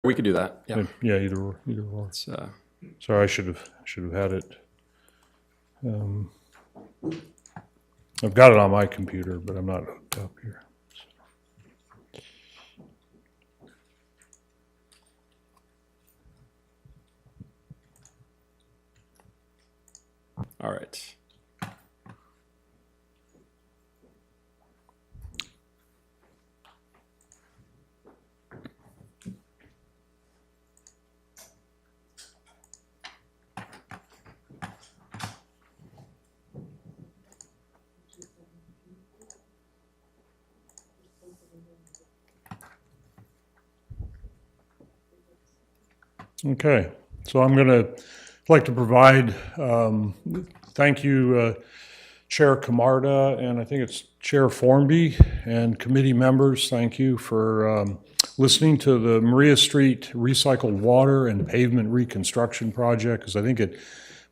We could do that. Yeah. Yeah, either or. Either or. Sorry, I should have had it. I've got it on my computer, but I'm not hooked up here. All right. Okay, so I'm going to like to provide thank you, Chair Camarda, and I think it's Chair Formby and committee members. Thank you for listening to the Maria Street Recycled Water and Pavement Reconstruction Project, because I think it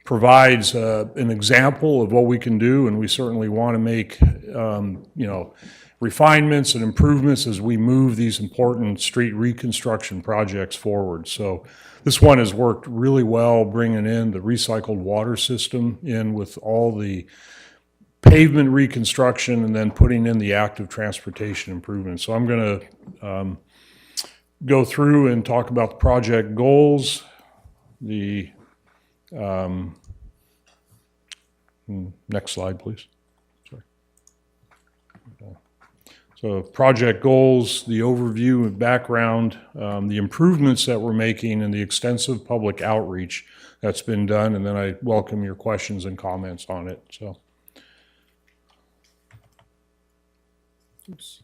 provides an example of what we can do, and we certainly want to make refinements and improvements as we move these important street reconstruction projects forward. So this one has worked really well, bringing in the recycled water system in with all the pavement reconstruction and then putting in the active transportation improvements. So I'm going to go through and talk about the project goals, the next slide, please. Sorry. So project goals, the overview and background, the improvements that we're making, and the extensive public outreach that's been done, and then I welcome your questions and comments on it. So, oops.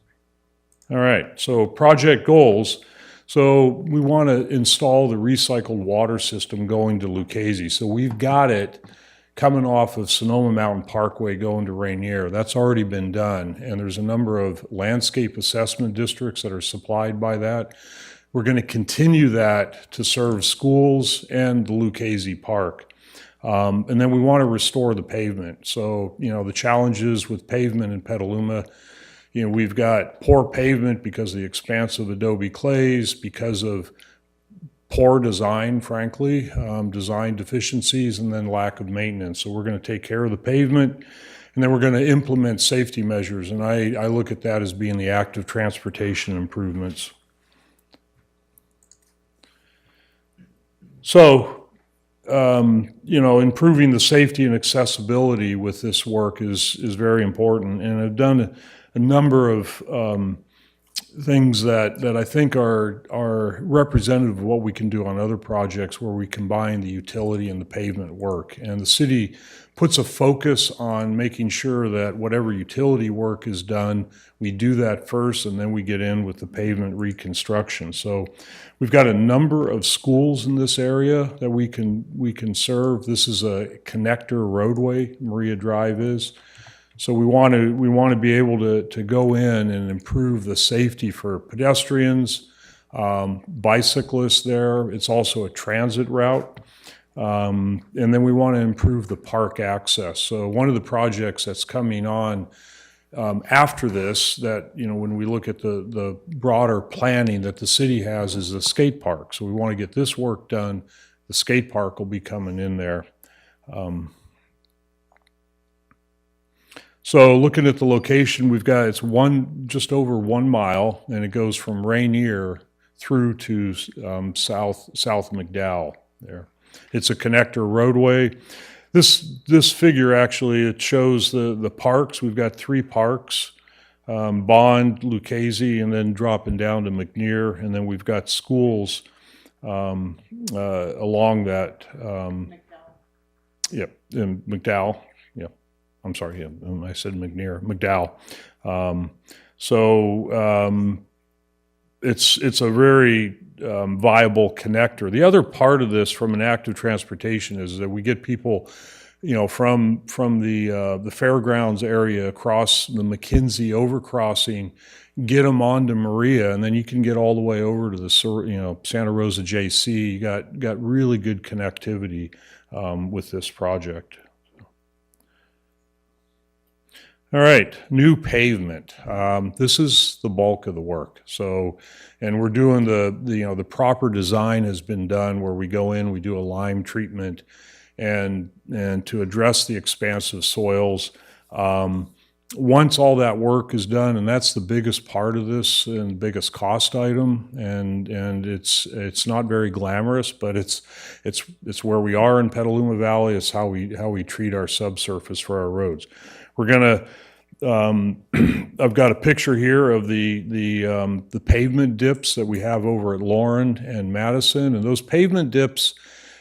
All right, so project goals. So we want to install the recycled water system going to Lucchese. So we've got it coming off of Sonoma Mountain Parkway going to Rainier. That's already been done, and there's a number of landscape assessment districts that are supplied by that. We're going to continue that to serve schools and the Lucchese Park. And then we want to restore the pavement. So, the challenges with pavement in Petaluma, we've got poor pavement because of the expansive adobe clays, because of poor design, frankly, design deficiencies, and then lack of maintenance. So we're going to take care of the pavement, and then we're going to implement safety measures. And I look at that as being the active transportation improvements. So, improving the safety and accessibility with this work is very important. And I've done a number of things that I think are representative of what we can do on other projects where we combine the utility and the pavement work. And the city puts a focus on making sure that whatever utility work is done, we do that first, and then we get in with the pavement reconstruction. So we've got a number of schools in this area that we can serve. This is a connector roadway, Maria Drive is. So we want to be able to go in and improve the safety for pedestrians, bicyclists there. It's also a transit route. And then we want to improve the park access. So one of the projects that's coming on after this that, when we look at the broader planning that the city has is the skate park. So we want to get this work done. The skate park will be coming in there. So looking at the location, we've got, it's just over 1 mile, and it goes from Rainier through to South McDowell there. It's a connector roadway. This figure actually, it shows the parks. We've got 3 parks, Bond, Lucchese, and then dropping down to McNear, and then we've got schools along that. Yep, in McDowell. I'm sorry, I said McNear, McDowell. It's a very viable connector. The other part of this from an active transportation is that we get people, from the fairgrounds area across the McKinsey overcrossing, get them onto Maria, and then you can get all the way over to the Santa Rosa JC. You got really good connectivity with this project. All right, new pavement. This is the bulk of the work. So, and we're doing the proper design has been done where we go in, we do a lime treatment, and to address the expansive soils. Once all that work is done, and that's the biggest part of this and biggest cost item, and it's not very glamorous, but it's where we are in Petaluma Valley. It's how we treat our subsurface for our roads. We're gonna I've got a picture here of the pavement dips that we have over at Lauren and Madison, and those pavement dips,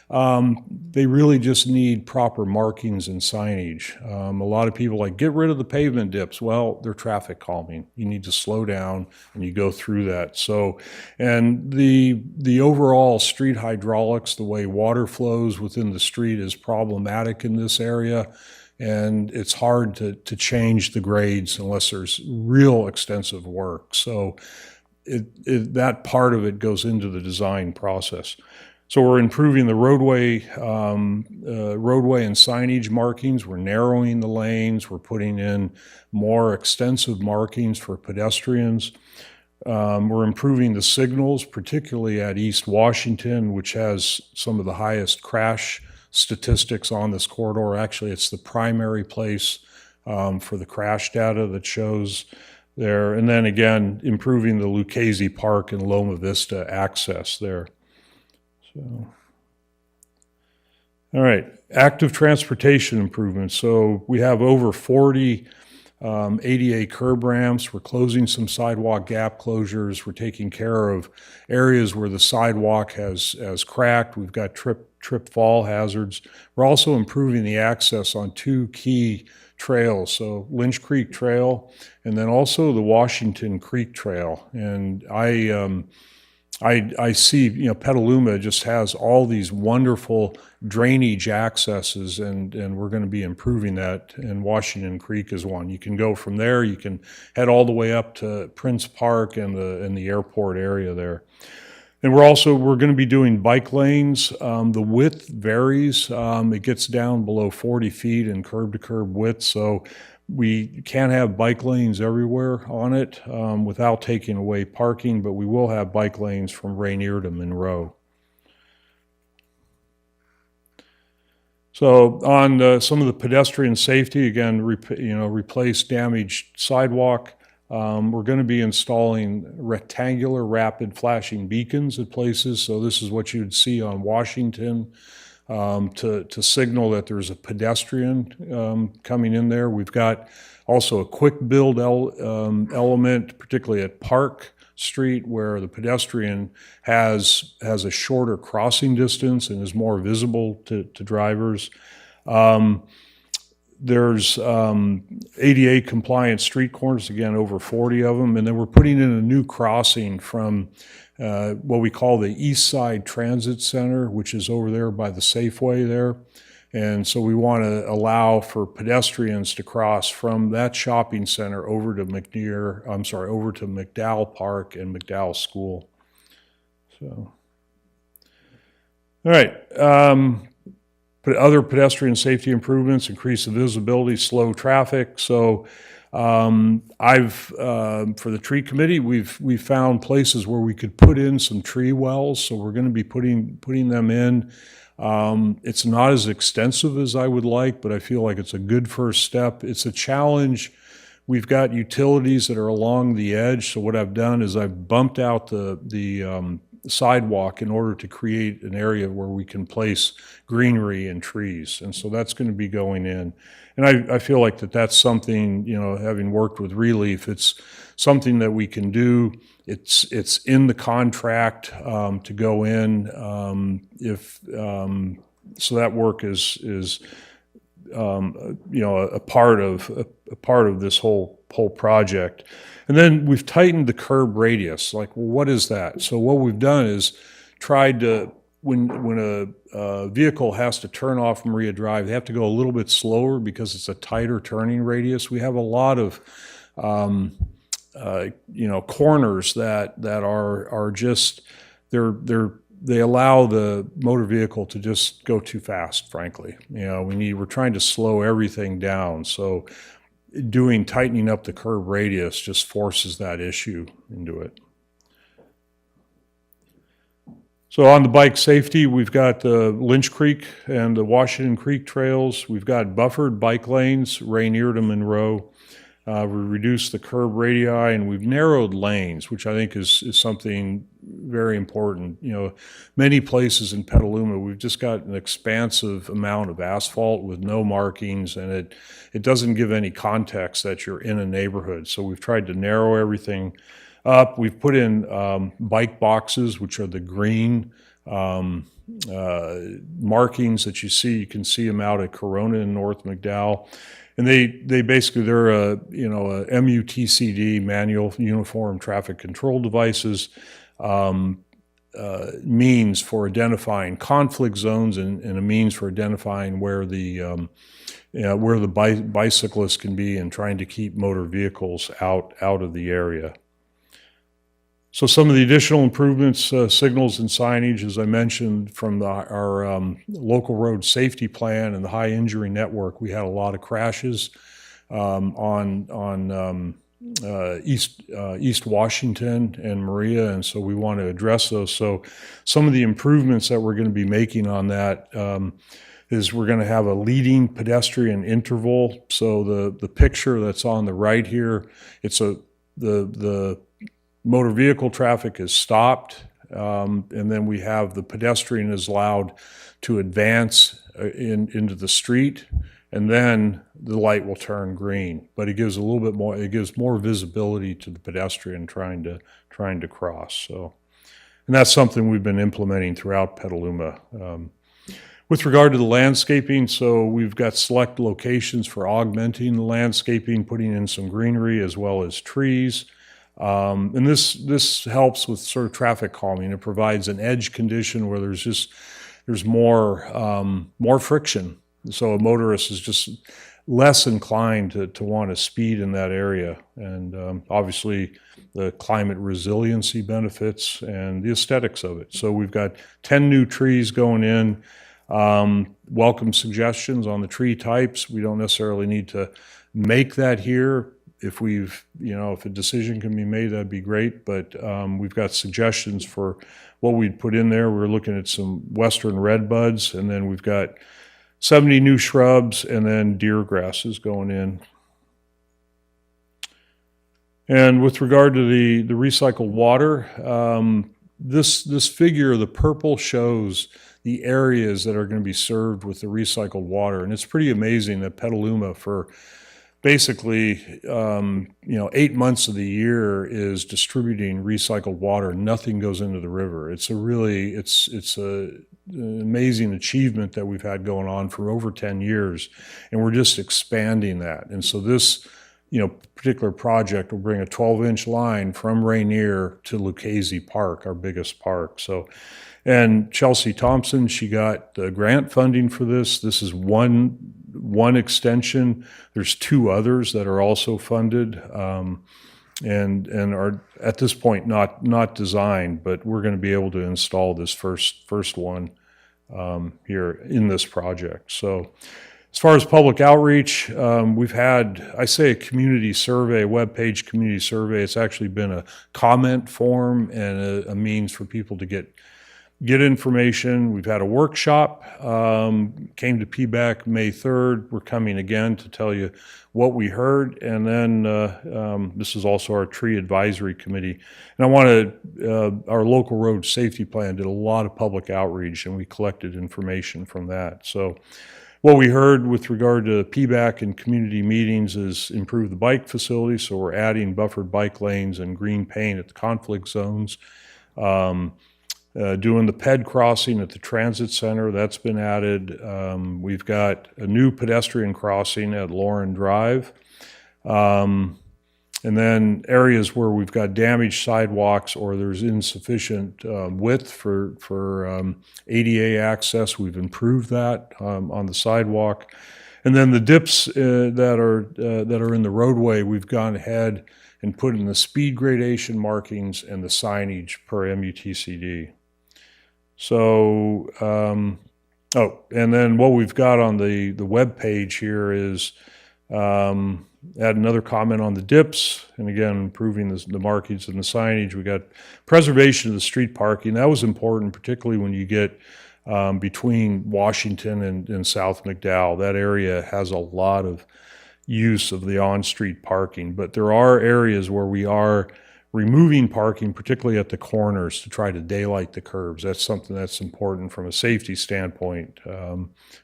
they really just need proper markings and signage. A lot of people like, get rid of the pavement dips. Well, they're traffic calming. You need to slow down and you go through that. So, and the overall street hydraulics, the way water flows within the street is problematic in this area. And it's hard to change the grades unless there's real extensive work. So that part of it goes into the design process. So we're improving the roadway and signage markings. We're narrowing the lanes. We're putting in more extensive markings for pedestrians. We're improving the signals, particularly at East Washington, which has some of the highest crash statistics on this corridor. Actually, it's the primary place for the crash data that shows there. And then again, improving the Lucchese Park and Loma Vista access there. So, all right, active transportation improvements. So we have over 40 ADA curb ramps. We're closing some sidewalk gap closures. We're taking care of areas where the sidewalk has cracked. We've got trip fall hazards. We're also improving the access on two key trails. So Lynch Creek Trail and then also the Washington Creek Trail. And I see, Petaluma just has all these wonderful drainage accesses, and we're going to be improving that, and Washington Creek is one. You can go from there, you can head all the way up to Prince Park and the airport area there. And we're going to be doing bike lanes. The width varies. It gets down below 40 feet in curb-to-curb width, so we can't have bike lanes everywhere on it without taking away parking, but we will have bike lanes from Rainier to Monroe. So on some of the pedestrian safety, again, replace damaged sidewalk. We're going to be installing rectangular rapid flashing beacons at places. So this is what you'd see on Washington to signal that there's a pedestrian coming in there. We've got also a quick build element, particularly at Park Street, where the pedestrian has a shorter crossing distance and is more visible to drivers. There's ADA compliant street corners, again, over 40 of them. And then we're putting in a new crossing from what we call the East Side Transit Center, which is over there by the Safeway there. And so we want to allow for pedestrians to cross from that shopping center over to over to McDowell Park and McDowell School. So, all right. Other pedestrian safety improvements, increase the visibility, slow traffic. So for the tree committee, we've found places where we could put in some tree wells. So we're going to be putting them in. It's not as extensive as I would like, but I feel like it's a good first step. It's a challenge. We've got utilities that are along the edge. So what I've done is I've bumped out the sidewalk in order to create an area where we can place greenery and trees. And so that's going to be going in. And I feel like that's something, having worked with Relief, it's something that we can do. It's in the contract to go in so that work is a part of this whole project. And then we've tightened the curb radius. Like, well, what is that? So what we've done is tried to, when a vehicle has to turn off Maria Drive, they have to go a little bit slower because it's a tighter turning radius. We have a lot of corners that are just they allow the motor vehicle to just go too fast, frankly. We're trying to slow everything down. So tightening up the curb radius just forces that issue into it. So on the bike safety, we've got the Lynch Creek and the Washington Creek trails. We've got buffered bike lanes, Rainier to Monroe. We reduced the curb radii, and we've narrowed lanes, which I think is something very important. You know, many places in Petaluma, we've just got an expansive amount of asphalt with no markings, and it doesn't give any context that you're in a neighborhood. So we've tried to narrow everything up. We've put in bike boxes, which are the green markings that you see. You can see them out at Corona and North McDowell. And they basically, they're a MUTCD, manual uniform traffic control devices, means for identifying conflict zones and a means for identifying where the bicyclists can be and trying to keep motor vehicles out of the area. So some of the additional improvements, signals and signage, as I mentioned, from our local road safety plan and the high injury network, we had a lot of crashes on East Washington and Maria, and so we want to address those. So some of the improvements that we're going to be making on that is we're going to have a leading pedestrian interval. So the picture that's on the right here, it's the motor vehicle traffic is stopped, and then we have the pedestrian is allowed to advance into the street, and then the light will turn green. But it gives a little bit more, it gives more visibility to the pedestrian trying to cross. So, and that's something we've been implementing throughout Petaluma. With regard to the landscaping, so we've got select locations for augmenting the landscaping, putting in some greenery as well as trees. And this helps with sort of traffic calming. It provides an edge condition where there's more friction. So a motorist is just less inclined to want to speed in that area. And obviously the climate resiliency benefits and the aesthetics of it. So we've got 10 new trees going in. Welcome suggestions on the tree types. We don't necessarily need to make that here. If if a decision can be made, that'd be great. But we've got suggestions for what we'd put in there. We're looking at some western red buds, and then we've got 70 new shrubs, and then deer grasses going in. And with regard to the recycled water, this figure, the purple, shows the areas that are going to be served with the recycled water, and it's pretty amazing that Petaluma, for basically, 8 months of the year is distributing recycled water. Nothing goes into the river. It's an amazing achievement that we've had going on for over 10 years, and we're just expanding that. And so this, particular project will bring a 12-inch line from Rainier to Lucchese Park, our biggest park. So, and Chelsea Thompson, she got the grant funding for this. This is one extension. There's 2 others that are also funded, and are at this point not designed, but we're going to be able to install this first one here in this project. So as far as public outreach, we've had, I say, a community survey, a web-page community survey. It's actually been a comment form and a means for people to get information. We've had a workshop, came to PBAC May 3rd. We're coming again to tell you what we heard. And then this is also our tree advisory committee. And our local road safety plan did a lot of public outreach, and we collected information from that. So what we heard with regard to PBAC and community meetings is improve the bike facility. So we're adding buffered bike lanes and green paint at the conflict zones. Doing the ped crossing at the transit center, that's been added. We've got a new pedestrian crossing at Lauren Drive. And then areas where we've got damaged sidewalks or there's insufficient width for ADA access, we've improved that on the sidewalk. And then the dips that are in the roadway, we've gone ahead and put in the speed gradation markings and the signage per MUTCD. So, and then what we've got on the web page here is Add another comment on the dips, and again, improving the markings and the signage. We got preservation of the street parking. That was important, particularly when you get between Washington and South McDowell. That area has a lot of use of the on-street parking, but there are areas where we are removing parking, particularly at the corners, to try to daylight the curbs. That's something that's important from a safety standpoint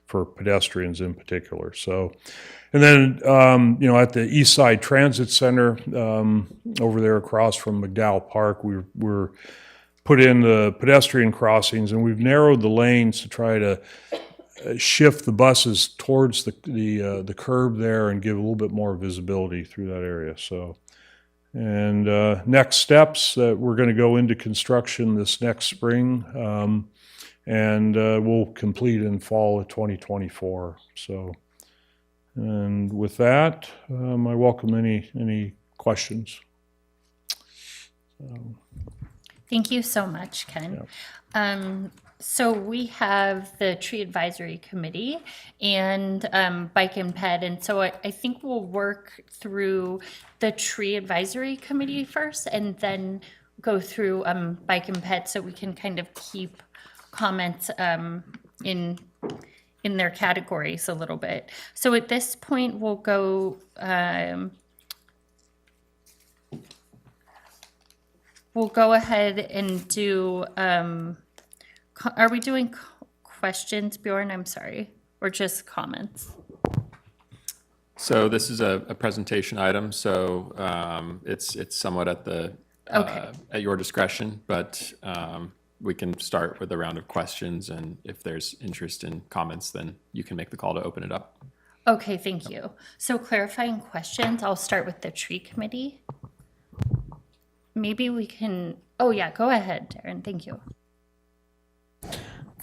for pedestrians in particular. So, and then, at the East Side Transit Center, over there across from McDowell Park, we're put in the pedestrian crossings, and we've narrowed the lanes to try to shift the buses towards the curb there and give a little bit more visibility through that area. So, and next steps, we're going to go into construction this next spring, and we'll complete in fall of 2024. So, and with that, I welcome any questions. Thank you so much, Ken. Yeah. So we have the Tree Advisory Committee and Bike and Ped, and so I think we'll work through the Tree Advisory Committee first and then go through Bike and Ped so we can kind of keep comments in their categories a little bit. So at this point, we'll go ahead and do, are we doing questions, Bjorn? I'm sorry, or just comments? So this is a presentation item, so it's somewhat at the at your discretion, but we can start with a round of questions, and if there's interest in comments, then you can make the call to open it up. Okay, thank you. So clarifying questions, I'll start with the tree committee. Maybe we can, oh yeah, go ahead, Darren, thank you.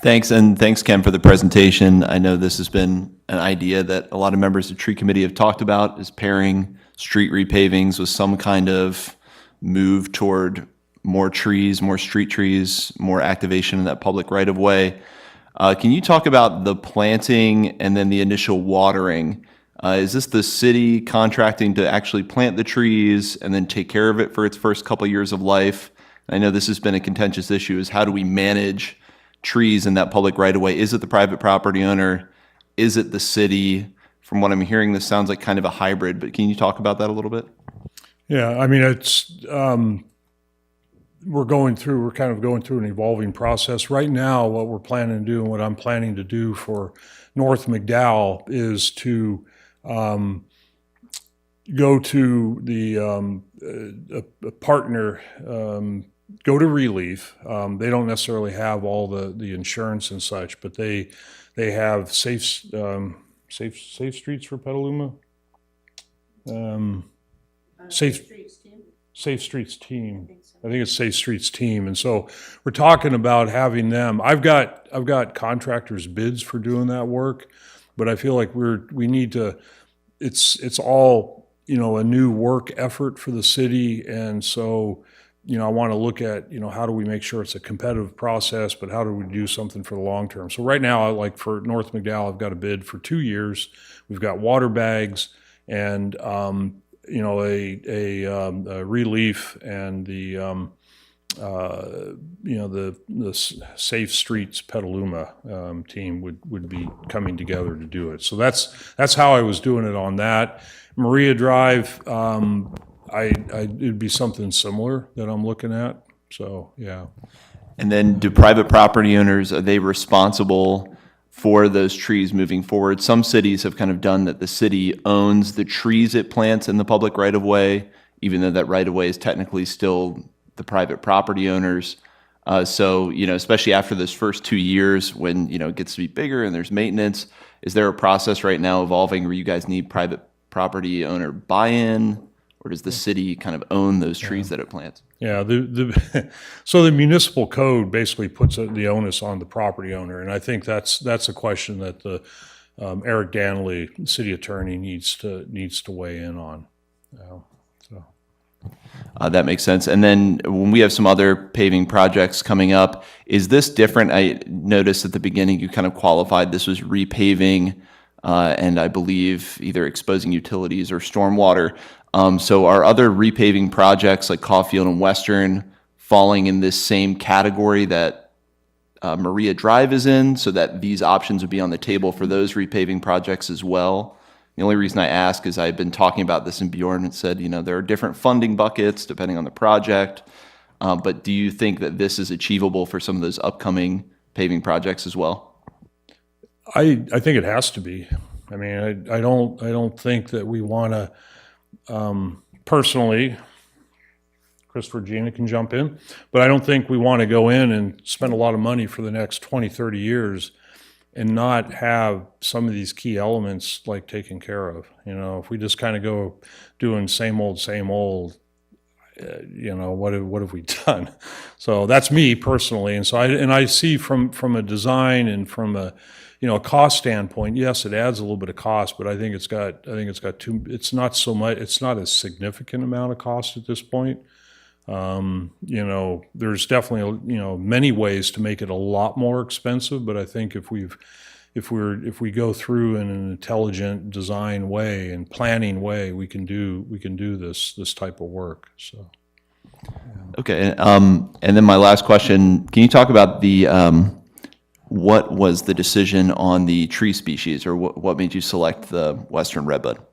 Thanks, and thanks, Ken, for the presentation. I know this has been an idea that a lot of members of the tree committee have talked about, is pairing street repavings with some kind of move toward more trees, more street trees, more activation in that public right-of-way. Can you talk about the planting and then the initial watering? Is this the city contracting to actually plant the trees and then take care of it for its first couple of years of life? I know this has been a contentious issue, is how do we manage trees in that public right-of-way? Is it the private property owner? Is it the city? From what I'm hearing, this sounds like kind of a hybrid, but can you talk about that a little bit? Yeah, I mean, it's, we're kind of going through an evolving process. Right now, what we're planning to do and what I'm planning to do for North McDowell is to go to a partner, go to Relief. They don't necessarily have all the insurance and such, but they have safe streets for Petaluma. Safe Streets Team. I think it's Safe Streets Team. And so we're talking about having them. I've got contractors' bids for doing that work, but I feel like we need to, it's all, a new work effort for the city. And so, I want to look at, how do we make sure it's a competitive process, but how do we do something for the long term? So right now, like for North McDowell, I've got a bid for 2 years. We've got water bags and, a Relief and the Safe Streets Petaluma team would be coming together to do it. So that's how I was doing it on that. Maria Drive, it'd be something similar that I'm looking at. So yeah. And then do private property owners, are they responsible for those trees moving forward? Some cities have kind of done that the city owns the trees it plants in the public right-of-way, even though that right-of-way is technically still the private property owners. So, especially after those first 2 years when, it gets to be bigger and there's maintenance, is there a process right now evolving where you guys need private property owner buy-in, or does the city kind of own those trees that it plants? Yeah, so the municipal code basically puts the onus on the property owner, and I think that's a question that the Eric Danley, city attorney, needs to weigh in on. That makes sense. And then when we have some other paving projects coming up, is this different? I noticed at the beginning you kind of qualified this was repaving and I believe either exposing utilities or stormwater. So are other repaving projects like Caulfield and Western falling in this same category that Maria Drive is in, so that these options would be on the table for those repaving projects as well? The only reason I ask is I've been talking about this in Bjorn and said, there are different funding buckets depending on the project. But do you think that this is achievable for some of those upcoming paving projects as well? I think it has to be. I mean, I don't think that we want to, personally, Christopher, Gina can jump in, but I don't think we want to go in and spend a lot of money for the next 20, 30 years and not have some of these key elements like taken care of. If we just kind of go doing same old, what have we done? So that's me personally. And so I see from a design and from a cost standpoint, yes, it adds a little bit of cost, but I think it's got it's not so much, it's not a significant amount of cost at this point. There's definitely, many ways to make it a lot more expensive, but I think if we go through in an intelligent design way and planning way, we can do this type of work. So. Okay. And then my last question, can you talk about what was the decision on the tree species, or what made you select the Western redbud?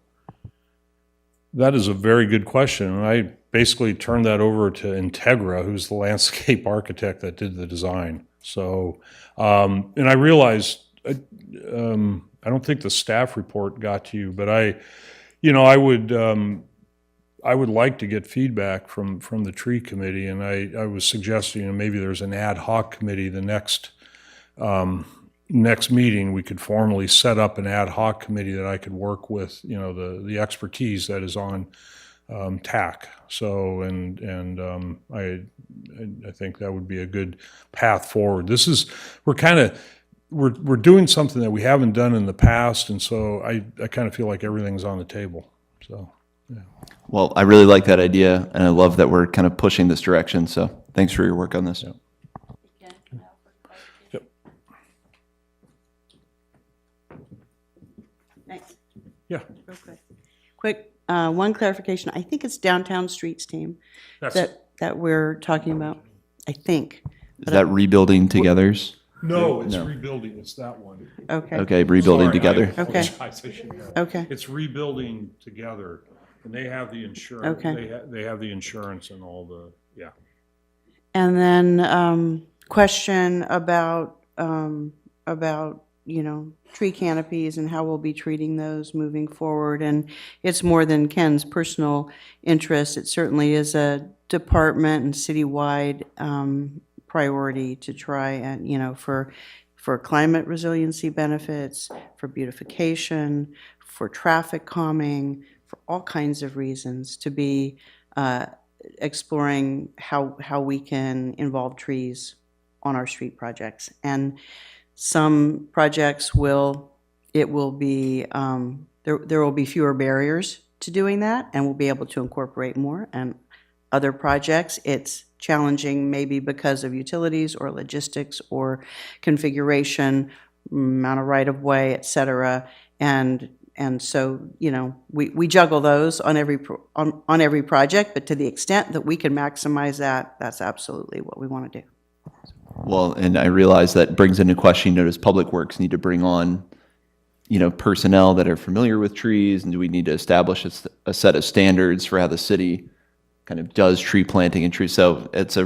That is a very good question. And I basically turned that over to Integra, who's the landscape architect that did the design. So, and I realized, I don't think the staff report got to you, but I would like to get feedback from the tree committee, and I was suggesting maybe there's an ad hoc committee. The next meeting, we could formally set up an ad hoc committee that I could work with, the expertise that is on TAC. So, I think that would be a good path forward. We're doing something that we haven't done in the past, and so I kind of feel like everything's on the table. So, yeah. Well, I really like that idea, and I love that we're kind of pushing this direction. So thanks for your work on this. Yeah. Yep. Thanks. Yeah. Real quick, one clarification. I think it's Downtown Streets team that we're talking about. I think. Is that rebuilding togethers? No, it's rebuilding. It's that one. Okay. Okay, rebuilding Sorry, together. I Okay. apologize. I should have. Okay. It's rebuilding together, and they have the insurance. Okay. They have the insurance and all the, yeah. And then question about tree canopies and how we'll be treating those moving forward. And it's more than Ken's personal interest. It certainly is a department and citywide priority to try and for climate resiliency benefits, for beautification, for traffic calming, for all kinds of reasons to be exploring how we can involve trees on our street projects. And some projects there will be fewer barriers to doing that, and we'll be able to incorporate more. And other projects, it's challenging maybe because of utilities or logistics or configuration, amount of right-of-way, et cetera. And so, we juggle those on every project, but to the extent that we can maximize that, that's absolutely what we want to do. Well, and I realize that brings into question, does Public Works need to bring on, personnel that are familiar with trees? And do we need to establish a set of standards for how the city kind of does tree planting and trees? So it's I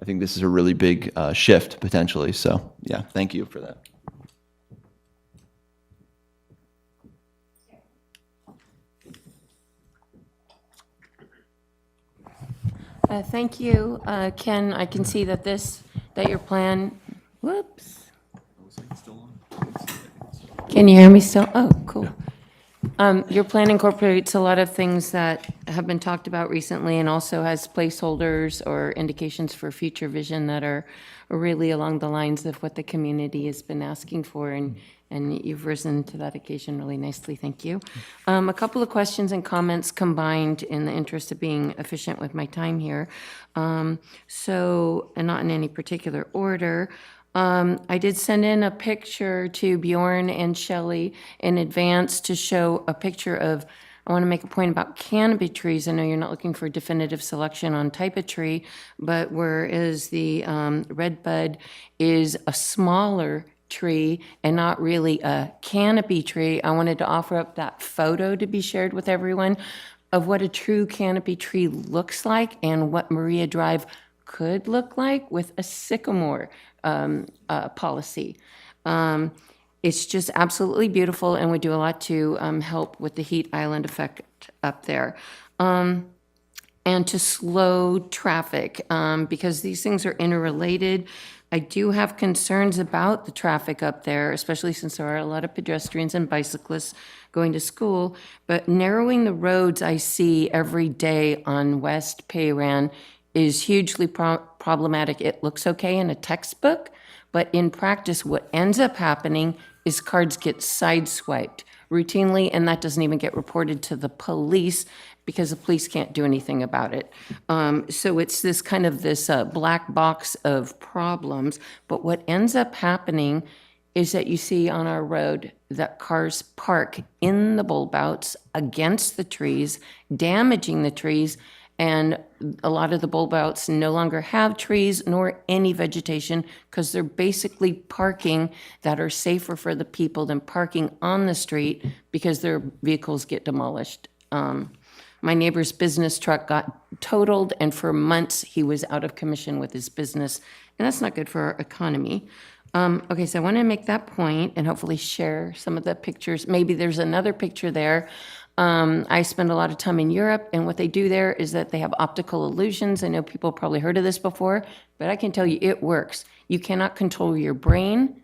think this is a really big shift potentially. So yeah, thank you for that. Thank you, Ken. I can see that your plan, whoops. Can you hear me still? Oh, cool. Your plan incorporates a lot of things that have been talked about recently and also has placeholders or indications for future vision that are really along the lines of what the community has been asking for, and you've risen to that occasion really nicely. Thank you. A couple of questions and comments combined in the interest of being efficient with my time here. And not in any particular order. I did send in a picture to Bjorn and Shelley in advance to show a picture of, I want to make a point about canopy trees. I know you're not looking for definitive selection on type of tree, but whereas the redbud is a smaller tree and not really a canopy tree, I wanted to offer up that photo to be shared with everyone of what a true canopy tree looks like and what Maria Drive could look like with a sycamore policy. It's just absolutely beautiful and would do a lot to help with the heat island effect up there. And to slow traffic, because these things are interrelated. I do have concerns about the traffic up there, especially since there are a lot of pedestrians and bicyclists going to school. But narrowing the roads I see every day on West Payran is hugely problematic. It looks okay in a textbook, but in practice, what ends up happening is cars get sideswiped routinely, and that doesn't even get reported to the police because the police can't do anything about it. So it's this kind of this black box of problems, but what ends up happening is that you see on our road that cars park in the bulb outs against the trees, damaging the trees, and a lot of the bulb outs no longer have trees nor any vegetation because they're basically parking that are safer for the people than parking on the street because their vehicles get demolished. My neighbor's business truck got totaled, and for months he was out of commission with his business, and that's not good for our economy. Okay, so I want to make that point and hopefully share some of the pictures. Maybe there's another picture there. I spend a lot of time in Europe, and what they do there is that they have optical illusions. I know people probably heard of this before, but I can tell you it works. You cannot control your brain.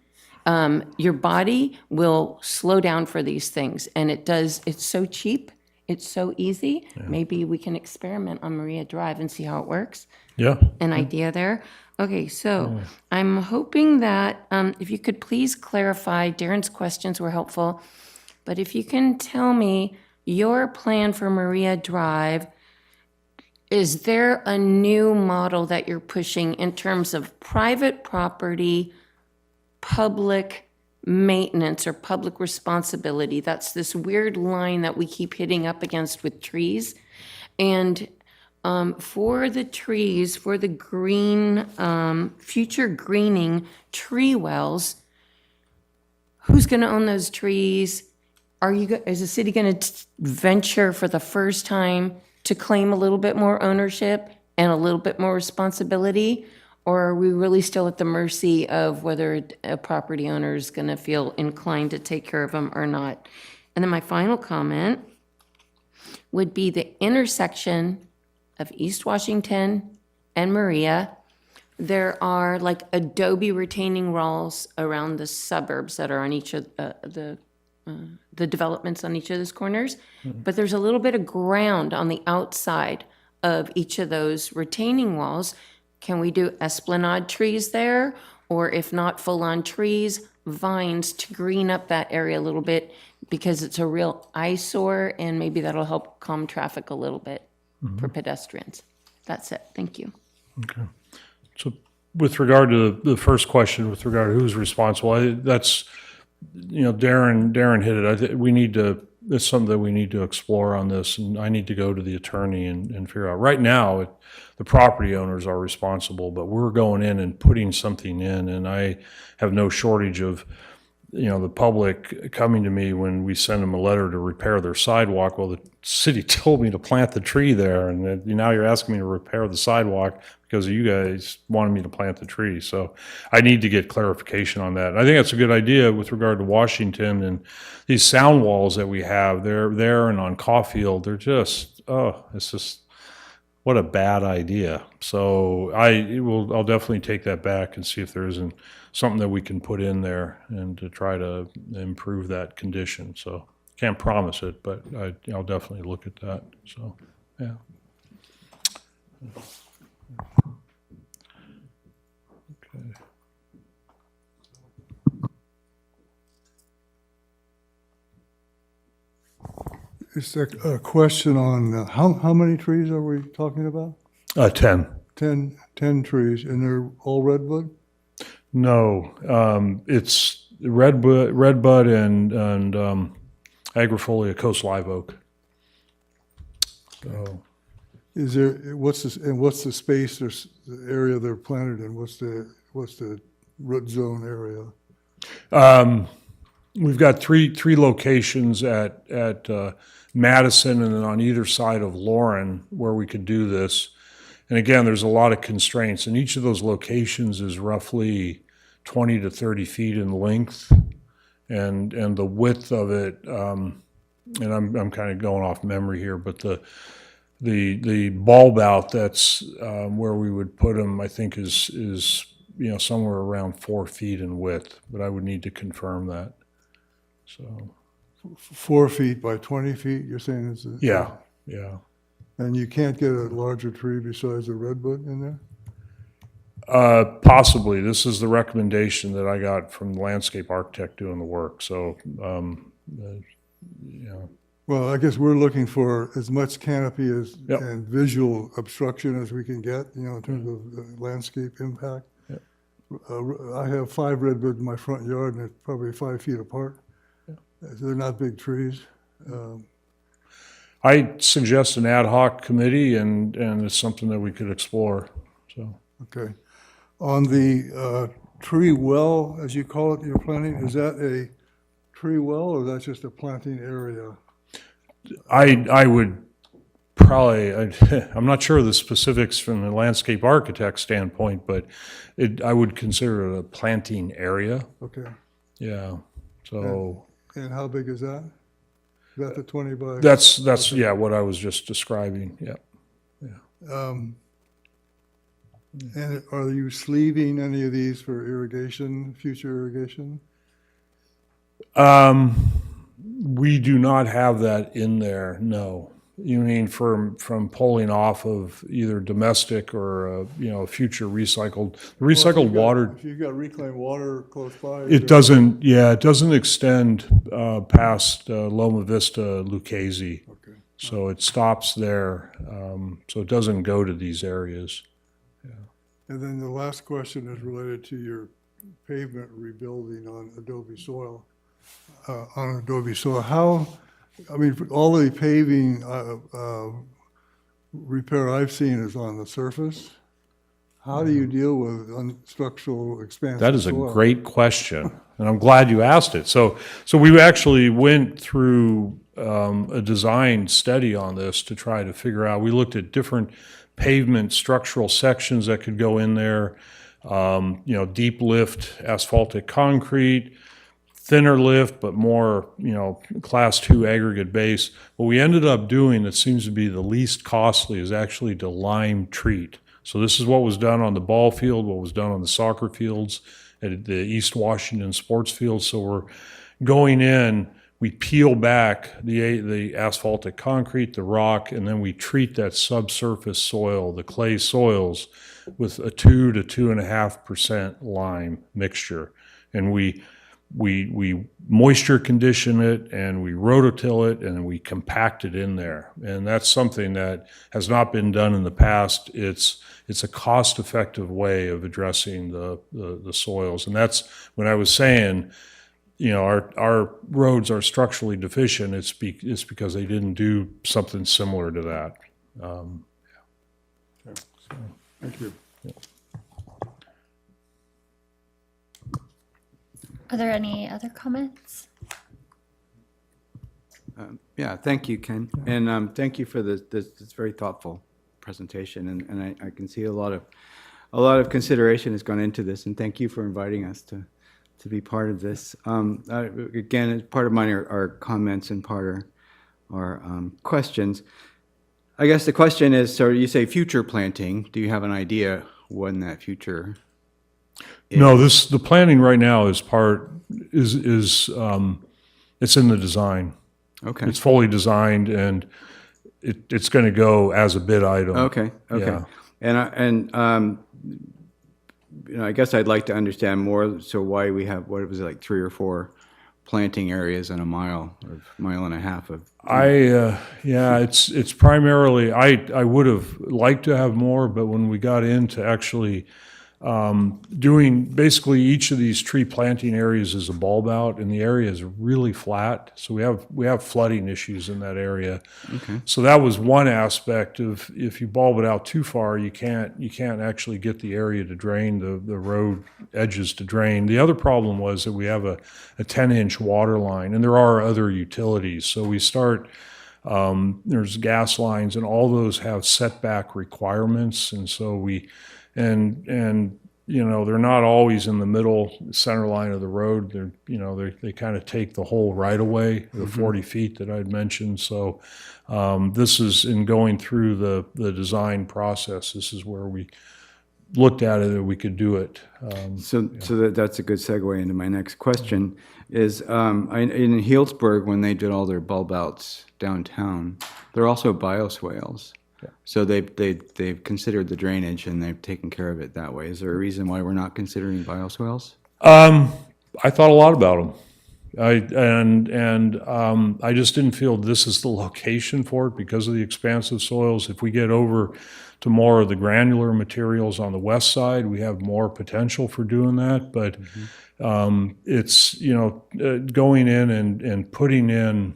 Your body will slow down for these things, and it does. It's so cheap. It's so easy. Maybe we can experiment on Maria Drive and see how it works. Yeah. An idea there. Okay, so I'm hoping that if you could please clarify, Darren's questions were helpful, but if you can tell me your plan for Maria Drive, is there a new model that you're pushing in terms of private property, public maintenance or public responsibility? That's this weird line that we keep hitting up against with trees. And for the trees, for the green, future greening tree wells, who's going to own those trees? Is the city going to venture for the first time to claim a little bit more ownership and a little bit more responsibility? Or are we really still at the mercy of whether a property owner is going to feel inclined to take care of them or not? And then my final comment would be the intersection of East Washington and Maria. There are like adobe retaining walls around the suburbs that are on each of the developments on each of those corners. But there's a little bit of ground on the outside of each of those retaining walls. Can we do esplanade trees there? Or if not full-on trees, vines to green up that area a little bit because it's a real eyesore and maybe that'll help calm traffic a little bit for pedestrians. That's it. Thank you. Okay. So with regard to the first question, with regard to who's responsible, that's, Darren hit it. I think we need to, it's something that we need to explore on this, and I need to go to the attorney and figure out. Right now, the property owners are responsible, but we're going in and putting something in, and I have no shortage of, the public coming to me when we send them a letter to repair their sidewalk. Well, the city told me to plant the tree there, and now you're asking me to repair the sidewalk because you guys wanted me to plant the tree. So I need to get clarification on that. And I think that's a good idea with regard to Washington and these sound walls that we have. They're there and on Caulfield. They're just, it's just, what a bad idea. So I'll definitely take that back and see if there isn't something that we can put in there and to try to improve that condition. So can't promise it, but I'll definitely look at that. So, yeah. Okay. Is there a question on how many trees are we talking about? 10. 10 trees, and they're all redwood? No, it's redbud and agrifolia coast live oak. So, Is there, what's the space or the area they're planted in? What's the root zone area? we've got three locations at Madison and then on either side of Lauren where we could do this. And again, there's a lot of constraints, and each of those locations is roughly 20 to 30 feet in length, and the width of it. And I'm kind of going off memory here, but the bulb out that's where we would put them, I think is somewhere around 4 feet in width, but I would need to confirm that. So 4 feet by 20 feet, you're saying is it? yeah. And you can't get a larger tree besides a redwood in there? Possibly. This is the recommendation that I got from the landscape architect doing the work. So, Well, I guess we're looking for as much canopy as, Yep. and visual obstruction as we can get, in terms of landscape impact. Yep. I have 5 redwoods in my front yard, and they're probably 5 feet apart. They're not big trees. I suggest an ad hoc committee, and it's something that we could explore. So, Okay. On the tree well, as you call it, you're planting, is that a tree well, or that's just a planting area? I would probably, I'm not sure of the specifics from the landscape architect standpoint, but I would consider it a planting area. Okay. Yeah. So And how big is that? Is that the 20 by? that's what I was just describing. Yeah. And are you sleeving any of these for irrigation, future irrigation? We do not have that in there, no. You mean from pulling off of either domestic or, future recycled, recycled water, If you've got reclaimed water close by. it doesn't extend past Loma Vista, Lucchese. Okay. So it stops there, so it doesn't go to these areas. And then the last question is related to your pavement rebuilding on adobe soil. How, for all the paving repair I've seen is on the surface. How do you deal with structural expansion? That is a soil? great question, and I'm glad you asked it. So we actually went through a design study on this to try to figure out. We looked at different pavement structural sections that could go in there. Deep lift asphaltic concrete, thinner lift, but more, class 2 aggregate base. What we ended up doing that seems to be the least costly is actually to lime treat. So this is what was done on the ball field, what was done on the soccer fields, at the East Washington sports field. So we're going in, we peel back the asphaltic concrete, the rock, and then we treat that subsurface soil, the clay soils, with a 2 to 2.5% lime mixture. And we moisture condition it, and we rototill it, and we compact it in there. And that's something that has not been done in the past. It's a cost-effective way of addressing the soils. And that's when I was saying, our roads are structurally deficient. It's because they didn't do something similar to that. Thank you. Are there any other comments? Yeah, thank you, Ken. And thank you for this very thoughtful presentation. And I can see a lot of consideration has gone into this, and thank you for inviting us to be part of this. Again, part of mine are comments and part are questions. I guess the question is, so you say future planting. Do you have an idea when that future is? No, the planning right now is it's in the design. Okay. It's fully designed, and it's going to go as a bid item. Okay. Yeah. And I guess I'd like to understand more. So why we have, what was it, like 3 or 4 planting areas in a mile and a half of? It's primarily, I would have liked to have more, but when we got into actually doing, basically each of these tree planting areas is a bulb out, and the area is really flat, so we have flooding issues in that area. So that was one aspect of, if you bulb it out too far, you can't actually get the area to drain, the road edges to drain. The other problem was that we have a 10-inch water line, and there are other utilities, so we start, there's gas lines, and all those have setback requirements, and so and you know, they're not always in the middle center line of the road. They're, you know, they kind of take the whole right of way, the 40 feet that I'd mentioned. So this is, in going through the design process, this is where we looked at it, that we could do it. So that's a good segue into my next question, is in Healdsburg, when they did all their bulb outs downtown, there are also bioswales. So they've considered the drainage and they've taken care of it that way. Is there a reason why we're not considering bioswales? I thought a lot about them. I just didn't feel this is the location for it because of the expansive soils. If we get over to more of the granular materials on the west side, we have more potential for doing that. But it's, you know, going in and putting in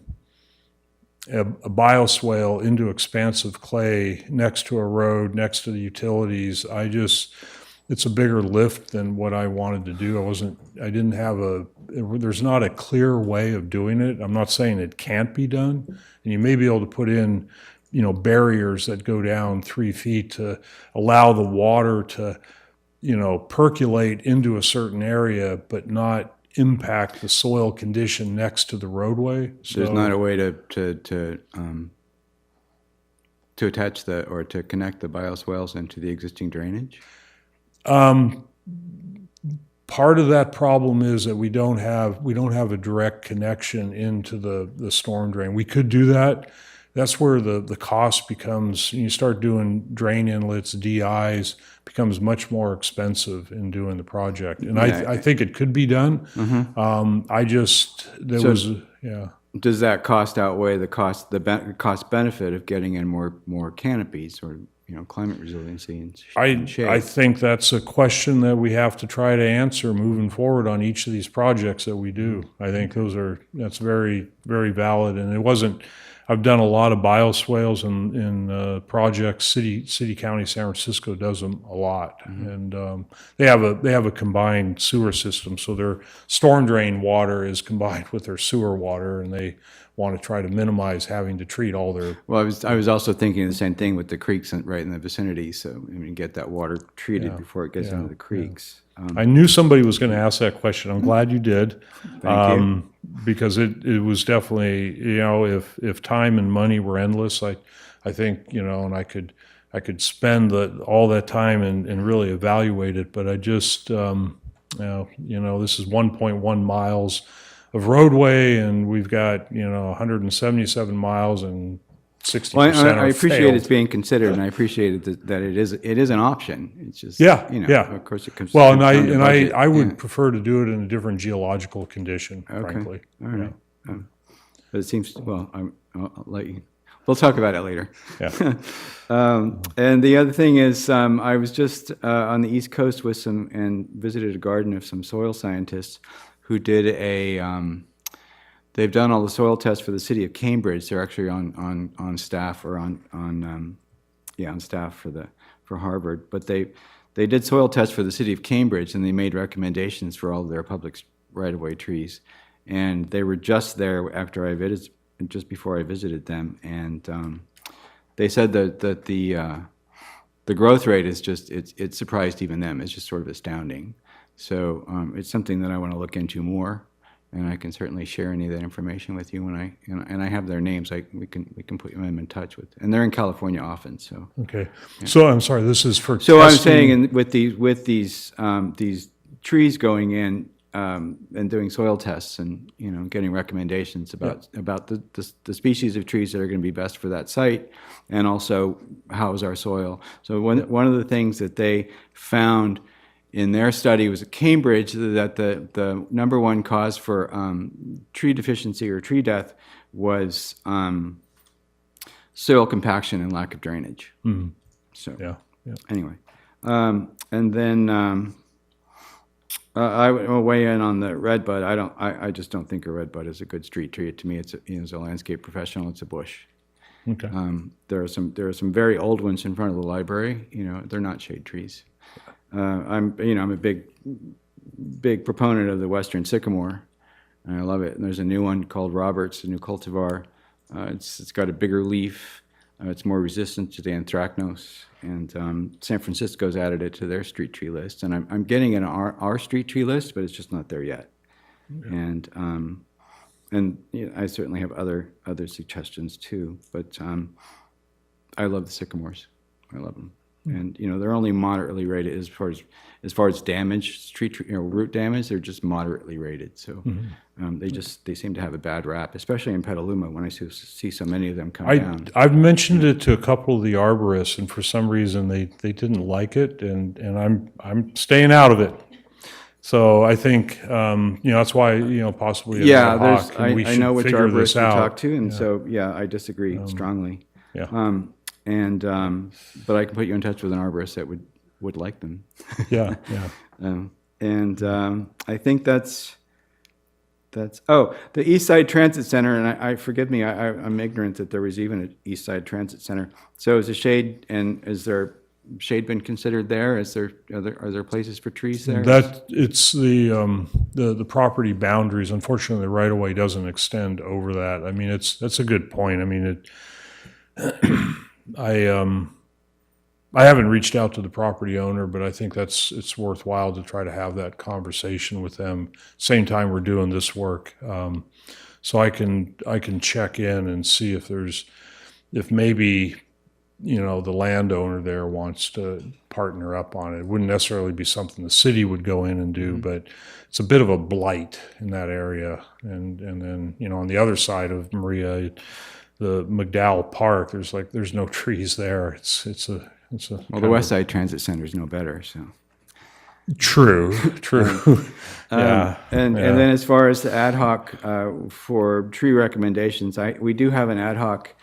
a bioswale into expansive clay next to a road, next to the utilities, it's a bigger lift than what I wanted to do. There's not a clear way of doing it. I'm not saying it can't be done. And you may be able to put in, you know, barriers that go down 3 feet to allow the water to, you know, percolate into a certain area, but not impact the soil condition next to the roadway. So There's not a way to attach or to connect the bioswales into the existing drainage? Part of that problem is that we don't have a direct connection into the storm drain. We could do that. That's where the cost becomes, you start doing drain inlets, DIs, becomes much more expensive in doing the project. And I think it could be done. Does that cost outweigh the cost benefit of getting in more canopies or, you know, climate resiliency and shade? I think that's a question that we have to try to answer moving forward on each of these projects that we do. I think that's very, very valid. And I've done a lot of bioswales in projects. City, County, San Francisco does them a lot, and they have a combined sewer system. So their storm drain water is combined with their sewer water, and they want to try to minimize having to treat all their. Well, I was also thinking the same thing with the creeks right in the vicinity. So I mean, get that water treated before it gets into the creeks. I knew somebody was going to ask that question. I'm glad you did. Thank you. Because it was definitely, you know, if time and money were endless, I think, you know, and I could spend all that time and really evaluate it. But I just, you know, this is 1.1 miles of roadway, and we've got, you know, 177 miles and 60% Well, I are appreciate failed. it's being considered, and I appreciate that it is an option. It's just, Yeah, you know, yeah. of course it comes. Well, comes down to budget. I would Yeah. prefer to do it in a different geological condition, Okay. frankly. All right. But it seems, well, I'll let you, we'll talk about it later. Yeah. And the other thing is, I was just on the East Coast and visited a garden of some soil scientists who did they've done all the soil tests for the city of Cambridge. They're actually on staff or on staff for Harvard. But they did soil tests for the city of Cambridge, and they made recommendations for all of their public right-of-way trees. And they were just there just before I visited them, and they said that the growth rate is just it surprised even them. It's just sort of astounding. So it's something that I want to look into more. And I can certainly share any of that information with you when I have their names. We can put them in touch with, and they're in California often. So Okay. So I'm sorry, this is for so I'm testing- saying, with these trees going in and doing soil tests and, you know, getting recommendations about the species of trees that are going to be best for that site, and also how is our soil. So one of the things that they found in their study was at Cambridge, that the number one cause for tree deficiency or tree death was soil compaction and lack of drainage. So Yeah. anyway, And then I will weigh in on the redbud. I just don't think a redbud is a good street tree. To me, it's as a landscape professional, it's a bush. Okay. There are some very old ones in front of the library. They're not shade trees. I'm a big proponent of the western sycamore, and I love it. And there's a new one called Roberts, a new cultivar. It's got a bigger leaf. It's more resistant to the anthracnose, and San Francisco's added it to their street tree list. And I'm getting it on our street tree list, but it's just not there yet. And I certainly have other suggestions too. But I love the sycamores. I love them. And they're only moderately rated as far as damage, street tree, root damage. They're just moderately rated. So they seem to have a bad rap, especially in Petaluma when I see so many of them come down. I've mentioned it to a couple of the arborists, and for some reason they didn't like it, and I'm staying out of it. So I think that's why possibly Yeah, we I know should which figure arborists this you out. talk to, and so I disagree strongly. Yeah. But I can put you in touch with an arborist that would like them. Yeah. I think that's the East Side Transit Center, and I forgive me, I'm ignorant that there was even an East Side Transit Center. So is there shade been considered there? Are there places for trees there? That it's the property boundaries. Unfortunately, the right of way doesn't extend over that. I mean, that's a good point. I mean, I haven't reached out to the property owner, but I think it's worthwhile to try to have that conversation with them. Same time we're doing this work, so I can check in and see if maybe the landowner there wants to partner up on it. It wouldn't necessarily be something the city would go in and do, but it's a bit of a blight in that area. And then on the other side of Maria, the McDowell Park, there's no trees there. It's a Well, the West Side Transit Center is no better, so. True. Yeah. And then as far as the ad hoc for tree recommendations, we do have an ad hoc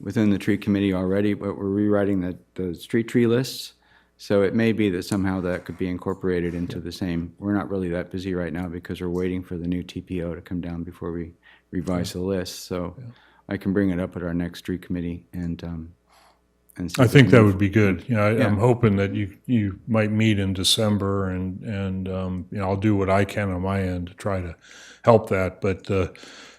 within the tree committee already, but we're rewriting the street tree lists. So it may be that somehow that could be incorporated into the same. We're not really that busy right now because we're waiting for the new TPO to come down before we revise the list. So I can bring it up at our next street committee and see I if we think can that move would be good. Yeah. I'm hoping that you might meet in December, and I'll do what I can on my end to try to help that. But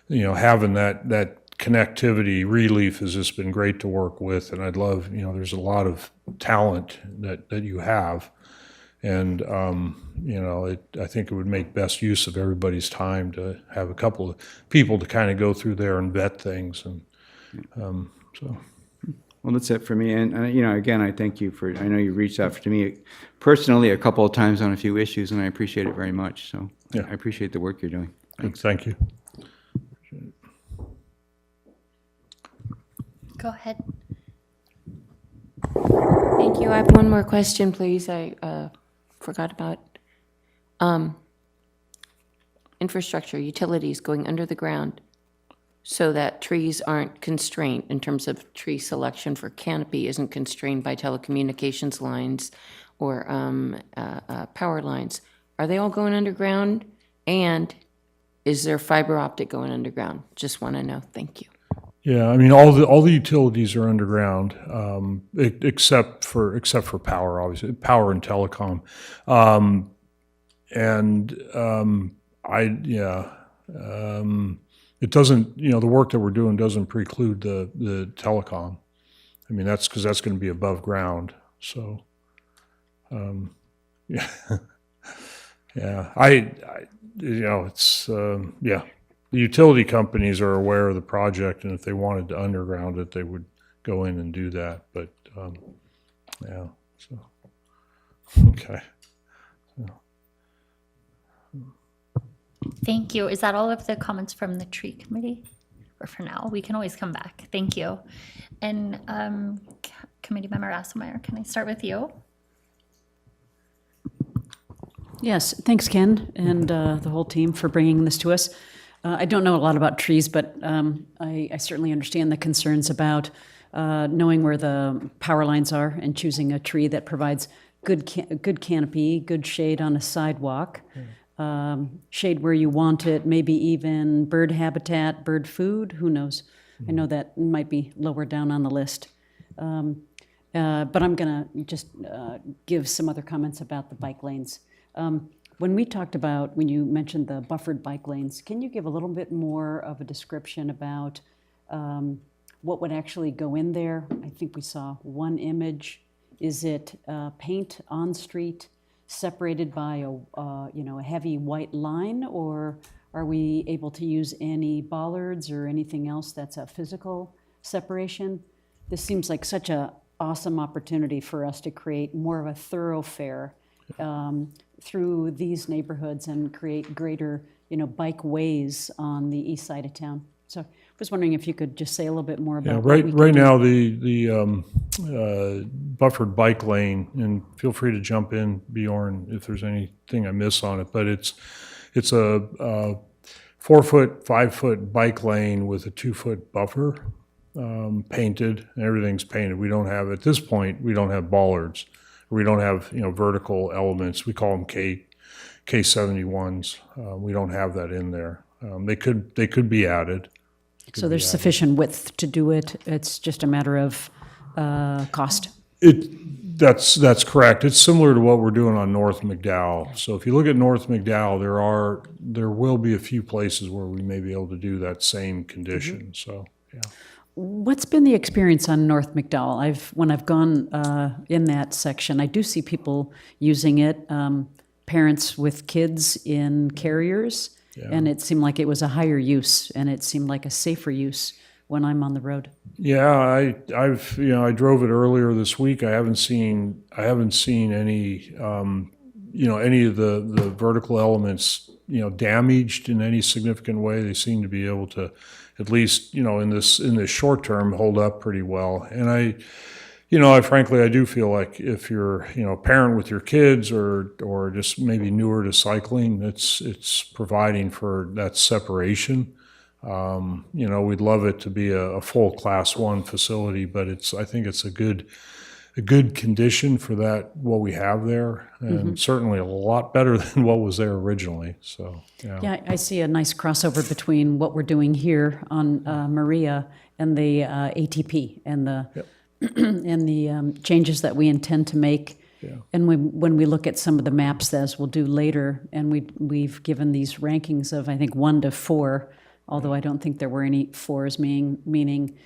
having that connectivity, Relief has just been great to work with, and I'd love, there's a lot of talent that you have, and I think it would make best use of everybody's time to have a couple of people to kind of go through there and vet things, and so. Well, that's it for me. And again, I thank you I know you reached out to me personally a couple of times on a few issues, and I appreciate it very much. So I appreciate the work you're doing. Thank you. Go ahead. Thank you. I have one more question, please. I forgot about infrastructure, utilities going under the ground so that trees aren't constrained in terms of tree selection for canopy isn't constrained by telecommunications lines or power lines. Are they all going underground? And is there fiber optic going underground? Just want to know. Thank you. Yeah, I mean, all the utilities are underground, except for power, obviously, power and telecom, it doesn't, the work that we're doing doesn't preclude the telecom. I mean, that's because that's going to be above ground. So, yeah, it's The utility companies are aware of the project, and if they wanted to underground it, they would go in and do that. But so okay. Thank you. Is that all of the comments from the tree committee? Or for now, we can always come back. Thank you. And Committee Member Asselmeyer, can I start with you? Yes, thanks, Ken, and the whole team for bringing this to us. I don't know a lot about trees, but I certainly understand the concerns about knowing where the power lines are and choosing a tree that provides good canopy, good shade on a sidewalk, shade where you want it, maybe even bird habitat, bird food, who knows? I know that might be lower down on the list. But I'm going to just give some other comments about the bike lanes. When we talked about, when you mentioned the buffered bike lanes, can you give a little bit more of a description about what would actually go in there? I think we saw one image. Is it paint on street separated by a heavy white line, or are we able to use any bollards or anything else that's a physical separation? This seems like such a awesome opportunity for us to create more of a thoroughfare through these neighborhoods and create greater, bike ways on the east side of town. So I was wondering if you could just say a little bit more about Yeah, what we can right do. now, the buffered bike lane, and feel free to jump in, Bjorn, if there's anything I miss on it, but it's a 4-foot, 5-foot bike lane with a 2-foot buffer, painted, and everything's painted. We don't have, at this point, we don't have bollards. We don't have, vertical elements. We call them K71s. We don't have that in there. They could be added. So there's sufficient width to do it. It's just a matter of cost. That's correct. It's similar to what we're doing on North McDowell. So if you look at North McDowell, there will be a few places where we may be able to do that same condition. So, yeah. What's been the experience on North McDowell? When I've gone in that section, I do see people using it, parents with kids in carriers, and it seemed like it was a higher use, and it seemed like a safer use when I'm on the road. Yeah, I drove it earlier this week. I haven't seen any any of the vertical elements damaged in any significant way. They seem to be able to, at least in this short term, hold up pretty well. And I frankly, I do feel like if you're a parent with your kids or just maybe newer to cycling, it's providing for that separation. We'd love it to be a full Class 1 facility, but I think it's a good condition for what we have there, and certainly a lot better than what was there originally. So, yeah. Yeah, I see a nice crossover between what we're doing here on Maria and the ATP and the and the changes that we intend to make. Yeah. And when we look at some of the maps, as we'll do later, and we've given these rankings of, I think, 1 to 4, although I don't think there were any 4s, meaning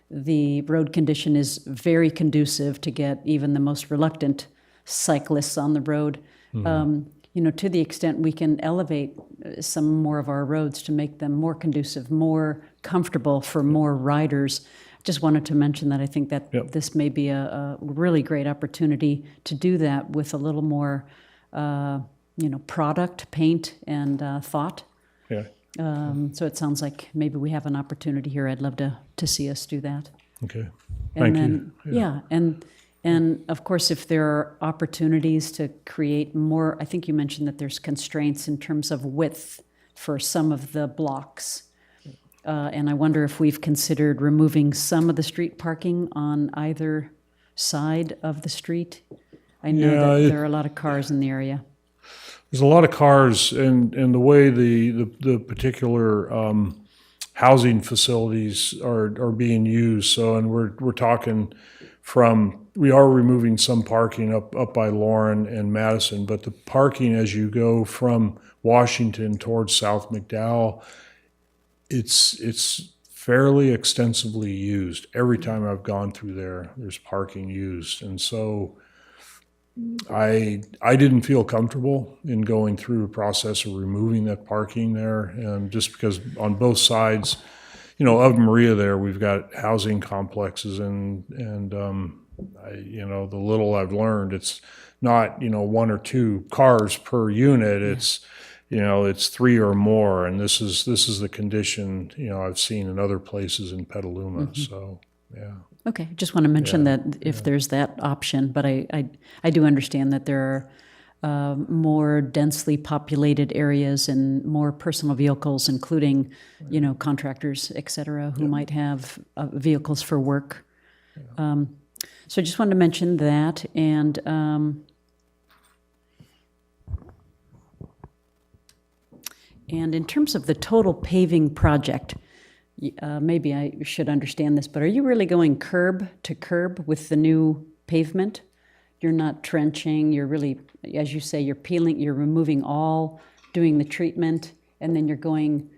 the road condition is very conducive to get even the most reluctant cyclists on the road. To the extent we can elevate some more of our roads to make them more conducive, more comfortable for more riders. Just wanted to mention that I think that this may be a really great opportunity to do that with a little more, product, paint, and thought. Yeah. So it sounds like maybe we have an opportunity here. I'd love to see us do that. Okay. And Thank then, you. And of course, if there are opportunities to create more, I think you mentioned that there's constraints in terms of width for some of the blocks. And I wonder if we've considered removing some of the street parking on either side of the street. I know that there are a lot of cars in the area. There's a lot of cars, and the way the particular housing facilities are being used. So, and we're talking we are removing some parking up by Lauren and Madison, but the parking as you go from Washington towards South McDowell, it's fairly extensively used. Every time I've gone through there's parking used, and so I didn't feel comfortable in going through a process of removing that parking there, and just because on both sides, of Maria there, we've got housing complexes, and the little I've learned, it's not 1 or 2 cars per unit. It's it's 3 or more, and this is the condition I've seen in other places in Petaluma. So, yeah. Okay, just want to mention that if there's that option, but I do understand that there are more densely populated areas and more personal vehicles, including, contractors, et cetera, who might have vehicles for work. So I just wanted to mention that, and in terms of the total paving project, maybe I should understand this, but are you really going curb to curb with the new pavement? You're not trenching, you're really, as you say, you're peeling, you're removing all, doing the treatment, and then you're going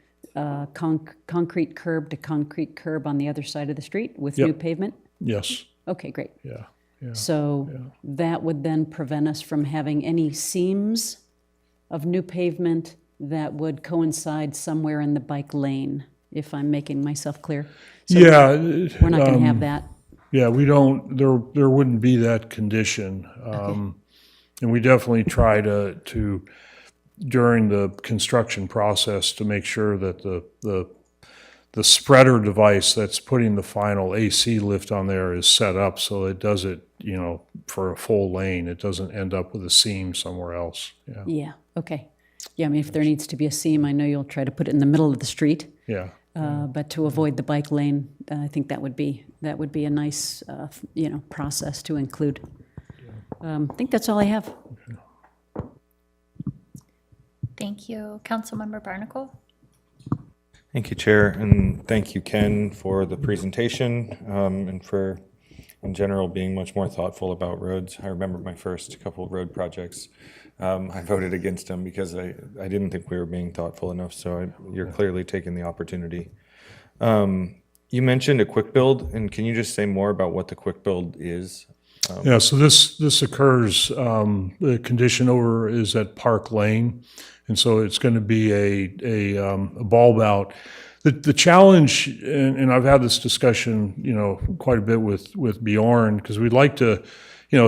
concrete curb to concrete curb on the other side of the street with new pavement? Yes, Okay, great. yeah. So that would then prevent us from having any seams of new pavement that would coincide somewhere in the bike lane, if I'm making myself clear. So Yeah, we're not going to have that. yeah, we don't, there wouldn't be that condition. And we definitely try to, during the construction process, to make sure that the spreader device that's putting the final AC lift on there is set up so it does it, for a full lane. It doesn't end up with a seam somewhere else. Yeah, Yeah, okay. Yeah, I mean, if there needs to be a seam, I know you'll try to put it in the middle of the street. yeah. But to avoid the bike lane, I think that would be a nice, process to include. I think that's all I have. Thank you. Councilmember Barnacle? Thank you, Chair, and thank you, Ken, for the presentation and for, in general, being much more thoughtful about roads. I remember my first couple of road projects. I voted against them because I didn't think we were being thoughtful enough, so you're clearly taking the opportunity. You mentioned a quick build, and can you just say more about what the quick build is? Yeah, so this occurs, the condition over is at Park Lane, and so it's going to be a bulb out. The challenge, and I've had this discussion, quite a bit with Bjorn, because we'd like to,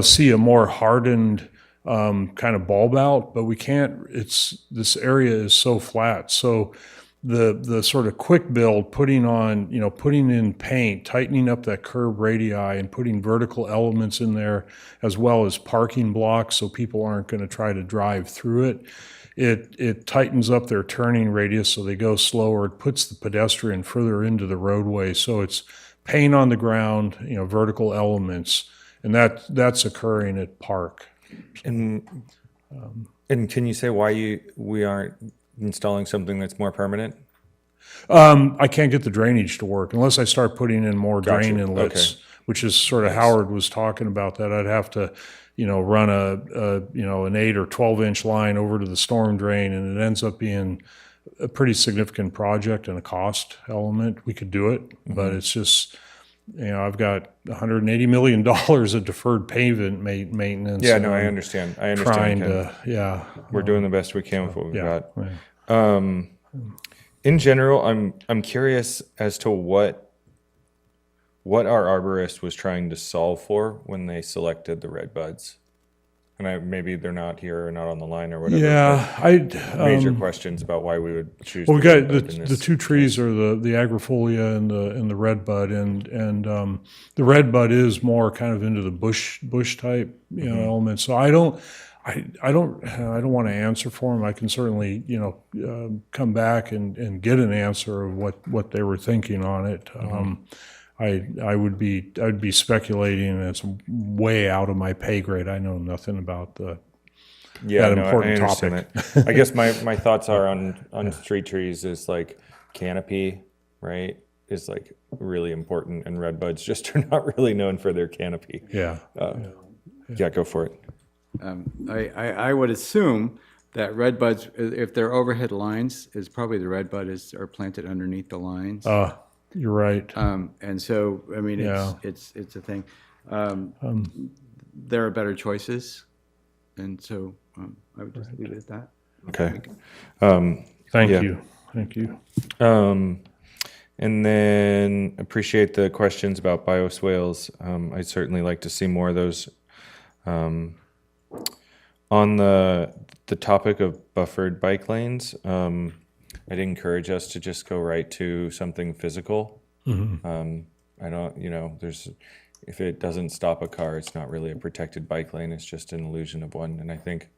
see a more hardened kind of bulb out, but we can't. This area is so flat, so the sort of quick build, putting in paint, tightening up that curb radii, and putting vertical elements in there, as well as parking blocks, so people aren't going to try to drive through it. It tightens up their turning radius so they go slower. It puts the pedestrian further into the roadway. So it's paint on the ground, vertical elements, and that's occurring at Park. And can you say why we aren't installing something that's more permanent? I can't get the drainage to work unless I start putting in more drain Gotcha. inlets, Okay. which is sort of Howard was talking about that. I'd have to, run an 8 or 12-inch line over to the storm drain, and it ends up being a pretty significant project and a cost element. We could do it, but it's just, I've got $180 million of deferred pavement maintenance. Yeah, no, and I I'm understand. Trying Ken. to, We're doing the best we can with what we've yeah. got. In general, I'm curious as to what our arborist was trying to solve for when they selected the red buds. And maybe they're not here or not on the line or whatever. Yeah, Major questions about why we would choose. well, we the got red bud in the this two trees are the agrifolia and the redbud, and the redbud is more kind of into the bush type element. So I don't want to answer for them. I can certainly come back and get an answer of what they were thinking on it. I'd be speculating, and it's way out of my pay grade. I know nothing about that important I understand topic. that. I guess my thoughts are on street trees is like canopy, right? Is like really important, and red buds just are not really known for their canopy. Yeah. Yeah, go for it. I would assume that red buds, if they're overhead lines, is probably the red bud are planted underneath the lines. You're right. And so, I mean, Yeah. it's a thing. There are better choices, and so I would just leave it at that. Okay. Thank yeah. you. Thank you. And then appreciate the questions about bioswales. I'd certainly like to see more of those. On the topic of buffered bike lanes, I'd encourage us to just go right to something physical. I don't, if it doesn't stop a car, it's not really a protected bike lane. It's just an illusion of one. And I think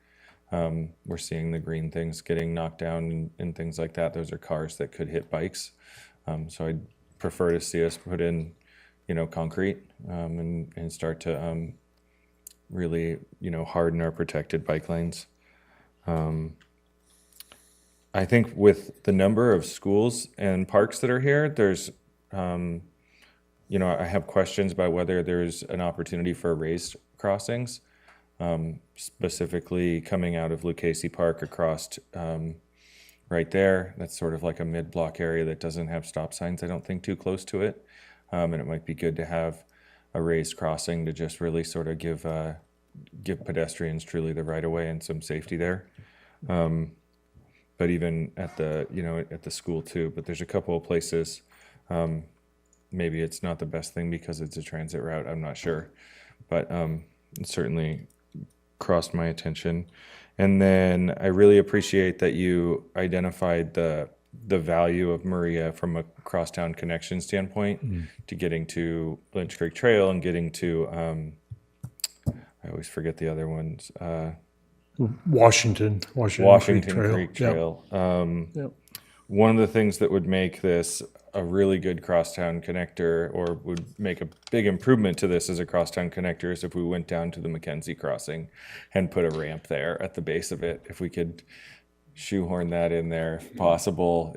we're seeing the green things getting knocked down and things like that. Those are cars that could hit bikes. So I'd prefer to see us put in concrete, and start to really, harden our protected bike lanes. I think with the number of schools and parks that are here, there's, I have questions about whether there's an opportunity for raised crossings, specifically coming out of Lucchese Park across right there. That's sort of like a mid-block area that doesn't have stop signs, I don't think, too close to it. And it might be good to have a raised crossing to just really sort of give pedestrians truly the right of way and some safety there. But even at the, at the school too, but there's a couple of places, maybe it's not the best thing because it's a transit route, I'm not sure. But it certainly crossed my attention. And then I really appreciate that you identified the value of Maria from a crosstown connection standpoint to getting to Lynch Creek Trail and getting to, I always forget the other ones, Washington Creek Trail. Yep. One of the things that would make this a really good crosstown connector, or would make a big improvement to this as a crosstown connector, is if we went down to the Mackenzie crossing and put a ramp there at the base of it. If we could shoehorn that in there, if possible.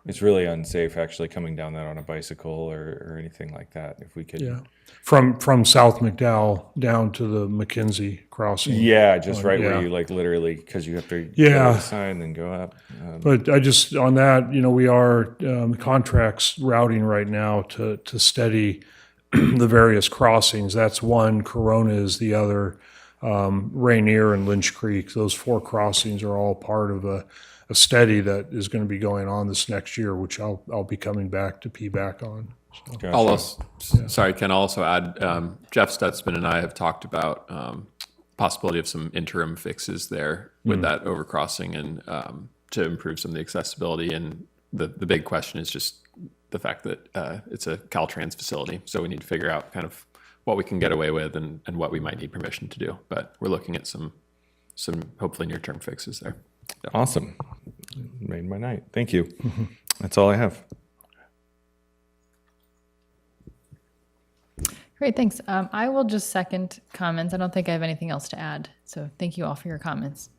It's really unsafe actually coming down that on a bicycle or anything like that. If we could, Yeah. From South McDowell down to the Mackenzie crossing. yeah, just right yeah. where you like literally, because you have to go Yeah. to the sign, then go up. But I just, on that, we are, contracts routing right now to steady the various crossings. That's one, Corona is the other, Rainier and Lynch Creek. Those 4 crossings are all part of a study that is going to be going on this next year, which I'll be coming back to back on. So. Gotcha. I'll also, sorry, Ken, I'll also add, Jeff Stutzman and I have talked about possibility of some interim fixes there with that overcrossing and to improve some of the accessibility. And the big question is just the fact that it's a Caltrans facility. So we need to figure out kind of what we can get away with and what we might need permission to do. But we're looking at some hopefully near-term fixes there. Awesome. Made my night. Thank you. That's all I have. Great, thanks. I will just second comments. I don't think I have anything else to add. So thank you all for your comments.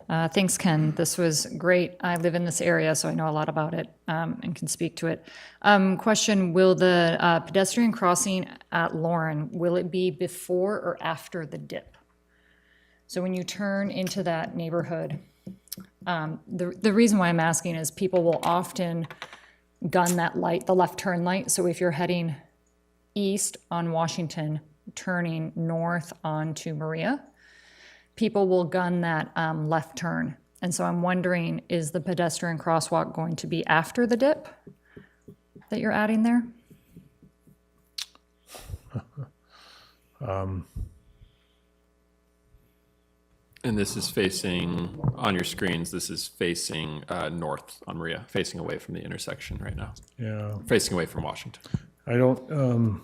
Thanks, Ken. This was great. I live in this area, so I know a lot about it and can speak to it. Question, will the pedestrian crossing at Lauren, will it be before or after the dip? So when you turn into that neighborhood, the reason why I'm asking is people will often gun that light, the left turn light. So if you're heading east on Washington, turning north onto Maria, people will gun that left turn. And so I'm wondering, is the pedestrian crosswalk going to be after the dip that you're adding there? And this is facing, on your screens, this is facing north on Maria, facing away from the intersection right now, Yeah, facing away from Washington. I don't,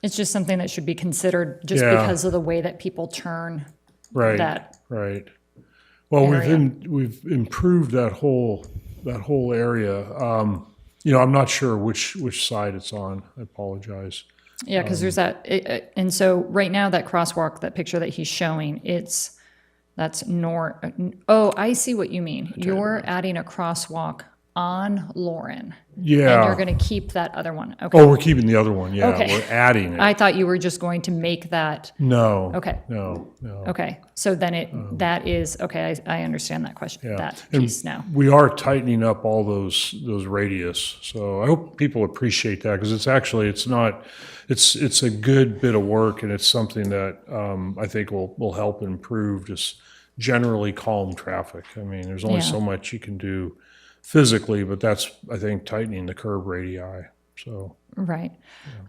It's just something that should be considered just Yeah. because of the way that people turn right, that. right. Well, area. we've improved that whole area. I'm not sure which side it's on. I apologize. Yeah, because there's that, and so right now that crosswalk, that picture that he's showing, that's north. Oh, I see what you mean. You're adding a crosswalk on Lauren. Yeah. And you're going to keep that other one. Okay. Oh, we're keeping the other one. Yeah, Okay. we're adding it. I thought you were just going to make that. No. Okay. No. Okay. So then that is, okay, I understand that question, Yeah. that And piece now. we are tightening up all those radius. So I hope people appreciate that because it's a good bit of work and it's something that I think will help improve just generally calm traffic. I mean, there's only Yeah. so much you can do physically, but that's, I think, tightening the curb radii. So, Right.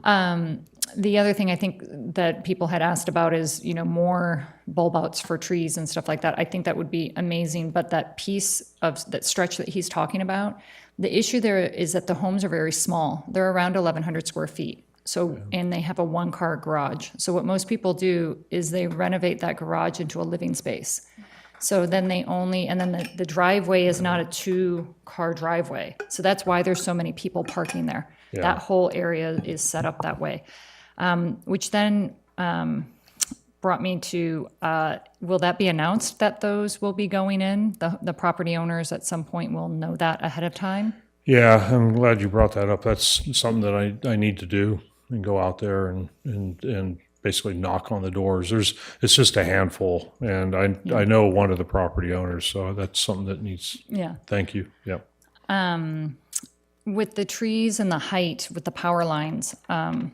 The other thing I think that people had asked about is, more bulb outs for trees and stuff like that. I think that would be amazing, but that piece of that stretch that he's talking about, the issue there is that the homes are very small. They're around 1,100 square feet. So, and they have a 1-car garage. So what most people do is they renovate that garage into a living space. So then and then the driveway is not a 2-car driveway. So that's why there's so many people parking there. That whole area is set up that way. Which then brought me to, will that be announced that those will be going in? The property owners at some point will know that ahead of time? Yeah, I'm glad you brought that up. That's something that I need to do and go out there and basically knock on the doors. It's just a handful, and I know one of the property owners, so that's something that needs. Yeah. Thank you. Yep. With the trees and the height, with the power lines, that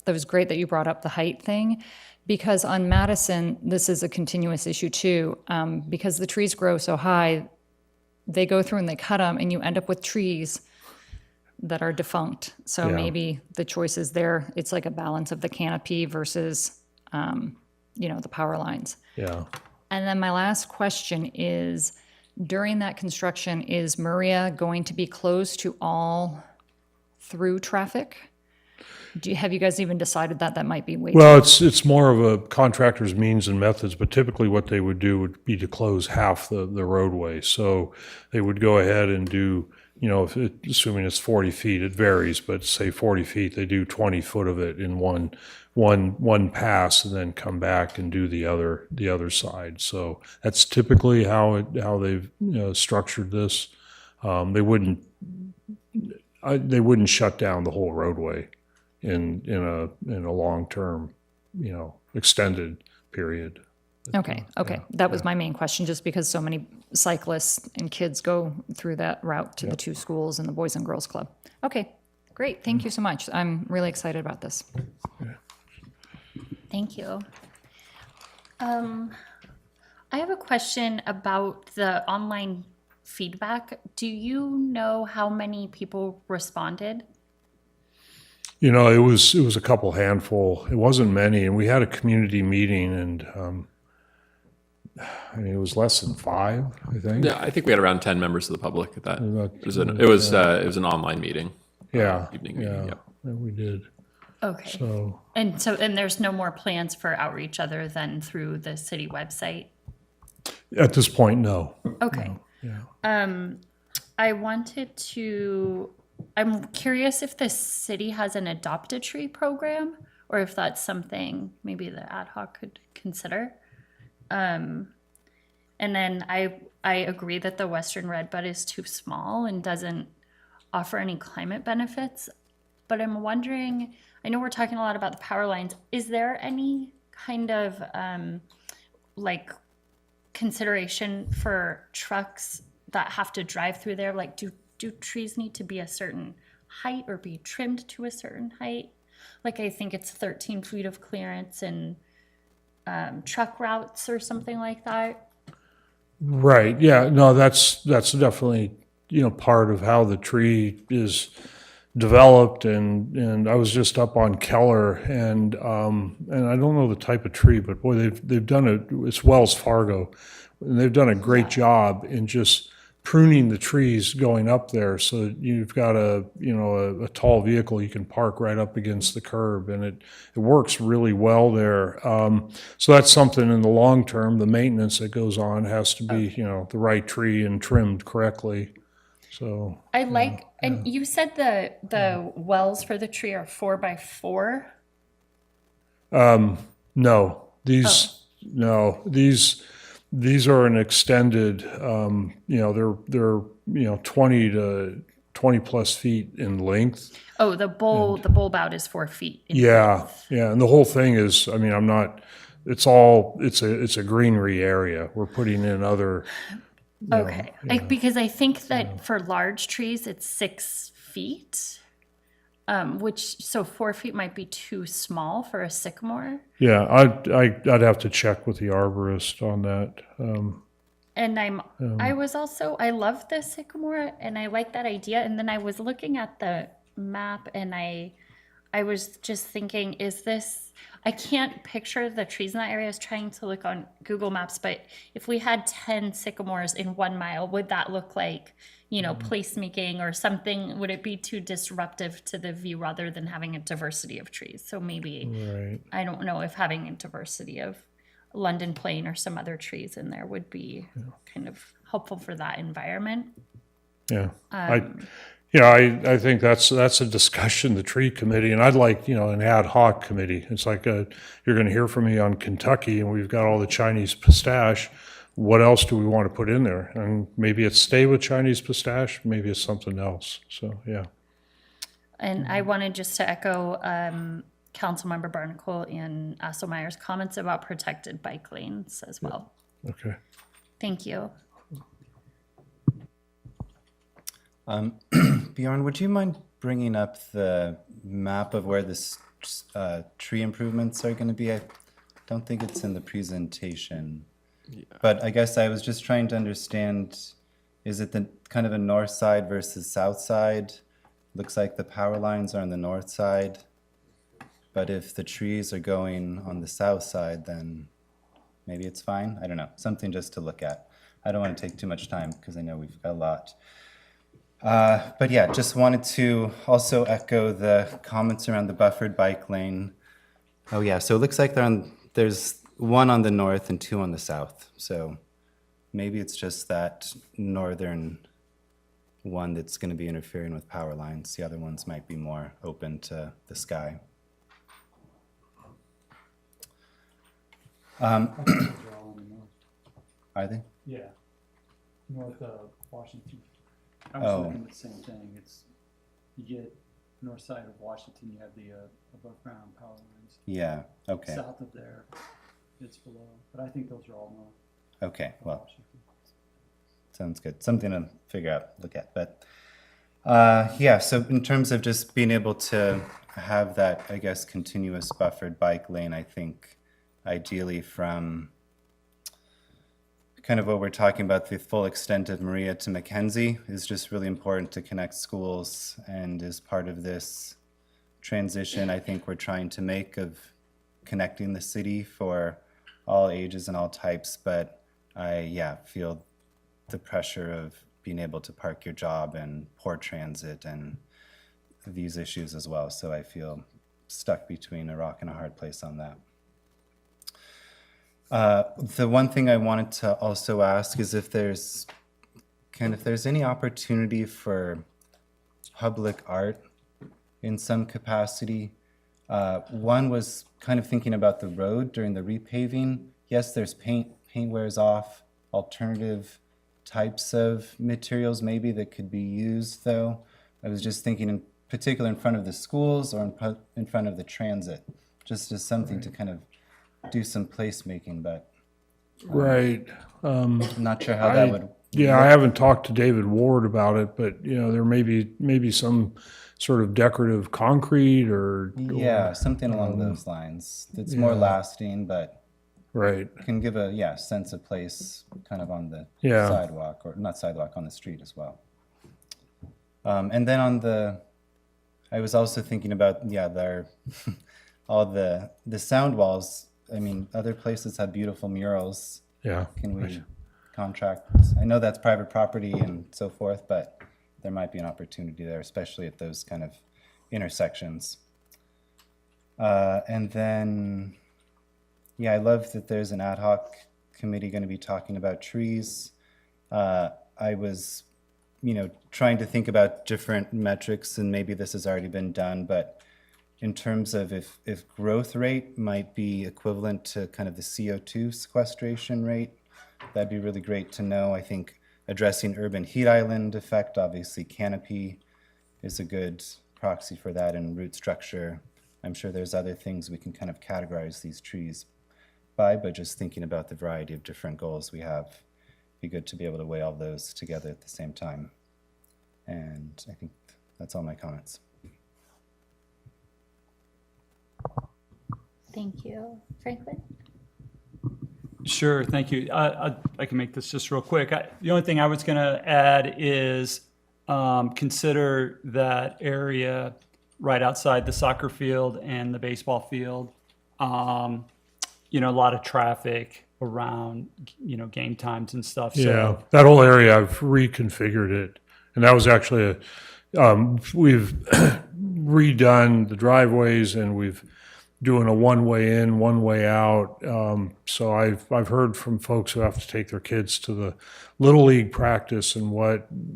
was great that you brought up the height thing, because on Madison, this is a continuous issue too, because the trees grow so high, they go through and they cut them, and you end up with trees that are defunct. So maybe the choice is there. It's like a balance of the canopy versus, the power lines. Yeah. And then my last question is, during that construction, is Maria going to be closed to all through traffic? Have you guys even decided that? That might be way Well, too. it's more of a contractor's means and methods, but typically what they would do would be to close half the roadway. So they would go ahead and do, assuming it's 40 feet, it varies, but say 40 feet, they do 20 foot of it in one pass, and then come back and do the other side. So that's typically how they've structured this. They wouldn't shut down the whole roadway in a long-term, extended period. Okay. That was my main question, just because so many cyclists and kids go through that route to the two schools and the Boys and Girls Club. Okay, great. Thank you so much. I'm really excited about this. Thank you. I have a question about the online feedback. Do you know how many people responded? It was a couple handful. It wasn't many, and we had a community meeting, and it was less than 5, I think. Yeah, I think we had around 10 members of the public at that. It was an online meeting. Yeah, Evening meeting, yeah, we did. Okay. So And there's no more plans for outreach other than through the city website? at this point, no. Okay. I'm curious if the city has an adopt-a-tree program, or if that's something maybe the ad hoc could consider. And then I agree that the Western Redbud is too small and doesn't offer any climate benefits. But I'm wondering, I know we're talking a lot about the power lines. Is there any kind of consideration for trucks that have to drive through there? Like, do trees need to be a certain height or be trimmed to a certain height? Like, I think it's 13 feet of clearance and truck routes or something like that. Right. Yeah. No, that's definitely part of how the tree is developed, and I was just up on Keller, and I don't know the type of tree, but boy, they've done it's Wells Fargo, and they've done a great job in just pruning the trees going up there, so you've got a tall vehicle you can park right up against the curb, and it works really well there. So that's something in the long term. The maintenance that goes on has to be the right tree and trimmed correctly. So and you said the wells for the tree are 4x4. No, these are an extended. They're 20 plus feet in length. Oh, the bulb out is 4 feet. Yeah, and the whole thing is. I mean, I'm not. It's a greenery area. We're putting in other. Okay, because I think that for large trees, it's 6 feet, so 4 feet might be too small for a sycamore. Yeah, I'd have to check with the arborist on that. And I love the sycamore, and I like that idea. And then I was looking at the map, and I was just thinking, I can't picture the trees in that area. I was trying to look on Google Maps, but if we had 10 sycamores in 1 mile, would that look like, placemaking or something? Would it be too disruptive to the view rather than having a diversity of trees? So maybe, Right. I don't know if having a diversity of London plane or some other trees in there would be kind of helpful for that environment. Yeah, I think that's a discussion, the tree committee, and I'd like, an ad hoc committee. It's like, you're gonna hear from me on Kentucky, and we've got all the Chinese pistache. What else do we want to put in there? And maybe it's stay with Chinese pistache, maybe it's something else, so, yeah. And I wanted just to echo Councilmember Barnacle and Asselmeyer's comments about protected bike lanes as well. Okay. Thank you. Bjorn, would you mind bringing up the map of where this tree improvements are going to be? I don't think it's in the presentation. But I guess I was just trying to understand, is it the kind of a north side versus south side? Looks like the power lines are on the north side. But if the trees are going on the south side, then maybe it's fine. I don't know, something just to look at. I don't want to take too much time because I know we've got a lot. But yeah, just wanted to also echo the comments around the buffered bike lane. Oh yeah, so it looks like there's one on the north and two on the south. So maybe it's just that northern one that's going to be interfering with power lines. The other ones might be more open to the sky. Are they? Yeah, north of Washington. I Oh. was looking at the same thing. You get north side of Washington, you have the above ground power lines. Yeah, okay. South of there, it's below. But I think those are all north Okay, of well, Washington. sounds good. Something to figure out, look at. But yeah, so in terms of just being able to have that, I guess, continuous buffered bike lane, I think ideally from kind of what we're talking about, the full extent of Maria to Mackenzie is just really important to connect schools, and as part of this transition I think we're trying to make of connecting the city for all ages and all types. But I feel the pressure of being able to park your job and poor transit and these issues as well. So I feel stuck between a rock and a hard place on that. The one thing I wanted to also ask is if there's any opportunity for public art in some capacity. One was kind of thinking about the road during the repaving. Yes, there's paint wears off, alternative types of materials maybe that could be used though. I was just thinking in particular in front of the schools or in front of the transit, just as something to kind of do some placemaking, but Right. I'm not sure how that would. Yeah, I haven't talked to David Ward about it, but, there may be some sort of decorative concrete or. Yeah, something along those lines. That's more lasting, but Right. can give a sense of place kind of on the Yeah. sidewalk, or not sidewalk, on the street as well. And then I was also thinking about all the sound walls. I mean, other places have beautiful murals. Yeah. Can we contract? I know that's private property and so forth, but there might be an opportunity there, especially at those kind of intersections. And then, I love that there's an ad hoc committee going to be talking about trees. I was, trying to think about different metrics, and maybe this has already been done, but in terms of if growth rate might be equivalent to kind of the CO2 sequestration rate, that'd be really great to know. I think addressing urban heat island effect, obviously canopy is a good proxy for that, and root structure. I'm sure there's other things we can kind of categorize these trees by, but just thinking about the variety of different goals we have, it'd be good to be able to weigh all those together at the same time. And I think that's all my comments. Thank you. Franklin? Sure, thank you. I can make this just real quick. The only thing I was going to add is consider that area right outside the soccer field and the baseball field. A lot of traffic around, game times and stuff. Yeah, that whole area, I've reconfigured it. And that was actually we've redone the driveways, and we've doing a one-way in, one-way out. So I've heard from folks who have to take their kids to the Little League practice and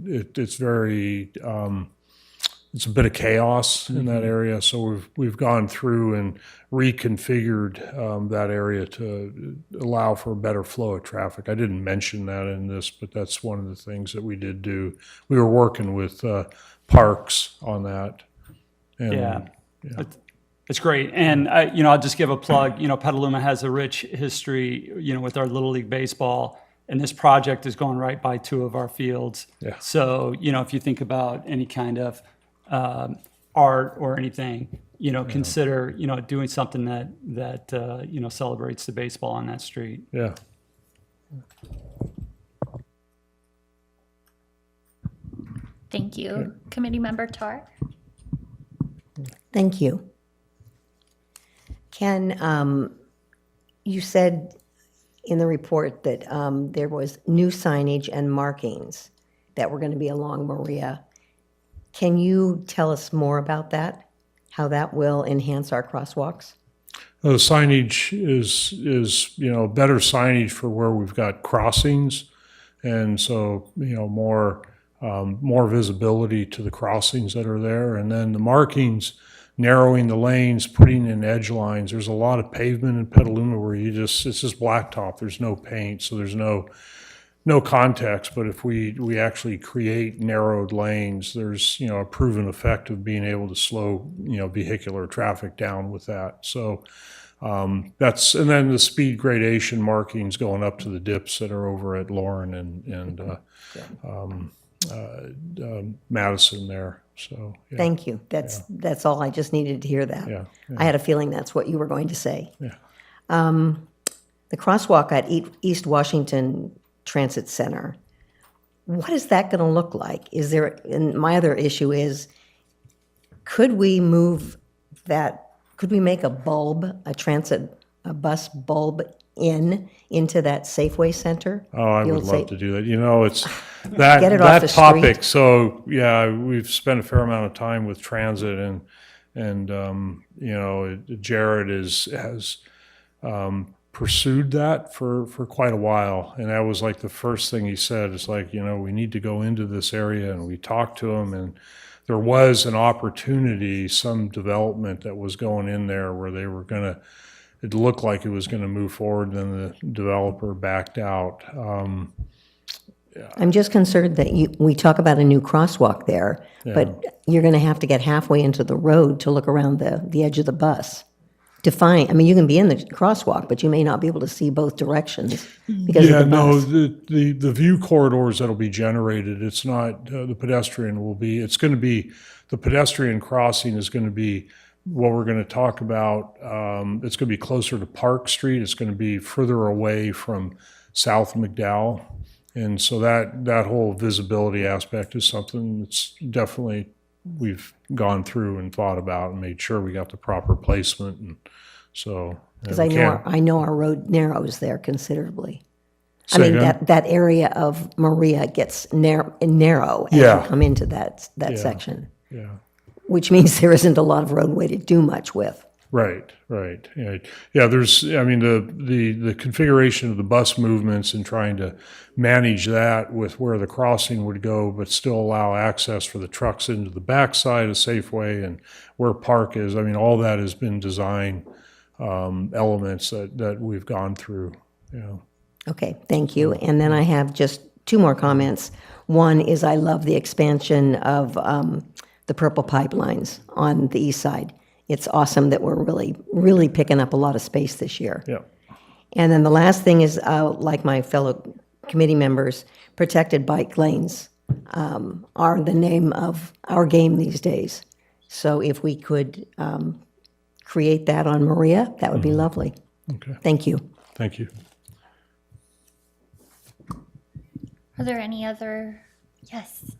it's very, it's a bit of chaos in that area. So we've gone through and reconfigured that area to allow for a better flow of traffic. I didn't mention that in this, but that's one of the things that we did do. We were working with parks on that. And, Yeah. It's great. And I'll just give a plug. Petaluma has a rich history, with our Little League baseball, and this project is going right by two of our fields. Yeah. So, if you think about any kind of art or anything, consider, doing something that celebrates the baseball on that street. Yeah. Thank you. Committee Member Tar? Thank you. Ken, you said in the report that there was new signage and markings that were going to be along Maria. Can you tell us more about that? How that will enhance our crosswalks? The signage is better signage for where we've got crossings, and so more visibility to the crossings that are there, and then the markings, narrowing the lanes, putting in edge lines. There's a lot of pavement in Petaluma where it's just blacktop. There's no paint, so there's no context. But if we actually create narrowed lanes, there's a proven effect of being able to slow vehicular traffic down with that. So and then the speed gradation markings going up to the dips that are over at Lauren and Madison there. So yeah. Thank you. That's all. I just needed to hear that. Yeah, I had a feeling that's what you were going to say. Yeah. The crosswalk at East Washington Transit Center, what is that going to look like? And my other issue is, could we move that, could we make a bus bulb into that Safeway Center? Oh, I The would old love Sa- to do that. It's that Get it off the that topic. street. So yeah, we've spent a fair amount of time with transit, and Jared has pursued that for quite a while, and that was like the first thing he said. It's like, we need to go into this area, and we talked to him, and there was an opportunity, some development that was going in there where they were gonna. It looked like it was going to move forward, then the developer backed out. I'm just concerned that we talk about a new crosswalk there, but you're going to have to get halfway into the road to look around the edge of the bus. You can be in the crosswalk, but you may not be able to see both directions because of the bus. The view corridors that'll be generated, it's not, the pedestrian will be, it's going to be, the pedestrian crossing is going to be what we're going to talk about. It's going to be closer to Park Street. It's going to be further away from South McDowell. And so that whole visibility aspect is something that's definitely we've gone through and thought about and made sure we got the proper placement. And so, Because I know our road narrows there considerably. Say again? That area of Maria gets narrow as Yeah. you come into that section, yeah. which means there isn't a lot of roadway to do much with. Right. Yeah, there's, the configuration of the bus movements and trying to manage that with where the crossing would go, but still allow access for the trucks into the backside of Safeway and where Park is. All that has been design elements that we've gone through, Okay, thank you. And then I have just two more comments. One is I love the expansion of the purple pipelines on the east side. It's awesome that we're really, really picking up a lot of space this year. Yeah. And then the last thing is, like my fellow committee members, protected bike lanes are the name of our game these days. So if we could create that on Maria, that would be lovely. Okay. Thank you. Thank you. Are there any other? Yes.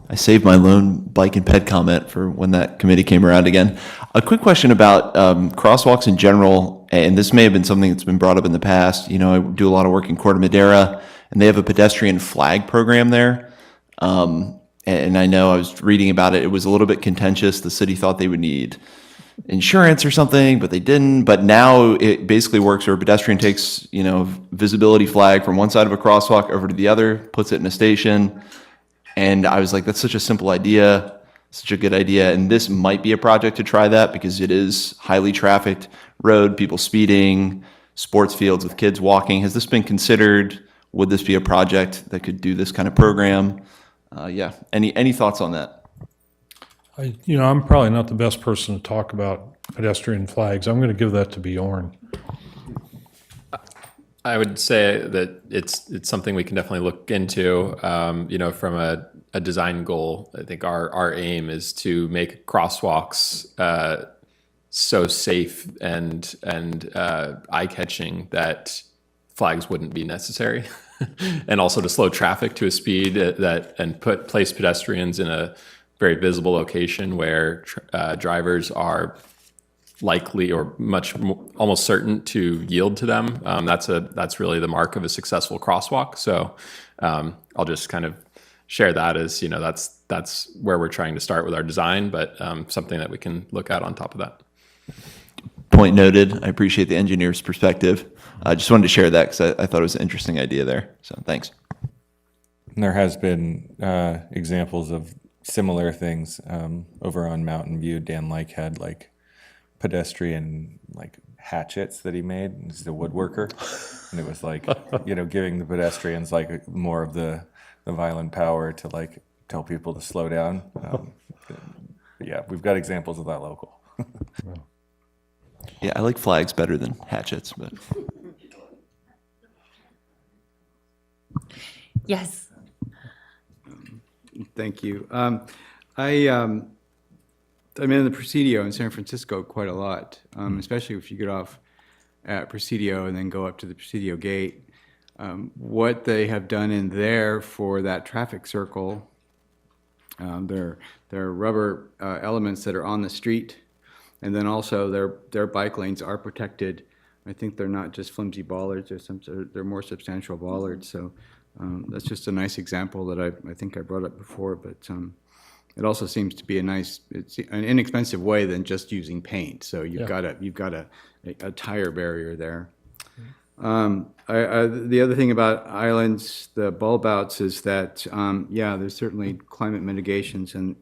I saved my lone bike and ped comment for when that committee came around again. A quick question about crosswalks in general, and this may have been something that's been brought up in the past. I do a lot of work in Corte Madera, and they have a pedestrian flag program there. And I know I was reading about it, it was a little bit contentious. The city thought they would need insurance or something, but they didn't. But now it basically works where a pedestrian takes, visibility flag from one side of a crosswalk over to the other, puts it in a station. And I was like, that's such a simple idea, such a good idea. And this might be a project to try that because it is highly trafficked road, people speeding, sports fields with kids walking. Has this been considered? Would this be a project that could do this kind of program? Yeah. Any thoughts on that? I'm probably not the best person to talk about pedestrian flags. I'm going to give that to Bjorn. I would say that it's something we can definitely look into. From a design goal, I think our aim is to make crosswalks so safe and eye-catching that flags wouldn't be necessary, and also to slow traffic to a speed and place pedestrians in a very visible location where drivers are likely or almost certain to yield to them. That's really the mark of a successful crosswalk. So I'll just kind of share that as that's where we're trying to start with our design, but something that we can look at on top of that. Point noted. I appreciate the engineer's perspective. I just wanted to share that because I thought it was an interesting idea there. So thanks. And there has been examples of similar things over on Mountain View. Dan Like had pedestrian hatchets that he made. He's a woodworker, and it was giving the pedestrians more of the violent power to tell people to slow down. Yeah, we've got examples of that local. Yeah, I like flags better than hatchets, but Yes. Thank you. I'm in the Presidio in San Francisco quite a lot, especially if you get off at Presidio and then go up to the Presidio gate. What they have done in there for that traffic circle, there are rubber elements that are on the street, and then also their bike lanes are protected. I think they're not just flimsy bollards, they're more substantial bollards. So that's just a nice example that I think I brought up before, but it also seems to be it's an inexpensive way than just using paint. So you've got a tire barrier there. The other thing about islands, the bulb outs, is that there's certainly climate mitigations and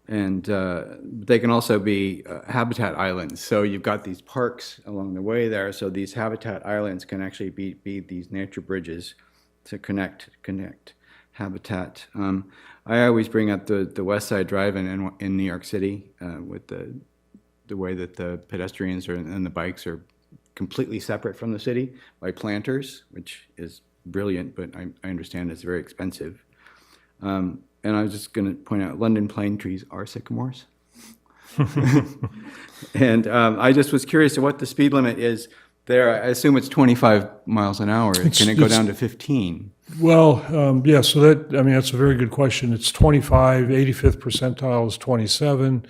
they can also be habitat islands. So you've got these parks along the way there. So these habitat islands can actually be these nature bridges to connect habitat. I always bring up the West Side Drive in New York City with the way that the pedestrians and the bikes are completely separate from the city by planters, which is brilliant, but I understand it's very expensive. And I was just going to point out, London plane trees are sycamores. And I just was curious to what the speed limit is there. I assume it's 25 miles an hour. Can it go down to 15? Well, yeah, so that's a very good question. It's 25, 85th percentile is 27.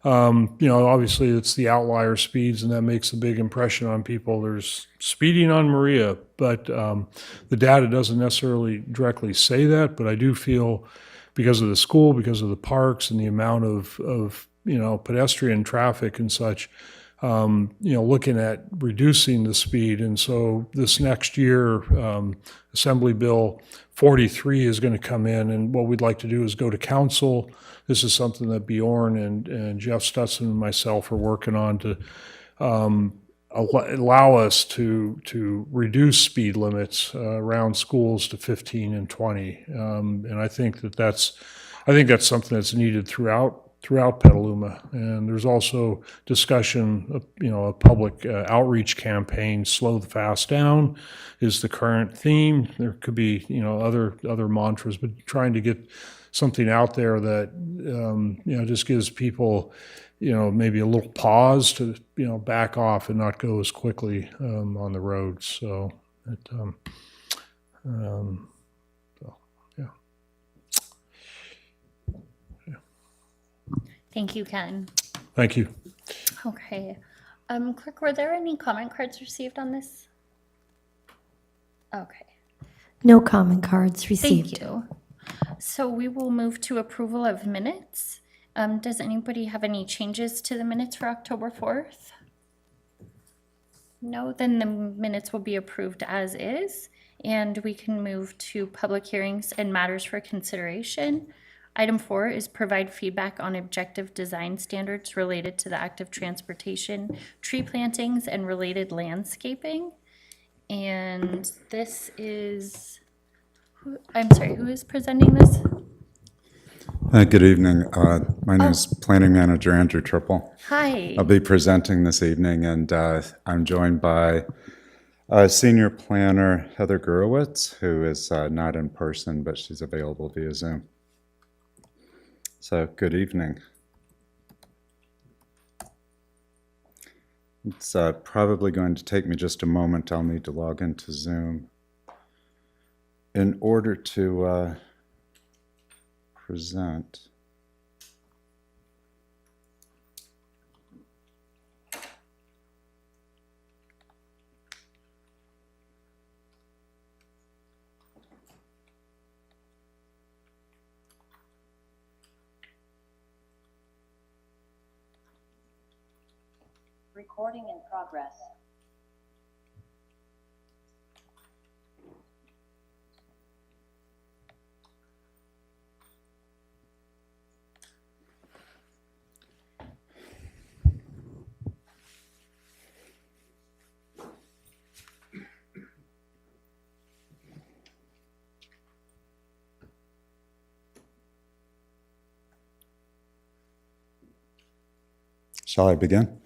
Obviously it's the outlier speeds, and that makes a big impression on people. There's speeding on Maria, but the data doesn't necessarily directly say that, but I do feel because of the school, because of the parks and the amount of pedestrian traffic and such, looking at reducing the speed. And so this next year, Assembly Bill 43 is going to come in, and what we'd like to do is go to council. This is something that Bjorn and Jeff Stutson and myself are working on to allow us to reduce speed limits around schools to 15 and 20. And I think that's something that's needed throughout Petaluma. And there's also discussion, a public outreach campaign. Slow the fast down is the current theme. There could be other mantras, but trying to get something out there that just gives people maybe a little pause to back off and not go as quickly on the roads. So yeah. Thank you, Ken. Thank you. Okay. Clerk, were there any comment cards received on this? Okay. No comment cards received. Thank you. So we will move to approval of minutes. Does anybody have any changes to the minutes for October 4th? No, then the minutes will be approved as is, and we can move to public hearings and matters for consideration. Item 4 is provide feedback on objective design standards related to the active transportation, tree plantings, and related landscaping. And this is, I'm sorry, who is presenting this? Good evening. My name is Planning Manager Andrew Triple. Hi. I'll be presenting this evening, and I'm joined by Senior Planner Heather Gurowitz, who is not in person, but she's available via Zoom. So, good evening. It's probably going to take me just a moment. I'll need to log into Zoom in order to present. Recording in progress. Shall I begin?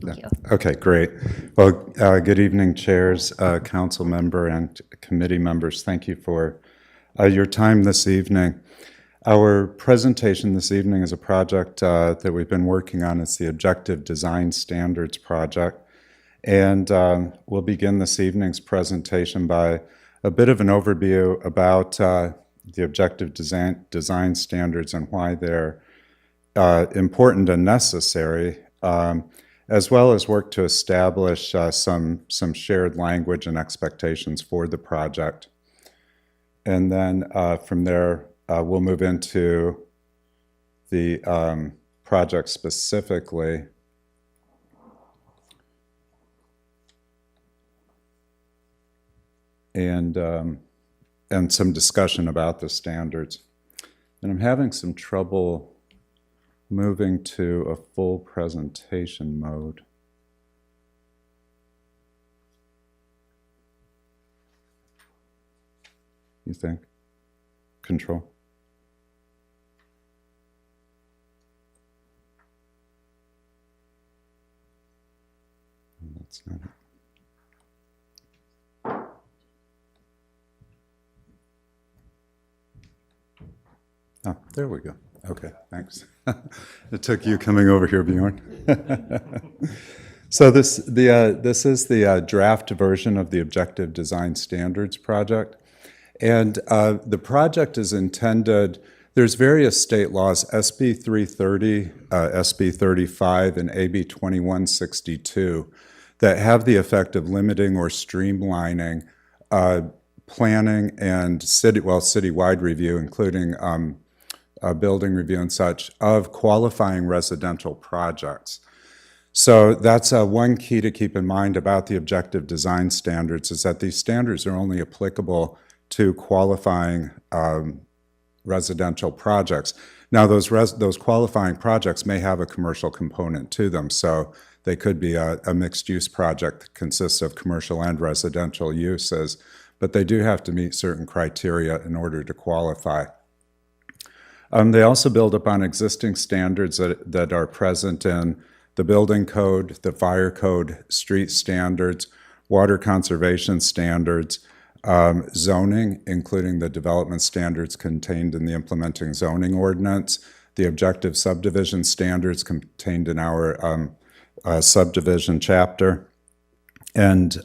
Thank you. Okay, great. Well, good evening, chairs, council member, and committee members. Thank you for your time this evening. Our presentation this evening is a project that we've been working on. It's the Objective Design Standards Project. And we'll begin this evening's presentation by a bit of an overview about the Objective Design Standards and why they're important and necessary, as well as work to establish some shared language and expectations for the project. And then from there, we'll move into the project specifically. And some discussion about the standards. And I'm having some trouble moving to a full presentation mode. You think? Control? That's not it. Oh, there we go. Okay, thanks. It took you coming over here, Bjorn. So this is the draft version of the Objective Design Standards project. And the project is intended, there's various state laws, SB 330, SB 35, and AB 2162, that have the effect of limiting or streamlining planning and citywide review, including building review and such, of qualifying residential projects. So that's one key to keep in mind about the Objective Design Standards, is that these standards are only applicable to qualifying residential projects. Now, those qualifying projects may have a commercial component to them, so they could be a mixed-use project that consists of commercial and residential uses, but they do have to meet certain criteria in order to qualify. They also build upon existing standards that are present in the building code, the fire code, street standards, water conservation standards, zoning, including the development standards contained in the implementing zoning ordinance, the objective subdivision standards contained in our subdivision chapter, and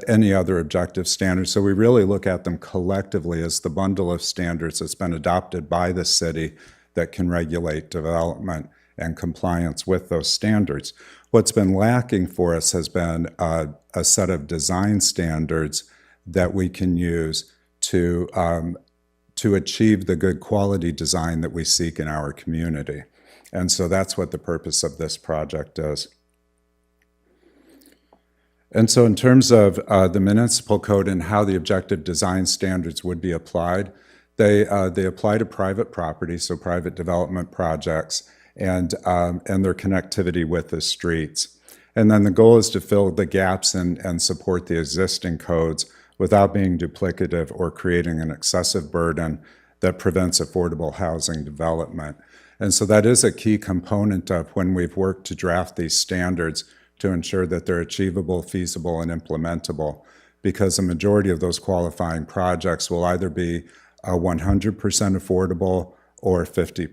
any other objective standards. So we really look at them collectively as the bundle of standards that's been adopted by the city that can regulate development and compliance with those standards. What's been lacking for us has been a set of design standards that we can use to achieve the good quality design that we seek in our community. And so that's what the purpose of this project is. And so in terms of the municipal code and how the objective design standards would be applied, they apply to private property, so private development projects, and their connectivity with the streets. And then the goal is to fill the gaps and support the existing codes without being duplicative or creating an excessive burden that prevents affordable housing development. And so that is a key component of when we've worked to draft these standards to ensure that they're achievable, feasible, and implementable, because a majority of those qualifying projects will either be 100% affordable or 50%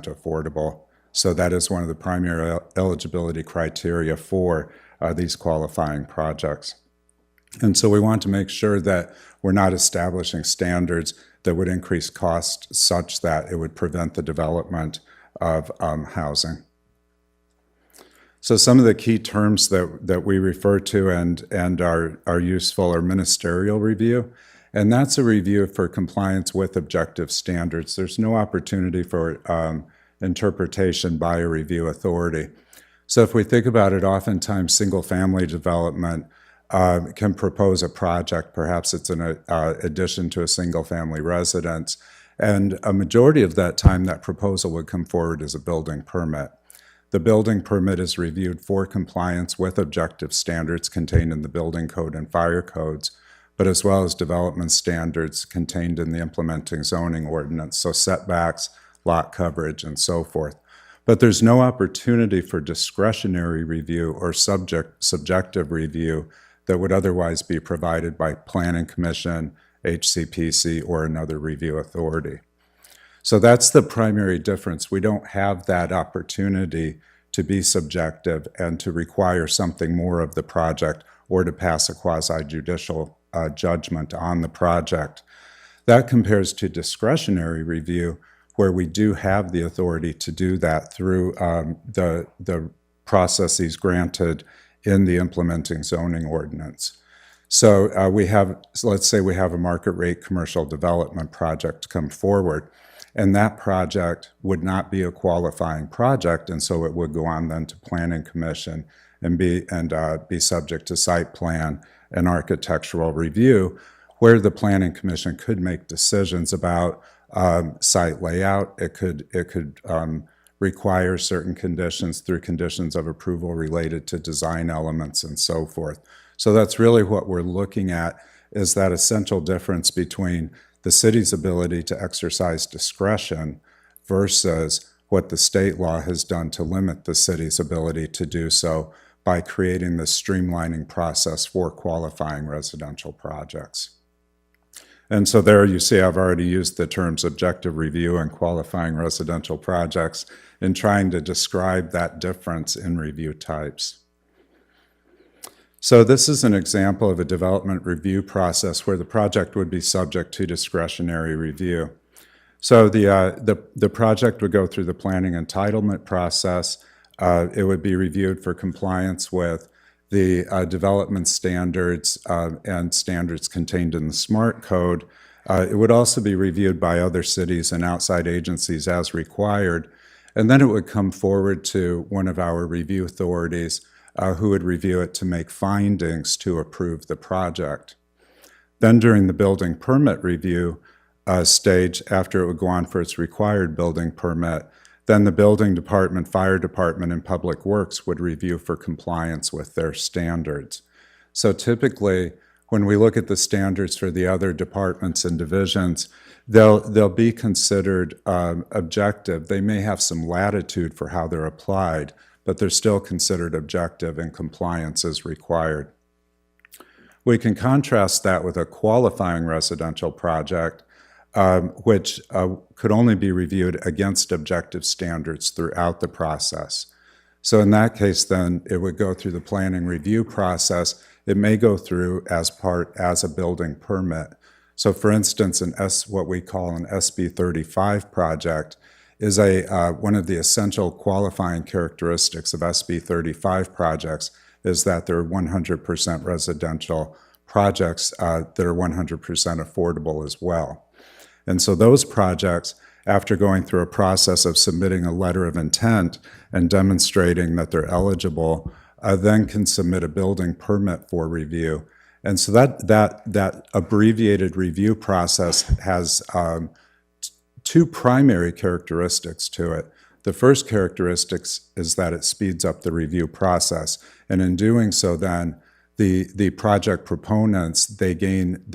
affordable. So that is one of the primary eligibility criteria for these qualifying projects. And so we want to make sure that we're not establishing standards that would increase costs such that it would prevent the development of housing. So some of the key terms that we refer to and are useful are ministerial review, and that's a review for compliance with objective standards. There's no opportunity for interpretation by a review authority. So if we think about it, oftentimes single-family development can propose a project, perhaps it's an addition to a single-family residence, and a majority of that time that proposal would come forward as a building permit. The building permit is reviewed for compliance with objective standards contained in the building code and fire codes, but as well as development standards contained in the implementing zoning ordinance, so setbacks, lot coverage, and so forth. But there's no opportunity for discretionary review or subjective review that would otherwise be provided by Planning Commission, HCPC, or another review authority. So that's the primary difference. We don't have that opportunity to be subjective and to require something more of the project or to pass a quasi-judicial judgment on the project. That compares to discretionary review, where we do have the authority to do that through the processes granted in the implementing zoning ordinance. So let's say we have a market rate commercial development project come forward, and that project would not be a qualifying project, and so it would go on then to Planning Commission and be subject to site plan and architectural review, where the Planning Commission could make decisions about site layout. It could require certain conditions through conditions of approval related to design elements and so forth. So that's really what we're looking at, is that essential difference between the city's ability to exercise discretion versus what the state law has done to limit the city's ability to do so by creating this streamlining process for qualifying residential projects. And so there you see I've already used the terms objective review and qualifying residential projects in trying to describe that difference in review types. So this is an example of a development review process where the project would be subject to discretionary review. So the project would go through the planning entitlement process. It would be reviewed for compliance with the development standards and standards contained in the SMART code. It would also be reviewed by other cities and outside agencies as required. And then it would come forward to one of our review authorities who would review it to make findings to approve the project. Then during the building permit review stage, after it would go on for its required building permit, then the building department, fire department, and public works would review for compliance with their standards. So typically, when we look at the standards for the other departments and divisions, they'll be considered objective. They may have some latitude for how they're applied, but they're still considered objective and compliance is required. We can contrast that with a qualifying residential project, which could only be reviewed against objective standards throughout the process. So in that case, then, it would go through the planning review process. It may go through as a building permit. So for instance, what we call an SB 35 project is one of the essential qualifying characteristics of SB 35 projects is that they're 100% residential projects that are 100% affordable as well. And so those projects, after going through a process of submitting a letter of intent and demonstrating that they're eligible, then can submit a building permit for review. And so that abbreviated review process has two primary characteristics to it. The first characteristic is that it speeds up the review process. And in doing so, then the project proponents, they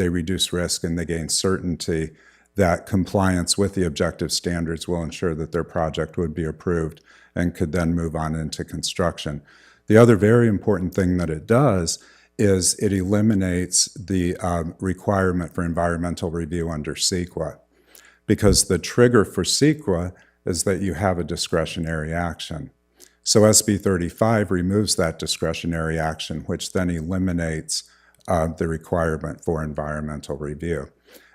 reduce risk and they gain certainty that compliance with the objective standards will ensure that their project would be approved and could then move on into construction. The other very important thing that it does is it eliminates the requirement for environmental review under CEQA, because the trigger for CEQA is that you have a discretionary action. So SB 35 removes that discretionary action, which then eliminates the requirement for environmental review.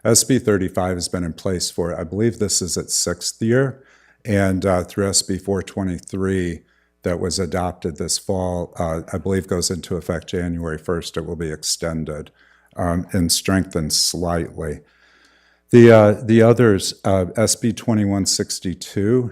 SB 35 has been in place for, I believe this is its 6th year, and through SB 423 that was adopted this fall, I believe goes into effect January 1st, it will be extended and strengthened slightly. The others, SB 2162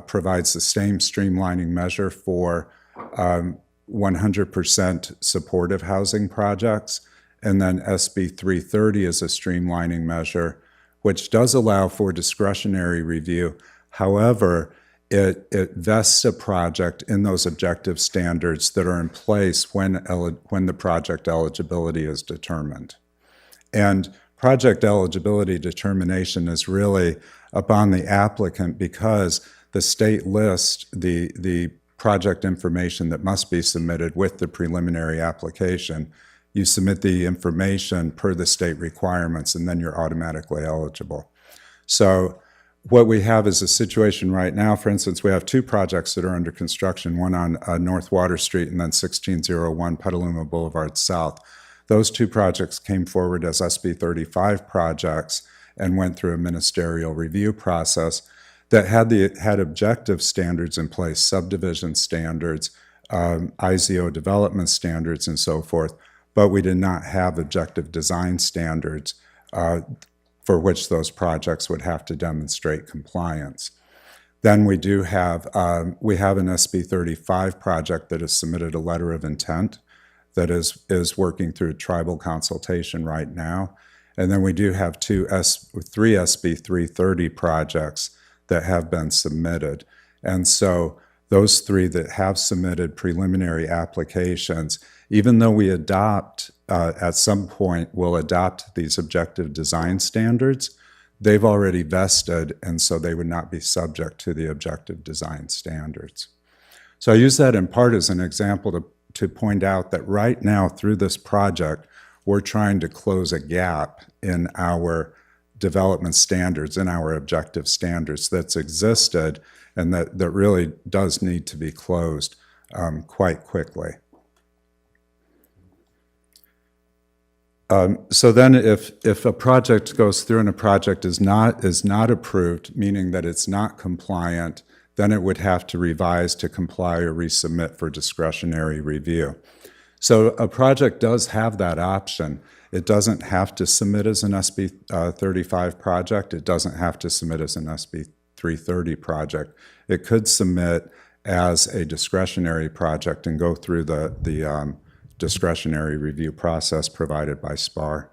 provides the same streamlining measure for 100% supportive housing projects. And then SB 330 is a streamlining measure, which does allow for discretionary review. However, it vests a project in those objective standards that are in place when the project eligibility is determined. And project eligibility determination is really upon the applicant, because the state lists the project information that must be submitted with the preliminary application. You submit the information per the state requirements, and then you're automatically eligible. So what we have is a situation right now, for instance, we have 2 projects that are under construction, one on North Water Street and then 1601 Petaluma Boulevard South. Those 2 projects came forward as SB 35 projects and went through a ministerial review process that had objective standards in place, subdivision standards, IZO development standards, and so forth, but we did not have objective design standards for which those projects would have to demonstrate compliance. Then we do have, an SB 35 project that has submitted a letter of intent that is working through tribal consultation right now. And then we do have 3 SB 330 projects that have been submitted. And so those 3 that have submitted preliminary applications, even though we adopt, at some point, we'll adopt these objective design standards, they've already vested, and so they would not be subject to the objective design standards. So I use that in part as an example to point out that right now through this project, we're trying to close a gap in our development standards, in our objective standards that's existed and that really does need to be closed quite quickly. So then if a project goes through and a project is not approved, meaning that it's not compliant, then it would have to revise to comply or resubmit for discretionary review. So a project does have that option. It doesn't have to submit as an SB 35 project. It doesn't have to submit as an SB 330 project. It could submit as a discretionary project and go through the discretionary review process provided by SPAR.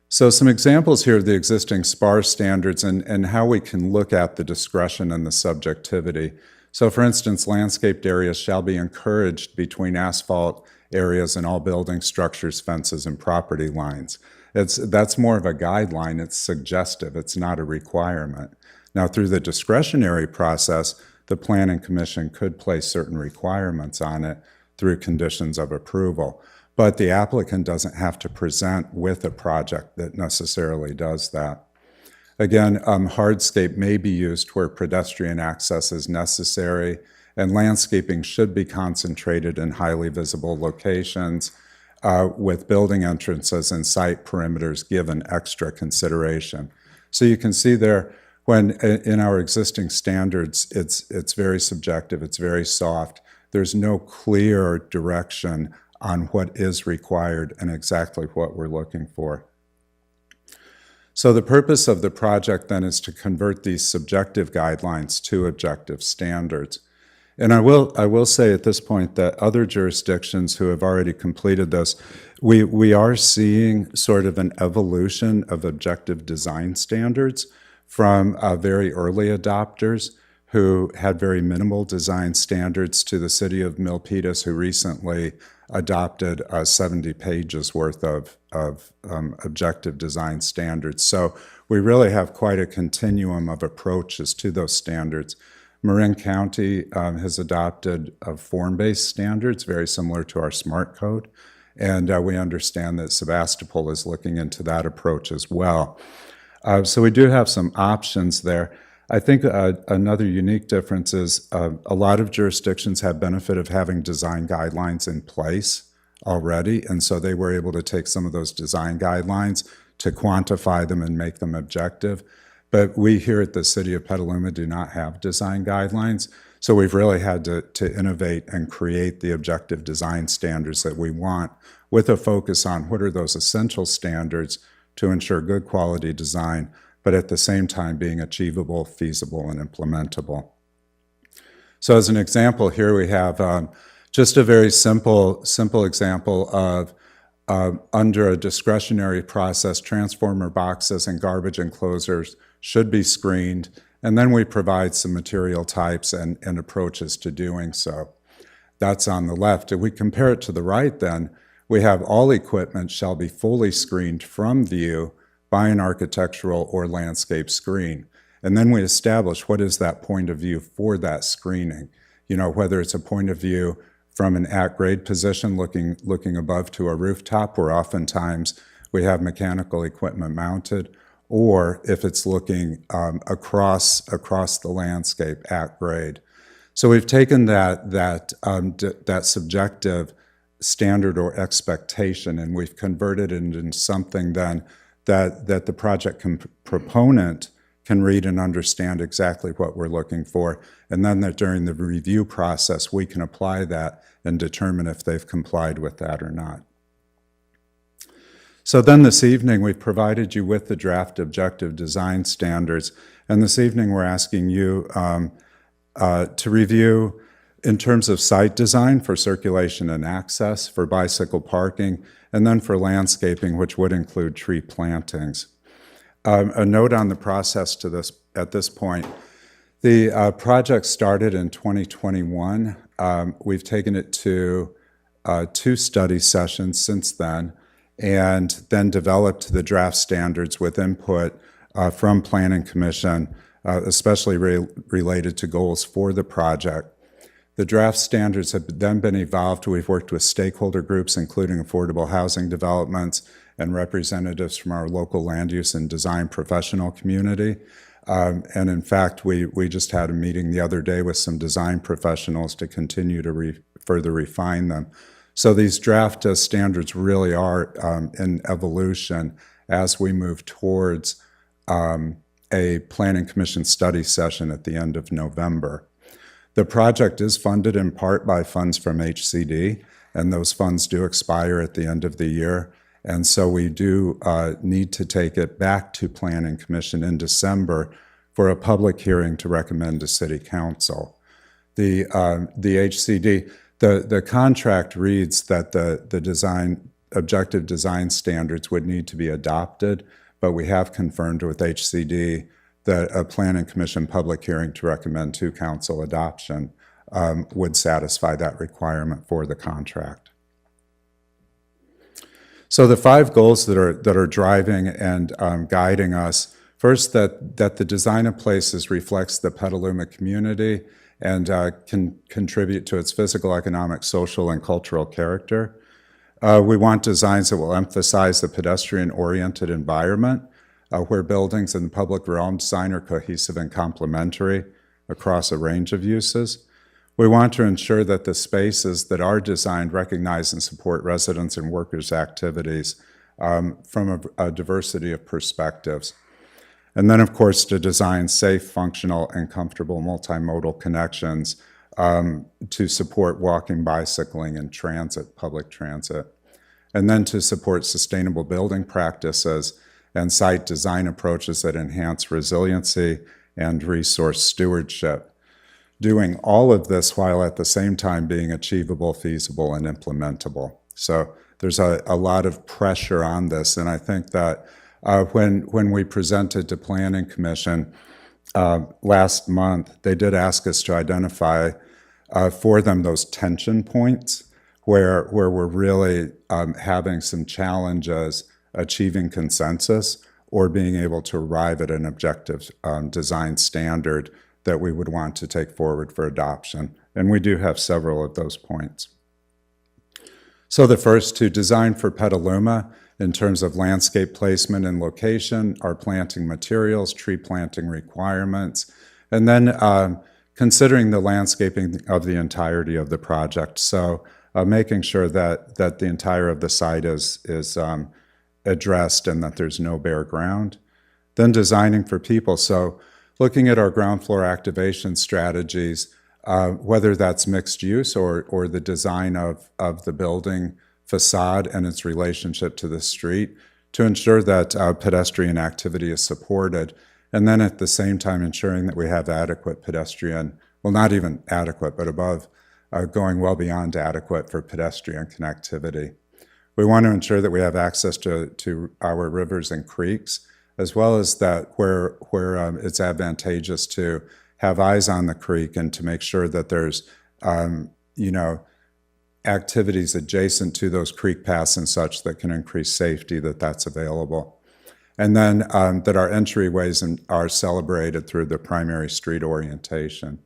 So some examples here of the existing SPAR standards and how we can look at the discretion and the subjectivity. So for instance, landscaped areas shall be encouraged between asphalt areas and all building structures, fences, and property lines. That's more of a guideline. It's suggestive. It's not a requirement. Now, through the discretionary process, the Planning Commission could place certain requirements on it through conditions of approval. But the applicant doesn't have to present with a project that necessarily does that. Again, hardscape may be used where pedestrian access is necessary, and landscaping should be concentrated in highly visible locations with building entrances and site perimeters given extra consideration. So you can see there, when in our existing standards, it's very subjective, it's very soft. There's no clear direction on what is required and exactly what we're looking for. So the purpose of the project then is to convert these subjective guidelines to objective standards. And I will say at this point that other jurisdictions who have already completed this, we are seeing sort of an evolution of objective design standards from very early adopters who had very minimal design standards to the city of Milpitas, who recently adopted 70 pages worth of objective design standards. So we really have quite a continuum of approaches to those standards. Marin County has adopted form-based standards, very similar to our SMART code, and we understand that Sebastopol is looking into that approach as well. So we do have some options there. I think another unique difference is a lot of jurisdictions have benefit of having design guidelines in place already, and so they were able to take some of those design guidelines to quantify them and make them objective. But we here at the City of Petaluma do not have design guidelines, so we've really had to innovate and create the objective design standards that we want, with a focus on what are those essential standards to ensure good quality design, but at the same time being achievable, feasible, and implementable. So as an example, here we have just a very simple example of under a discretionary process, transformer boxes and garbage enclosures should be screened, and then we provide some material types and approaches to doing so. That's on the left. If we compare it to the right then, we have all equipment shall be fully screened from view by an architectural or landscape screen. And then we establish what is that point of view for that screening. You know, whether it's a point of view from an at-grade position looking above to a rooftop, where oftentimes we have mechanical equipment mounted, or if it's looking across the landscape at grade. So we've taken that subjective standard or expectation, and we've converted it into something then that the project proponent can read and understand exactly what we're looking for, and then that during the review process we can apply that and determine if they've complied with that or not. So then this evening we've provided you with the draft objective design standards, and this evening we're asking you to review in terms of site design for circulation and access, for bicycle parking, and then for landscaping, which would include tree plantings. A note on the process to this at this point. The project started in 2021. We've taken it to 2 study sessions since then, and then developed the draft standards with input from Planning Commission, especially related to goals for the project. The draft standards have then been evolved. We've worked with stakeholder groups, including affordable housing developments and representatives from our local land use and design professional community. And in fact, we just had a meeting the other day with some design professionals to continue to further refine them. So these draft standards really are in evolution as we move towards a Planning Commission study session at the end of November. The project is funded in part by funds from HCD, and those funds do expire at the end of the year. And so we do need to take it back to Planning Commission in December for a public hearing to recommend to City Council. The HCD, the contract reads that the objective design standards would need to be adopted, but we have confirmed with HCD that a Planning Commission public hearing to recommend to Council adoption would satisfy that requirement for the contract. So the 5 goals that are driving and guiding us: first, that the design of places reflects the Petaluma community and can contribute to its physical, economic, social, and cultural character. We want designs that will emphasize the pedestrian-oriented environment, where buildings and the public realm design are cohesive and complementary across a range of uses. We want to ensure that the spaces that are designed recognize and support residents' and workers' activities from a diversity of perspectives. And then, of course, to design safe, functional, and comfortable multimodal connections to support walking, bicycling, and transit, public transit. And then to support sustainable building practices and site design approaches that enhance resiliency and resource stewardship. Doing all of this while at the same time being achievable, feasible, and implementable. So there's a lot of pressure on this, and I think that when we presented to Planning Commission last month, they did ask us to identify for them those tension points where we're really having some challenges achieving consensus or being able to arrive at an objective design standard that we would want to take forward for adoption. And we do have several of those points. So the first, to design for Petaluma in terms of landscape placement and location, our planting materials, tree planting requirements, and then considering the landscaping of the entirety of the project. So making sure that the entire of the site is addressed and that there's no bare ground. Then designing for people. So looking at our ground floor activation strategies, whether that's mixed use or the design of the building facade and its relationship to the street to ensure that pedestrian activity is supported. And then at the same time ensuring that we have adequate pedestrian, well, not even adequate, but above, going well beyond adequate for pedestrian connectivity. We want to ensure that we have access to our rivers and creeks, as well as that where it's advantageous to have eyes on the creek and to make sure that there's, activities adjacent to those creek paths and such that can increase safety, that's available. And then that our entryways are celebrated through the primary street orientation.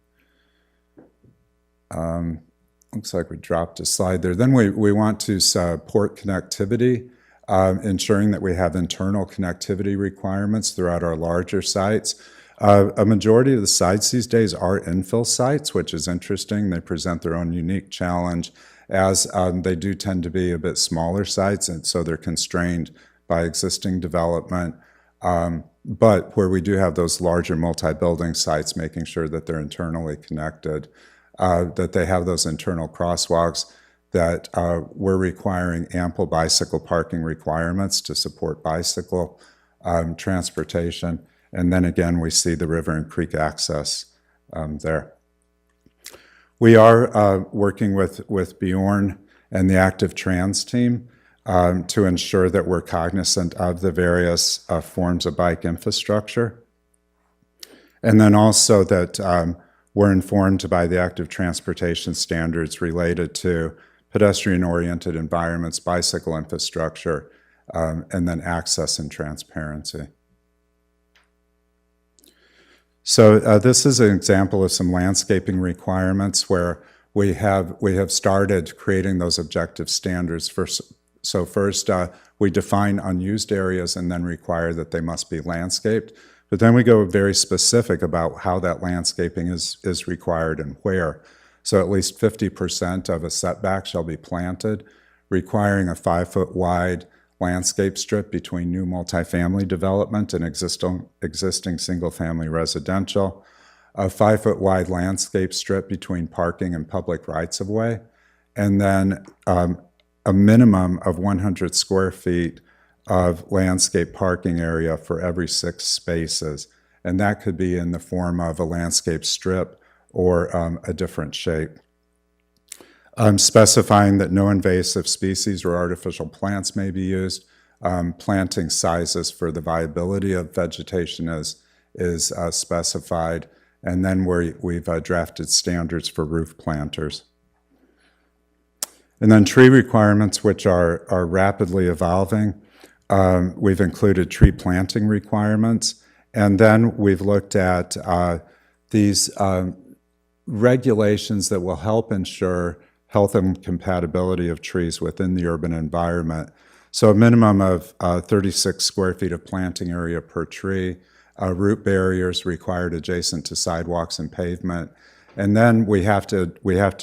Looks like we dropped a slide there. Then we want to support connectivity, ensuring that we have internal connectivity requirements throughout our larger sites. A majority of the sites these days are infill sites, which is interesting. They present their own unique challenge as they do tend to be a bit smaller sites, and so they're constrained by existing development. But where we do have those larger multi-building sites, making sure that they're internally connected, that they have those internal crosswalks, that we're requiring ample bicycle parking requirements to support bicycle transportation. And then again, we see the river and creek access there. We are working with Bjorn and the Active Trans team to ensure that we're cognizant of the various forms of bike infrastructure. And then also that we're informed by the active transportation standards related to pedestrian-oriented environments, bicycle infrastructure, and then access and transparency. So this is an example of some landscaping requirements where we have started creating those objective standards. So first, we define unused areas and then require that they must be landscaped. But then we go very specific about how that landscaping is required and where. So at least 50% of a setback shall be planted, requiring a 5-foot wide landscape strip between new multifamily development and existing single-family residential, a 5-foot wide landscape strip between parking and public rights-of-way, and then a minimum of 100 square feet of landscape parking area for every 6 spaces. And that could be in the form of a landscape strip or a different shape. Specifying that no invasive species or artificial plants may be used. Planting sizes for the viability of vegetation is specified. And then we've drafted standards for roof planters. And then tree requirements, which are rapidly evolving. We've included tree planting requirements. And then we've looked at these regulations that will help ensure health and compatibility of trees within the urban environment. So a minimum of 36 square feet of planting area per tree, root barriers required adjacent to sidewalks and pavement. And then we have to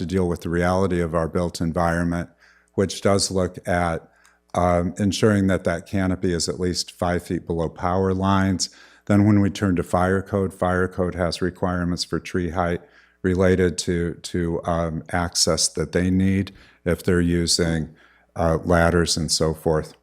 deal with the reality of our built environment, which does look at ensuring that canopy is at least 5 feet below power lines. Then when we turn to fire code has requirements for tree height, related to access that they need if they're using ladders and so forth.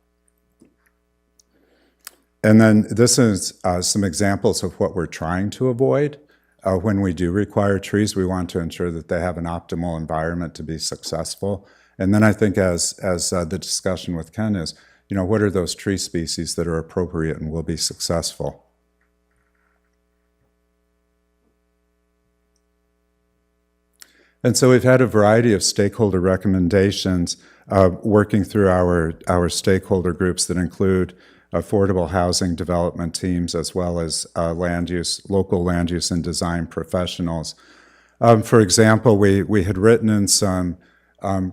And then this is some examples of what we're trying to avoid. When we do require trees, we want to ensure that they have an optimal environment to be successful. And then I think as the discussion with Ken is, what are those tree species that are appropriate and will be successful? And so we've had a variety of stakeholder recommendations working through our stakeholder groups that include affordable housing development teams, as well as local land use and design professionals. For example, we had written in some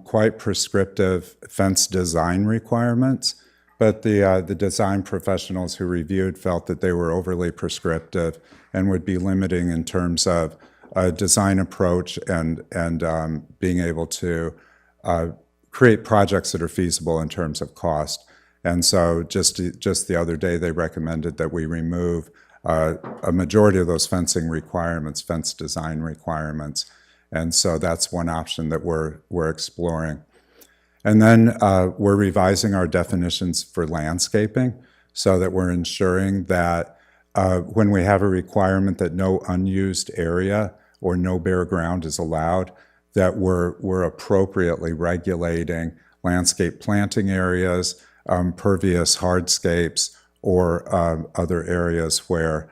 quite prescriptive fence design requirements, but the design professionals who reviewed felt that they were overly prescriptive and would be limiting in terms of a design approach and being able to create projects that are feasible in terms of cost. And so just the other day, they recommended that we remove a majority of those fencing requirements, fence design requirements. And so that's one option that we're exploring. And then we're revising our definitions for landscaping so that we're ensuring that when we have a requirement that no unused area or no bare ground is allowed, that we're appropriately regulating landscape planting areas, pervious hardscapes, or other areas where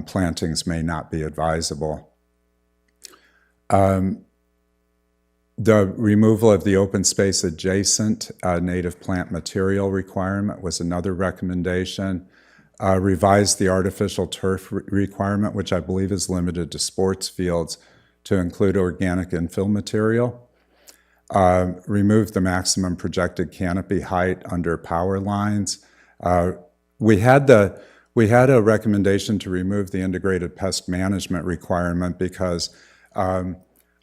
plantings may not be advisable. The removal of the open space adjacent native plant material requirement was another recommendation. Revised the artificial turf requirement, which I believe is limited to sports fields, to include organic infill material. Removed the maximum projected canopy height under power lines. We had a recommendation to remove the integrated pest management requirement because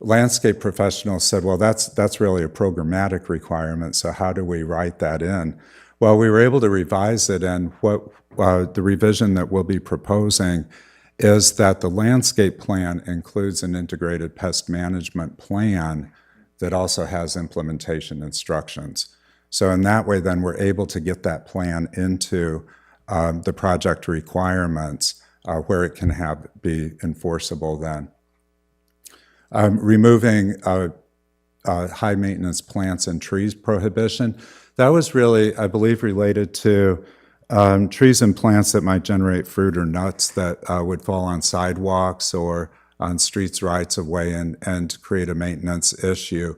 landscape professionals said, well, that's really a programmatic requirement, so how do we write that in? Well, we were able to revise it, and what the revision that we'll be proposing is that the landscape plan includes an integrated pest management plan that also has implementation instructions. So in that way, then we're able to get that plan into the project requirements where it can be enforceable then. Removing high maintenance plants and trees prohibition. That was really, I believe, related to trees and plants that might generate fruit or nuts that would fall on sidewalks or on streets rights of way and create a maintenance issue.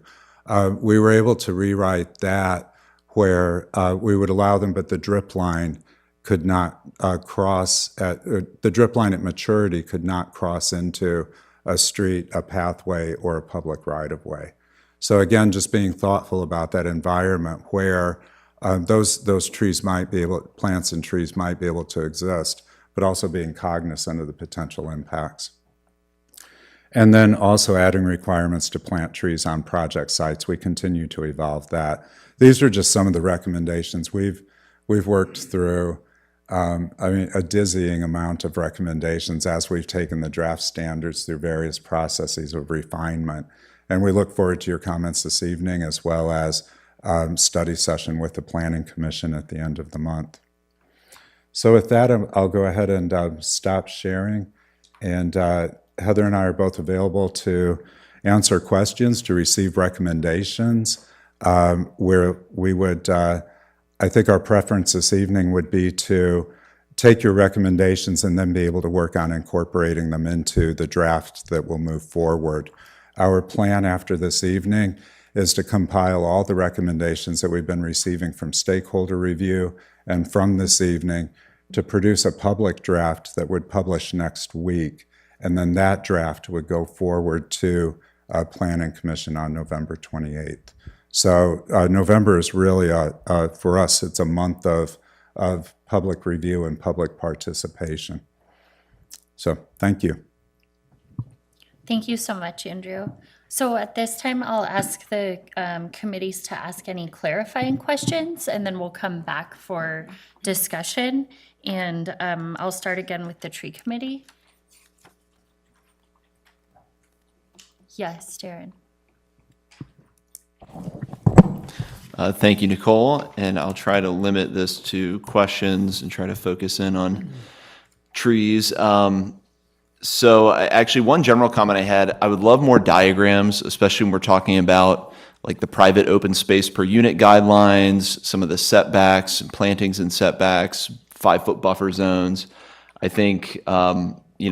We were able to rewrite that where we would allow them, but the drip line could not the drip line at maturity could not cross into a street, a pathway, or a public right-of-way. So again, just being thoughtful about that environment where those trees might be able, plants and trees might be able to exist, but also being cognizant of the potential impacts. And then also adding requirements to plant trees on project sites. We continue to evolve that. These are just some of the recommendations we've worked through. A dizzying amount of recommendations as we've taken the draft standards through various processes of refinement. And we look forward to your comments this evening, as well as study session with the Planning Commission at the end of the month. So with that, I'll go ahead and stop sharing. And Heather and I are both available to answer questions, to receive recommendations, where we would, I think our preference this evening would be to take your recommendations and then be able to work on incorporating them into the draft that will move forward. Our plan after this evening is to compile all the recommendations that we've been receiving from stakeholder review and from this evening to produce a public draft that would publish next week. And then that draft would go forward to Planning Commission on November 28th. So November is really, for us, it's a month of public review and public participation. So thank you. Thank you so much, Andrew. So at this time, I'll ask the committees to ask any clarifying questions, and then we'll come back for discussion. And I'll start again with the tree committee. Yes, Darren. Thank you, Nicole, and I'll try to limit this to questions and try to focus in on trees. Actually, one general comment I had, I would love more diagrams, especially when we're talking about like the private open space per unit guidelines, some of the setbacks, plantings and setbacks, 5-foot buffer zones. I think,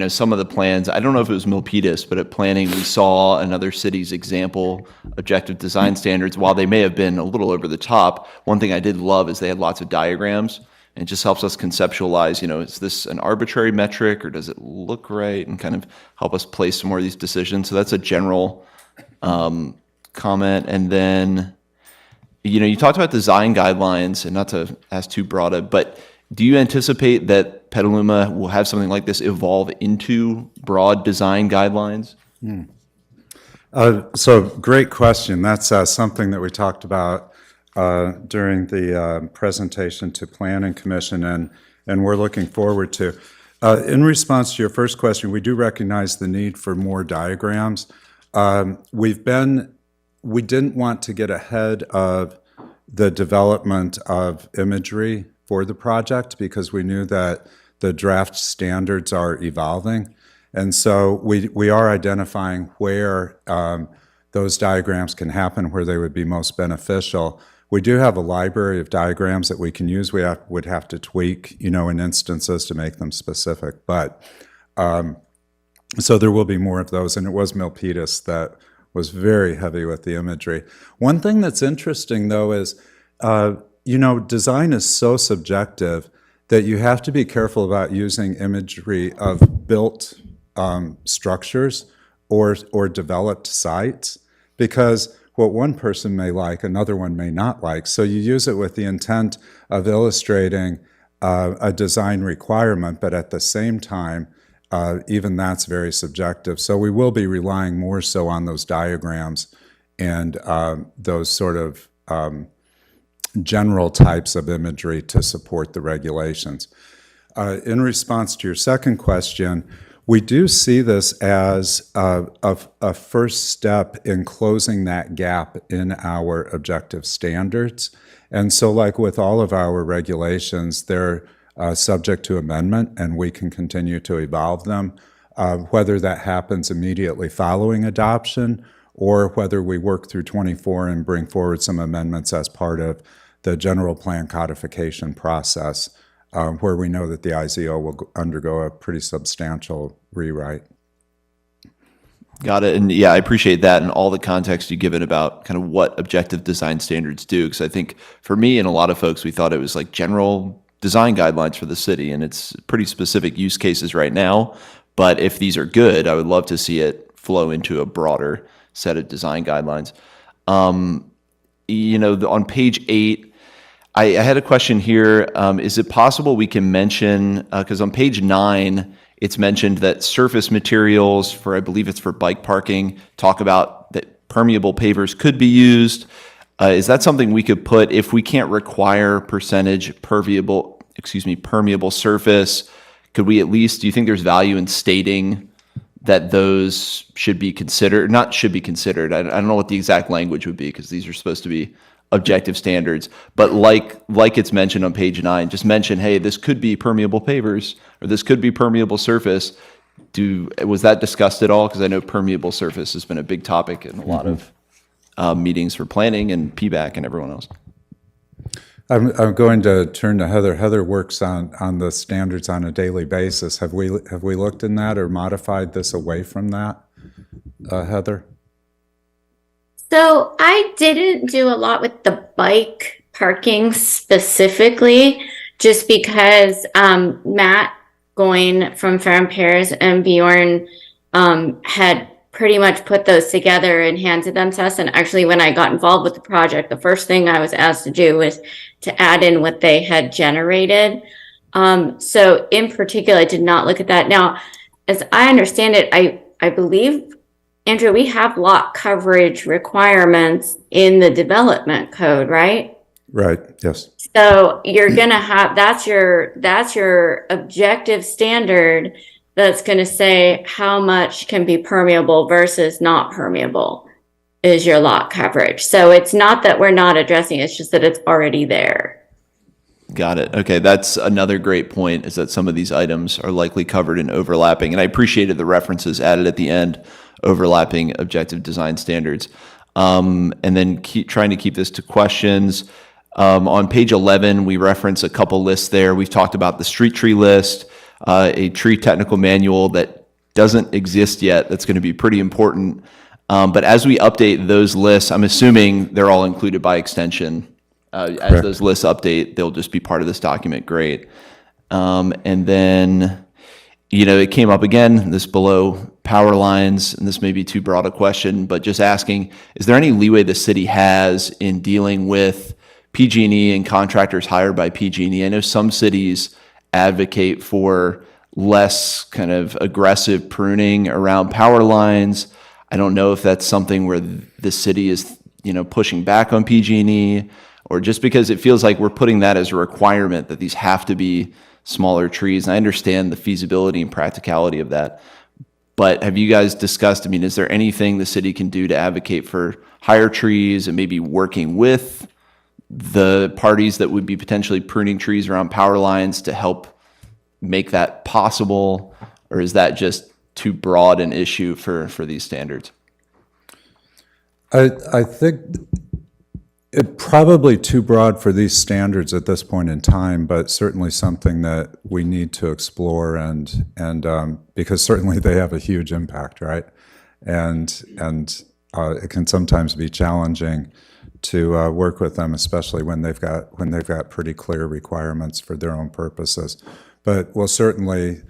some of the plans, I don't know if it was Milpitas, but at planning, we saw another city's example objective design standards. While they may have been a little over the top, one thing I did love is they had lots of diagrams, and it just helps us conceptualize, is this an arbitrary metric or does it look right, and kind of help us place some more of these decisions. So that's a general comment. And then, you talked about design guidelines, and not to ask too broad, but do you anticipate that Petaluma will have something like this evolve into broad design guidelines? So great question. That's something that we talked about during the presentation to Planning Commission, and we're looking forward to. In response to your first question, we do recognize the need for more diagrams. We didn't want to get ahead of the development of imagery for the project because we knew that the draft standards are evolving. And so we are identifying where those diagrams can happen, where they would be most beneficial. We do have a library of diagrams that we can use. We would have to tweak, in instances to make them specific. But so there will be more of those. And it was Milpitas that was very heavy with the imagery. One thing that's interesting, though, is, design is so subjective that you have to be careful about using imagery of built structures or developed sites, because what one person may like, another one may not like. So you use it with the intent of illustrating a design requirement, but at the same time, even that's very subjective. So we will be relying more so on those diagrams and those sort of general types of imagery to support the regulations. In response to your second question, we do see this as a first step in closing that gap in our objective standards. And so like with all of our regulations, they're subject to amendment, and we can continue to evolve them, whether that happens immediately following adoption or whether we work through 24 and bring forward some amendments as part of the general plan codification process, where we know that the IZO will undergo a pretty substantial rewrite. Got it. And yeah, I appreciate that and all the context you give it about kind of what objective design standards do. Because I think for me and a lot of folks, we thought it was like general design guidelines for the city, and it's pretty specific use cases right now. But if these are good, I would love to see it flow into a broader set of design guidelines. On page 8, I had a question here. Is it possible we can mention, because on page 9, it's mentioned that surface materials for, I believe it's for bike parking, talk about that permeable pavers could be used. Is that something we could put, if we can't require percentage permeable surface, could we at least, do you think there's value in stating that those should be considered, not should be considered, I don't know what the exact language would be because these are supposed to be objective standards, but like it's mentioned on page 9, just mention, hey, this could be permeable pavers or this could be permeable surface. Was that discussed at all? Because I know permeable surface has been a big topic in a lot of meetings for planning and PBAC and everyone else. I'm going to turn to Heather. Heather works on the standards on a daily basis. Have we looked in that or modified this away from that, Heather? So I didn't do a lot with the bike parking specifically, just because Matt Goyne from Fair and Pairs and Bjorn had pretty much put those together and handed them to us. And actually, when I got involved with the project, the first thing I was asked to do was to add in what they had generated. So in particular, I did not look at that. Now, as I understand it, I believe, Andrew, we have lot coverage requirements in the development code, right? Right, yes. So you're gonna have, that's your objective standard that's going to say how much can be permeable versus not permeable is your lot coverage. So it's not that we're not addressing it, it's just that it's already there. Got it. Okay, that's another great point, is that some of these items are likely covered in overlapping. And I appreciated the references added at the end, overlapping objective design standards. And then trying to keep this to questions. On page 11, we reference a couple lists there. We've talked about the street tree list, a tree technical manual that doesn't exist yet. That's going to be pretty important. But as we update those lists, I'm assuming they're all included by extension. As those lists update, they'll just be part of this document. Great. And then, it came up again, this below power lines, and this may be too broad a question, but just asking, is there any leeway the city has in dealing with PG&E and contractors hired by PG&E? I know some cities advocate for less kind of aggressive pruning around power lines. I don't know if that's something where the city is, pushing back on PG&E, or just because it feels like we're putting that as a requirement that these have to be smaller trees. And I understand the feasibility and practicality of that. But have you guys discussed, is there anything the city can do to advocate for higher trees and maybe working with the parties that would be potentially pruning trees around power lines to help make that possible? Or is that just too broad an issue for these standards? I think it probably too broad for these standards at this point in time, but certainly something that we need to explore, and because certainly they have a huge impact, right? And it can sometimes be challenging to work with them, especially when they've got pretty clear requirements for their own purposes. But we'll certainly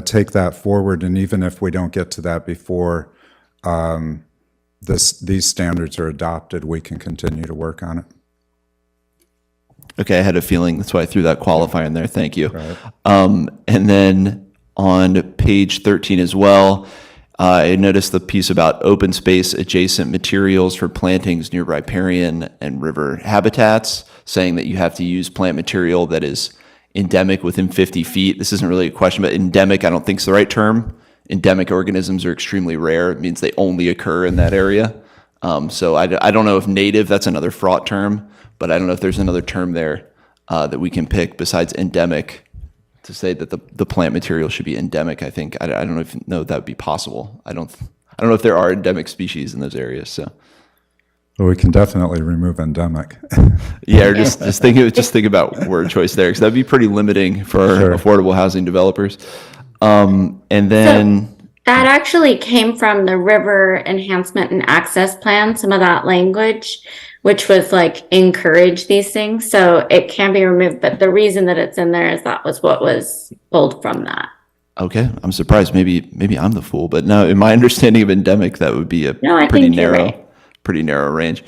take that forward, and even if we don't get to that before these standards are adopted, we can continue to work on it. Okay, I had a feeling. That's why I threw that qualifier in there. Thank you. Right. And then on page 13 as well, I noticed the piece about open space adjacent materials for plantings near riparian and river habitats, saying that you have to use plant material that is endemic within 50 feet. This isn't really a question, but endemic I don't think is the right term. Endemic organisms are extremely rare. It means they only occur in that area. So I don't know if native, that's another fraught term, but I don't know if there's another term there that we can pick besides endemic to say that the plant material should be endemic. I think I don't know if that would be possible. I don't know if there are endemic species in those areas. So. Well, we can definitely remove endemic. Yeah, or just think about word choice there, because that'd be pretty limiting for affordable housing developers. And then so that actually came from the river enhancement and access plan, some of that language, which was like encourage these things. So it can be removed, but the reason that it's in there is that was what was pulled from that. Okay, I'm surprised. Maybe I'm the fool, but no, in my understanding of endemic, that would be a pretty narrow range.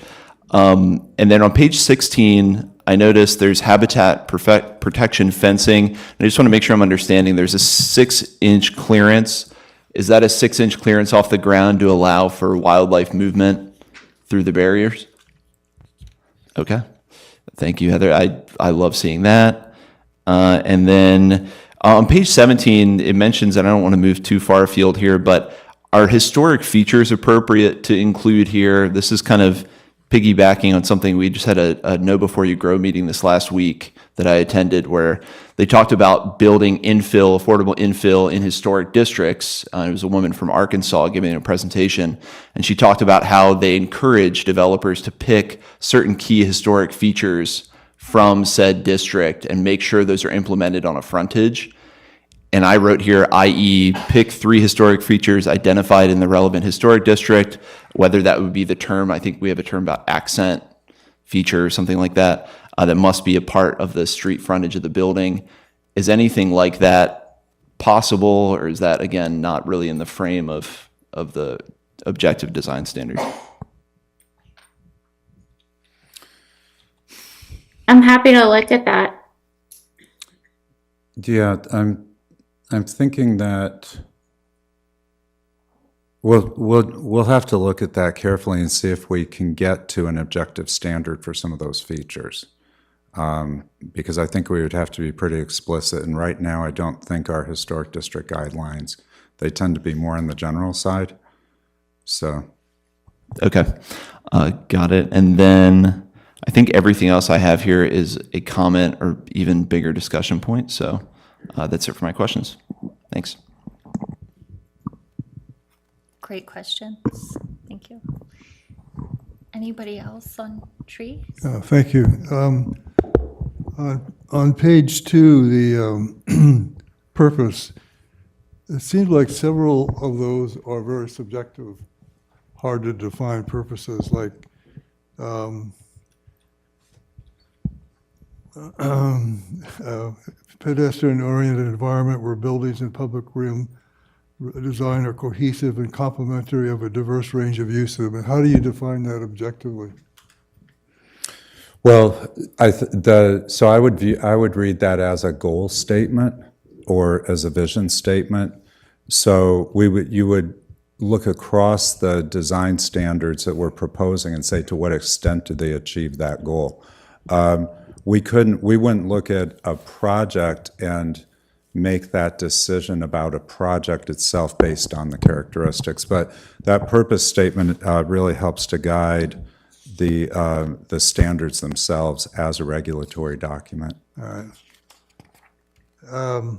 And then on page 16, I noticed there's habitat protection fencing. And I just want to make sure I'm understanding. There's a 6-inch clearance. Is that a 6-inch clearance off the ground to allow for wildlife movement through the barriers? Okay. Thank you, Heather. I love seeing that. And then on page 17, it mentions, and I don't want to move too far afield here, but are historic features appropriate to include here? This is kind of piggybacking on something we just had a Know Before You Grow meeting this last week that I attended, where they talked about building affordable infill in historic districts. It was a woman from Arkansas giving a presentation, and she talked about how they encourage developers to pick certain key historic features from said district and make sure those are implemented on a frontage. And I wrote here, i.e., pick 3 historic features identified in the relevant historic district, whether that would be the term, I think we have a term about accent feature or something like that, that must be a part of the street frontage of the building. Is anything like that possible, or is that, again, not really in the frame of the objective design standard? I'm happy to look at that. Yeah, I'm thinking that we'll have to look at that carefully and see if we can get to an objective standard for some of those features. because I think we would have to be pretty explicit. And right now, I don't think our historic district guidelines, they tend to be more on the general side. So. Okay, got it. And then I think everything else I have here is a comment or even bigger discussion point. So that's it for my questions. Thanks. Great questions. Thank you. Anybody else on trees? Thank you. On page 2, the purpose, it seems like several of those are very subjective, hard to define purposes, like pedestrian-oriented environment where buildings and public room design are cohesive and complementary of a diverse range of uses. I mean, how do you define that objectively? Well, so I would read that as a goal statement or as a vision statement. So you would look across the design standards that we're proposing and say, to what extent do they achieve that goal? We wouldn't look at a project and make that decision about a project itself based on the characteristics. But that purpose statement really helps to guide the standards themselves as a regulatory document. All right.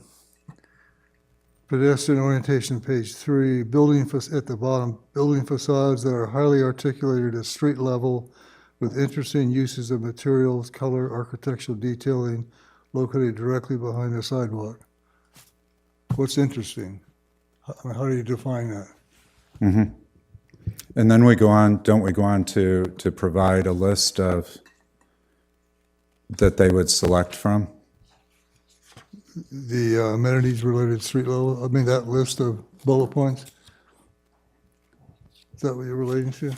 Pedestrian orientation, page 3, at the bottom, building facades that are highly articulated at street level with interesting uses of materials, color, architectural detailing located directly behind the sidewalk. What's interesting? How do you define that? Mm-hmm. And then don't we go on to provide a list of that they would select from? The amenities related street level, I mean, that list of bullet points? Is that what you're relating to?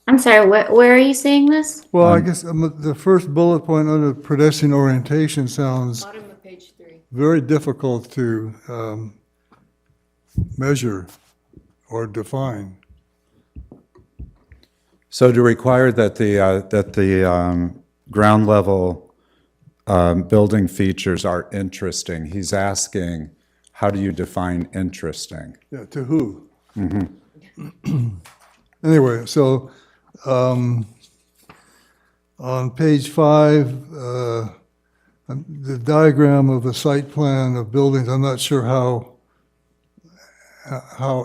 I'm sorry, where are you seeing this? Well, I guess the first bullet point under pedestrian orientation sounds Bottom of page 3. very difficult to measure or define. So to require that the ground level building features are interesting, he's asking, how do you define interesting? Yeah, to who? Mm-hmm. Anyway, so on page 5, the diagram of the site plan of buildings, I'm not sure how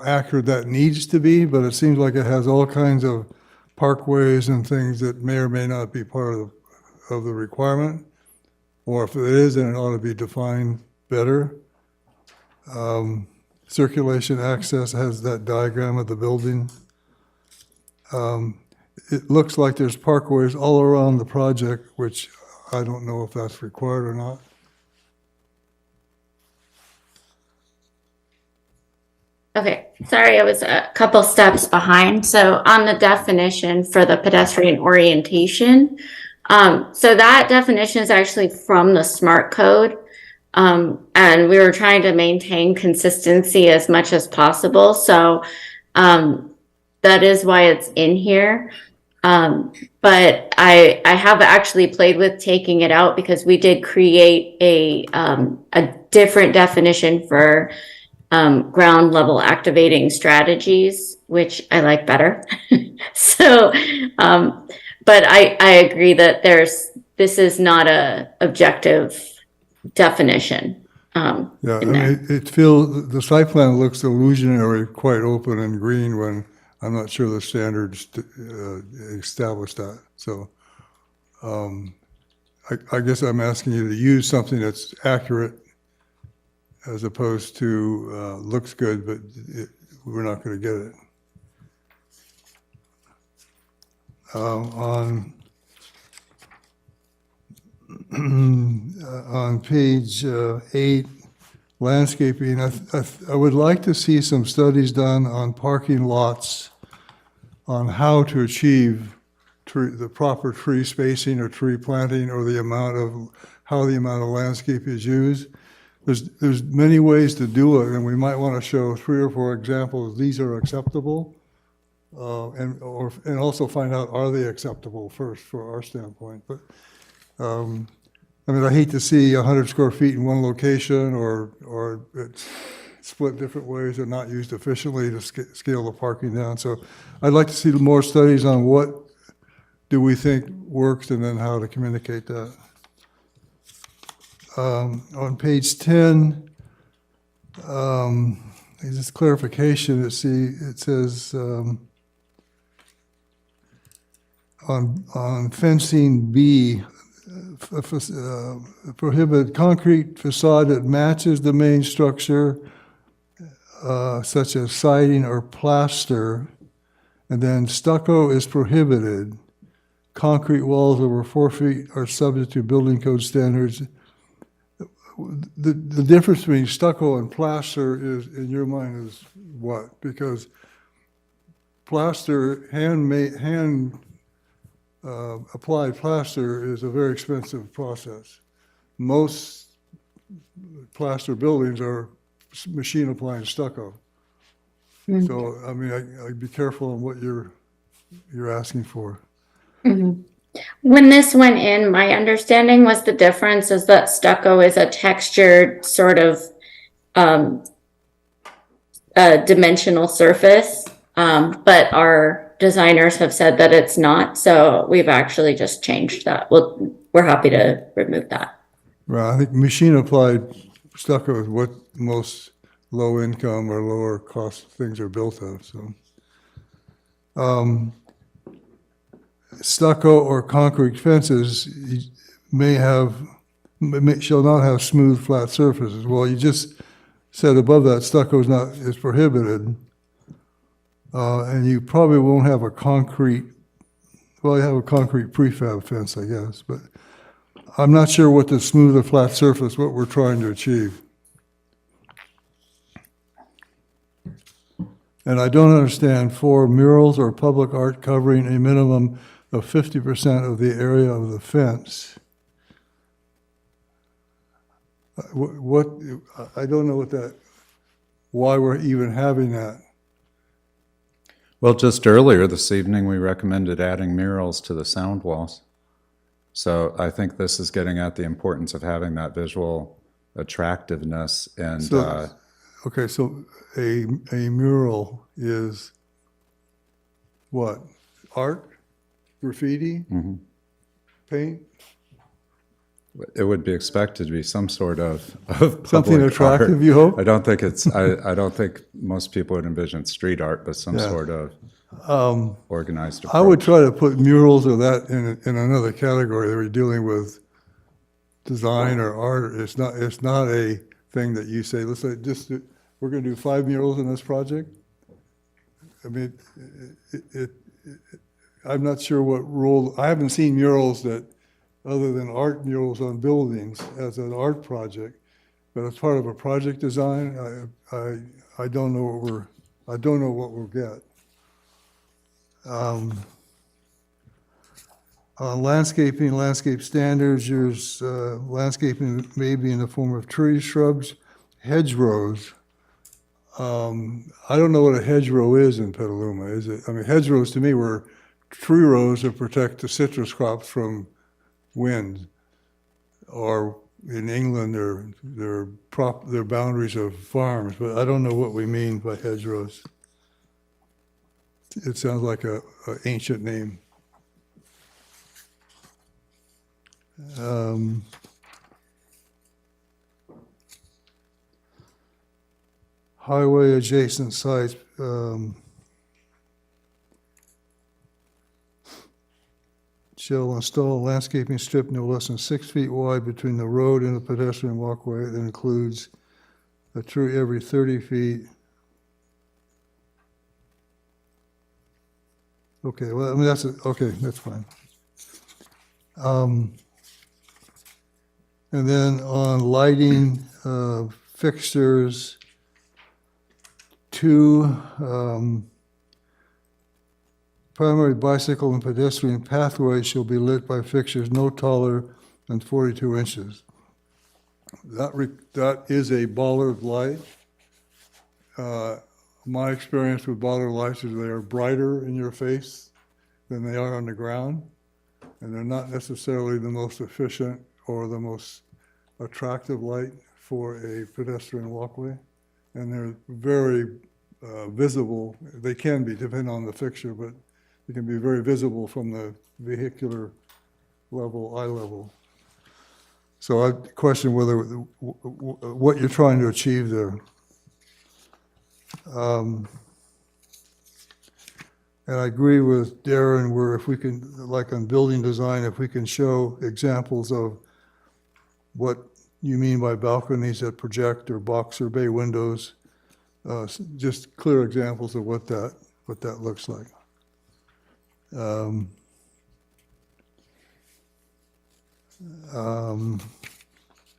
accurate that needs to be, but it seems like it has all kinds of parkways and things that may or may not be part of the requirement, or if it is, then it ought to be defined better. Circulation access has that diagram of the building. It looks like there's parkways all around the project, which I don't know if that's required or not. Okay, sorry, I was a couple steps behind. So on the definition for the pedestrian orientation, so that definition is actually from the SMART code. And we were trying to maintain consistency as much as possible. So that is why it's in here. But I have actually played with taking it out because we did create a different definition for ground level activating strategies, which I like better. So, but I agree that this is not a objective definition. Yeah, I mean, the site plan looks illusionary, quite open and green when I'm not sure the standards establish that. So I guess I'm asking you to use something that's accurate as opposed to looks good, but we're not going to get it. On page 8, landscaping, I would like to see some studies done on parking lots on how to achieve the proper tree spacing or tree planting or how the amount of landscape is used. There's many ways to do it, and we might want to show 3 or 4 examples. These are acceptable. and also find out, are they acceptable first for our standpoint? But, I mean, I hate to see 100 square feet in one location, or it's split different ways or not used efficiently to scale the parking down. So I'd like to see more studies on what do we think works and then how to communicate that. On page 10, this clarification, it says on fencing B, prohibit concrete facade that matches the main structure, such as siding or plaster, and then stucco is prohibited. Concrete walls over 4 feet are subject to building code standards. The difference between stucco and plaster is, in your mind, is what? Because plaster, hand applied plaster is a very expensive process. Most plaster buildings are machine applying stucco. So, I mean, I'd be careful on what you're asking for. When this went in, my understanding was the difference is that stucco is a textured sort of dimensional surface, but our designers have said that it's not. So we've actually just changed that. We're happy to remove that. Right, I think machine applied stucco is what most low income or lower cost things are built of. So, stucco or concrete fences shall not have smooth, flat surfaces. Well, you just said above that stucco is prohibited, and you probably won't have a concrete. Well, you have a concrete prefab fence, I guess, but I'm not sure what the smooth or flat surface, what we're trying to achieve. And I don't understand, for murals or public art covering a minimum of 50% of the area of the fence. What I don't know why we're even having that. Well, just earlier this evening, we recommended adding murals to the sound walls. So I think this is getting at the importance of having that visual attractiveness. And okay, so a mural is what? Art? Graffiti? Paint? it would be expected to be some sort of Something public attractive, art. you hope? I don't think it's. I don't think most people would envision street art, but some sort of organized approach. I would try to put murals or that in another category. They were dealing with design or art. It's not a thing that you say, we're going to do 5 murals in this project. I mean, I'm not sure what role. I haven't seen murals that, other than art murals on buildings as an art project, but as part of a project design, I don't know what we'll get. On landscape standards, there's landscaping may be in the form of trees, shrubs, hedgerows. I don't know what a hedgerow is in Petaluma. Is it? I mean, hedgerows to me were tree rows that protect the citrus crops from wind, or in England, they're boundaries of farms. But I don't know what we mean by hedgerows. It sounds like a ancient name. Highway adjacent sites. Shall install a landscaping strip no less than 6 feet wide between the road and the pedestrian walkway that includes a tree every 30 feet. Okay, well, I mean, that's fine. And then on lighting fixtures, 2, primary bicycle and pedestrian pathways shall be lit by fixtures no taller than 42 inches. That is a bollard light my experience with bollard lights is they are brighter in your face than they are on the ground, and they're not necessarily the most efficient or the most attractive light for a pedestrian walkway, and they're very visible. They can be, depending on the fixture, but they can be very visible from the vehicular level, eye level. So I question whether, what you're trying to achieve there. And I agree with Darren, where if we can, like on building design, if we can show examples of what you mean by balconies that project or box or bay windows, just clear examples of what that looks like.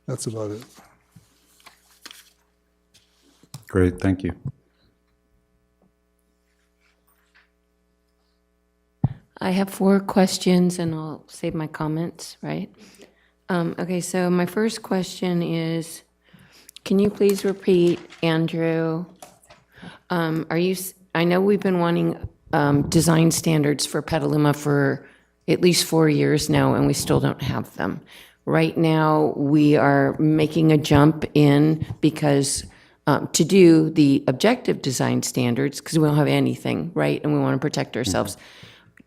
That's about it. Great, thank you. I have 4 questions, and I'll save my comments, right? Okay, so my first question is, can you please repeat, Andrew, I know we've been wanting design standards for Petaluma for at least 4 years now, and we still don't have them. Right now, we are making a jump in because to do the objective design standards, because we don't have anything, right? And we want to protect ourselves.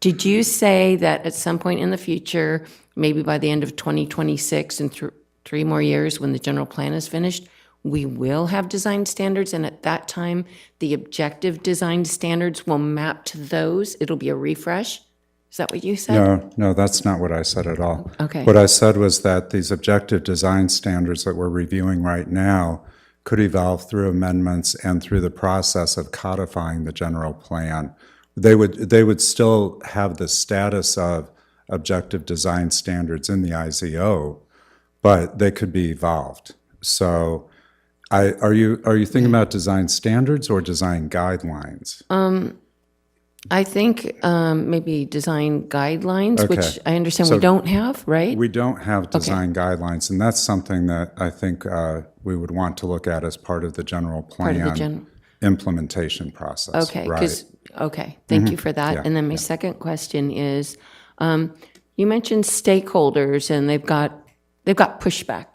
Did you say that at some point in the future, maybe by the end of 2026 and 3 more years when the general plan is finished, we will have design standards, and at that time, the objective design standards will map to those? It'll be a refresh? Is that what you said? No, that's not what I said at all. Okay. What I said was that these objective design standards that we're reviewing right now could evolve through amendments and through the process of codifying the general plan. They would still have the status of objective design standards in the IZO, but they could be evolved. So are you thinking about design standards or design guidelines? I think maybe design guidelines, Okay. which I understand So we don't have, right? We don't have design guidelines, and that's something that I think we would want to look at as part of the general Part of the plan implementation process. Okay, Right. okay, thank you for that. Yeah, And then my second question is, you mentioned stakeholders, and they've got pushback.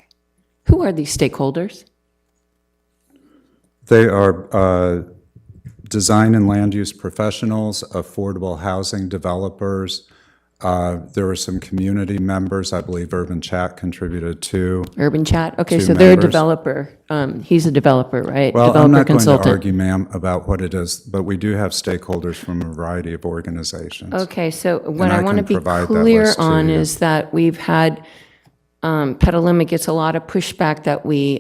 Who are these stakeholders? They are design and land use professionals, affordable housing developers. There were some community members. I believe Urban Chat contributed too. Urban Chat? Okay, 2 so they're a members. developer. He's a developer, right? Well, Developer I'm not going to consultant. argue, ma'am, about what it is, but we do have stakeholders from a variety of organizations. Okay, so what And I I want to can be provide that clear list to on you. is that we've had, Petaluma gets a lot of pushback that we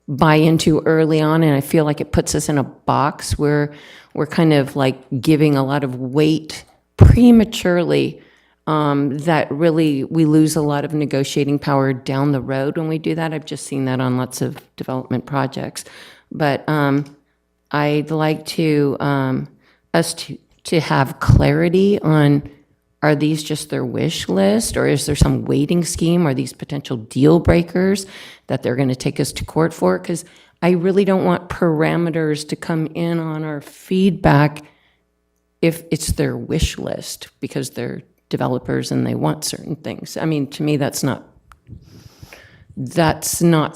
buy into early on, and I feel like it puts us in a box where we're kind of like giving a lot of weight prematurely, that really we lose a lot of negotiating power down the road when we do that. I've just seen that on lots of development projects. But I'd like to us to have clarity on, are these just their wish list, or is there some weighting scheme? Are these potential deal breakers that they're going to take us to court for? Because I really don't want parameters to come in on our feedback if it's their wish list because they're developers and they want certain things. I mean, to me, that's not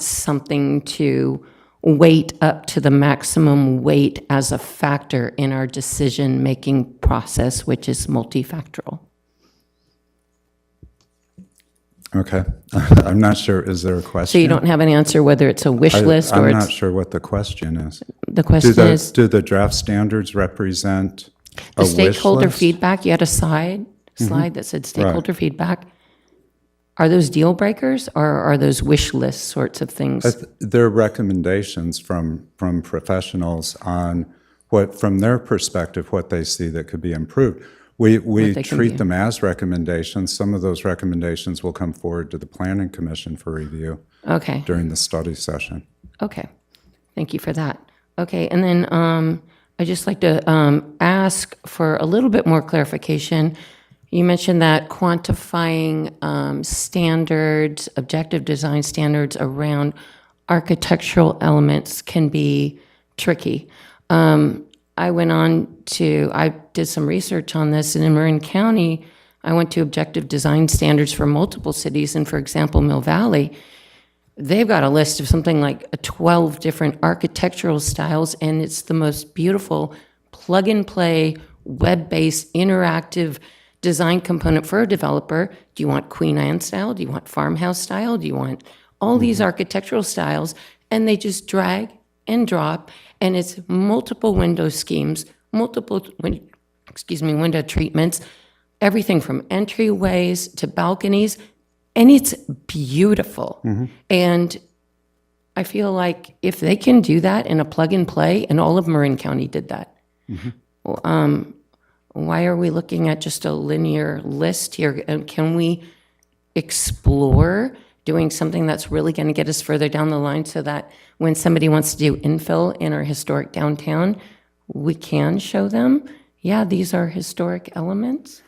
something to weight up to the maximum weight as a factor in our decision-making process, which is multifactorial. Okay. I'm not sure. Is there a question? So you don't have an answer whether it's a wish list or I'm it's... not sure what the question is. The question is... Do the draft standards represent a The wish stakeholder list? feedback, you had a slide that said stakeholder feedback. Are those deal breakers, or are those wish list sorts of things? They're recommendations from professionals on what, from their perspective, what they see that could be improved. We they can treat be. them as recommendations. Some of those recommendations will come forward to the Planning Commission for review Okay. during the study session. Okay, thank you for that. Okay, and then I'd just like to ask for a little bit more clarification. You mentioned that quantifying standards, objective design standards around architectural elements can be tricky. I did some research on this, and in Marin County, I went to objective design standards for multiple cities, and for example, Mill Valley, they've got a list of something like 12 different architectural styles, and it's the most beautiful plug-and-play, web-based, interactive design component for a developer. Do you want Queen Anne style? Do you want farmhouse style? Do you want all these architectural styles? And they just drag and drop, and it's multiple window schemes, window treatments, everything from entryways to balconies, and it's beautiful. And I feel like if they can do that in a plug and play, and all of Marin County did that, why are we looking at just a linear list here? And can we explore doing something that's really going to get us further down the line so that when somebody wants to do infill in our historic downtown, we can show them, yeah, these are historic elements?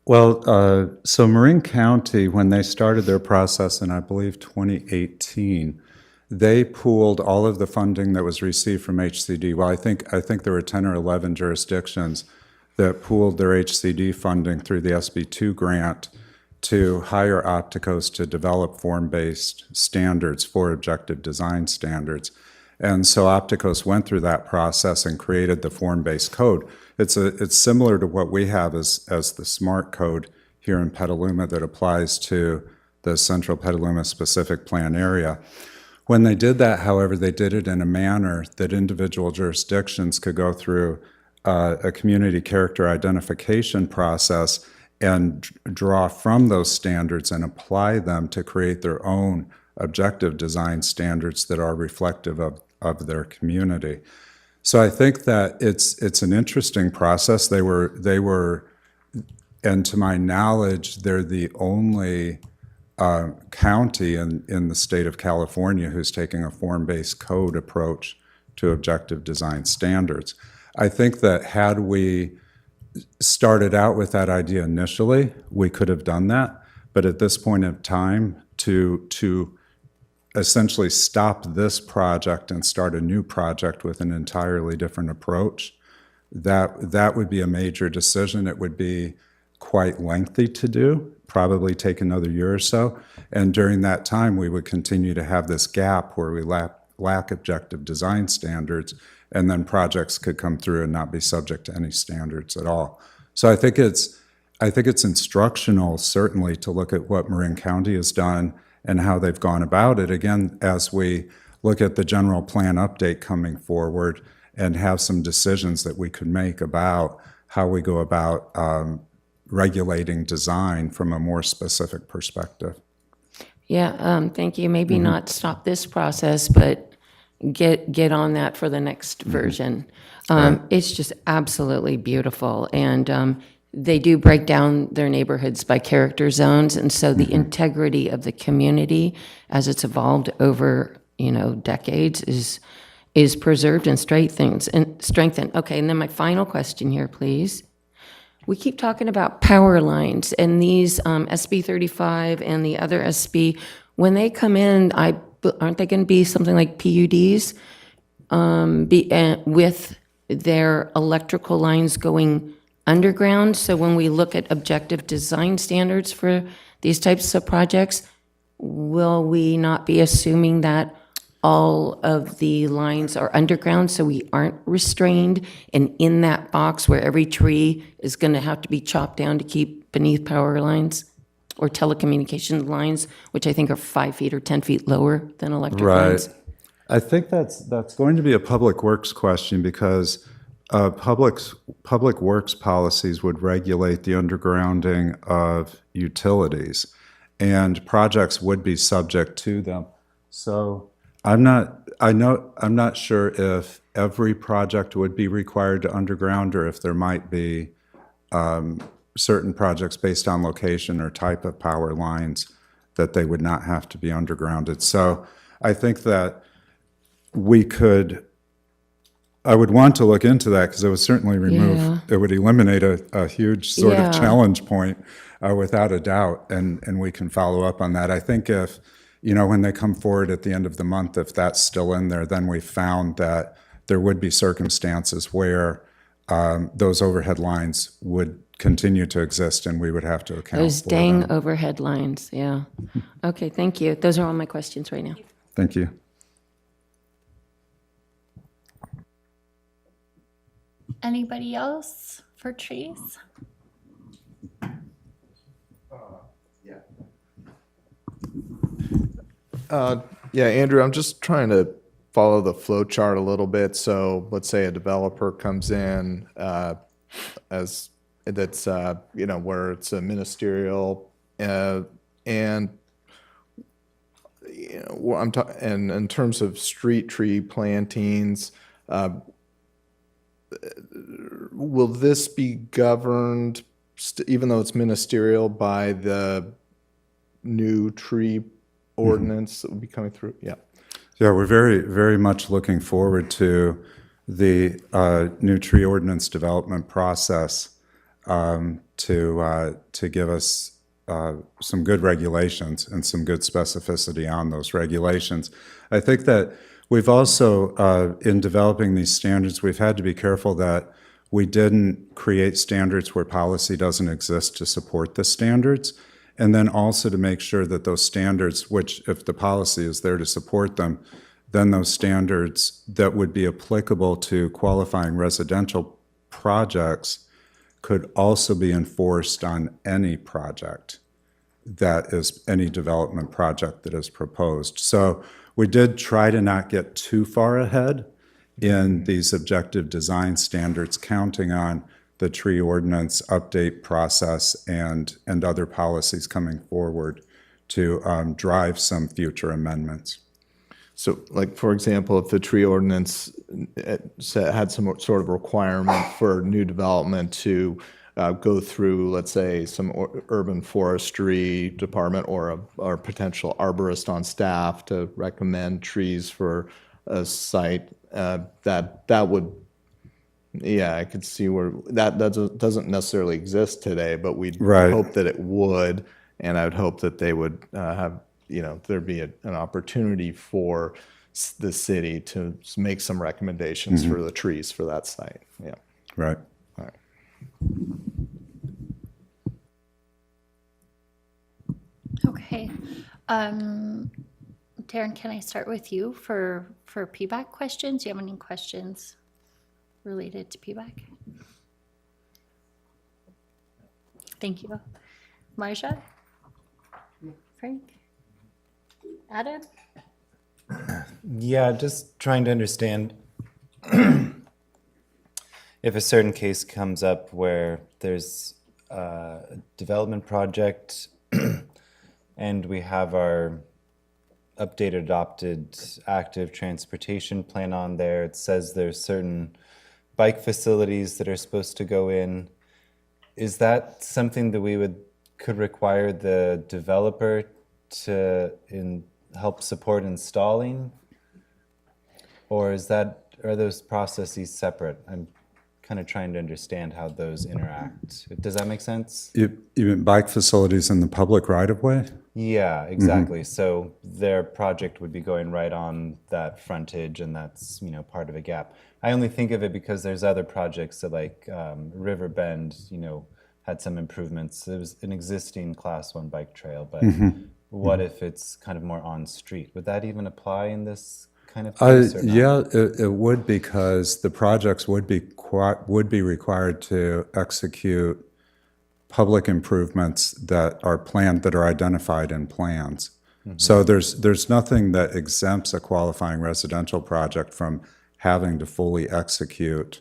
Well, so Marin County, when they started their process in, I believe, 2018, they pooled all of the funding that was received from HCD. Well, I think there were 10 or 11 jurisdictions that pooled their HCD funding through the SB2 grant to hire Opticos to develop form-based standards for objective design standards. And so Opticos went through that process and created the form-based code. It's similar to what we have as the SMART code here in Petaluma that applies to the Central Petaluma Specific Plan area. When they did that, however, they did it in a manner that individual jurisdictions could go through a community character identification process and draw from those standards and apply them to create their own objective design standards that are reflective of their community. So I think that it's an interesting process. They were, and to my knowledge, they're the only county in the state of California who's taking a form-based code approach to objective design standards. I think that had we started out with that idea initially, we could have done that. But at this point in time, to essentially stop this project and start a new project with an entirely different approach, that would be a major decision. It would be quite lengthy to do, probably take another year or so. And during that time, we would continue to have this gap where we lack objective design standards, and then projects could come through and not be subject to any standards at all. So I think it's instructional, certainly, to look at what Marin County has done and how they've gone about it. Again, as we look at the general plan update coming forward and have some decisions that we could make about how we go about regulating design from a more specific perspective. Yeah, thank you. Maybe not stop this process, but get on that for the next version. It's just absolutely beautiful. And they do break down their neighborhoods by character zones. And so the integrity of the community as it's evolved over, decades is preserved and strengthened. Okay, and then my final question here, please. We keep talking about power lines, and these SB 35 and the other SB, when they come in, aren't they going to be something like PUDs with their electrical lines going underground? So when we look at objective design standards for these types of projects, will we not be assuming that all of the lines are underground so we aren't restrained and in that box where every tree is going to have to be chopped down to keep beneath power lines or telecommunications lines, which I think are 5 feet or 10 feet lower than electric lines? I think that's going to be a public works question, because public works policies would regulate the undergrounding of utilities, and projects would be subject to them. So I'm not sure if every project would be required to underground, or if there might be certain projects based on location or type of power lines that they would not have to be undergrounded. So I think that I would want to look into that, because it would certainly it would eliminate a huge sort of challenge point without a doubt, and we can follow up on that. I think if, when they come forward at the end of the month, if that's still in there, then we found that there would be circumstances where those overhead lines would continue to exist and we would have to account Those for dang them. overhead lines, yeah. Okay, thank you. Those are all my questions right now. Thank you. Anybody else for trees? Yeah, Andrew, I'm just trying to follow the flow chart a little bit. So let's say a developer comes in as that's where it's a ministerial and I'm talking and in terms of street tree plantings. Will this be governed, even though it's ministerial, by the new tree ordinance that will be coming through? Yeah. Yeah, we're very, very much looking forward to the new tree ordinance development process to give us some good regulations and some good specificity on those regulations. I think that we've also, in developing these standards, we've had to be careful that we didn't create standards where policy doesn't exist to support the standards. And then also to make sure that those standards, which if the policy is there to support them, then those standards that would be applicable to qualifying residential projects could also be enforced on any project that is, any development project that is proposed. So we did try to not get too far ahead in these objective design standards, counting on the tree ordinance update process and other policies coming forward to drive some future amendments. So, like, for example, if the tree ordinance had some sort of requirement for new development to go through, let's say, some urban forestry department or a potential arborist on staff to recommend trees for a site, that would, yeah, I could see where that doesn't necessarily exist today, but we'd hope that it would, and I would hope that they would have, there'd be an opportunity for the city to make some recommendations for the trees for that site. Yeah. Right. All right. Okay. Darren, can I start with you for PBAC questions? Do you have any questions related to PBAC? Thank you. Marja? Frank? Adam? Yeah, just trying to understand if a certain case comes up where there's a development project and we have our updated, adopted, active transportation plan on there. It says there's certain bike facilities that are supposed to go in. Is that something that could require the developer to help support installing? Or are those processes separate? I'm kind of trying to understand how those interact. Does that make sense? You mean bike facilities in the public right-of-way? Yeah, exactly. So their project would be going right on that frontage, and that's part of a gap. I only think of it because there's other projects that, like River Bend, had some improvements. It was an existing Class 1 bike trail, but what if it's kind of more on street? Would that even apply in this kind of case or not? Yeah, it would, because the projects would be required to execute public improvements that are planned, that are identified in plans. So there's nothing that exempts a qualifying residential project from having to fully execute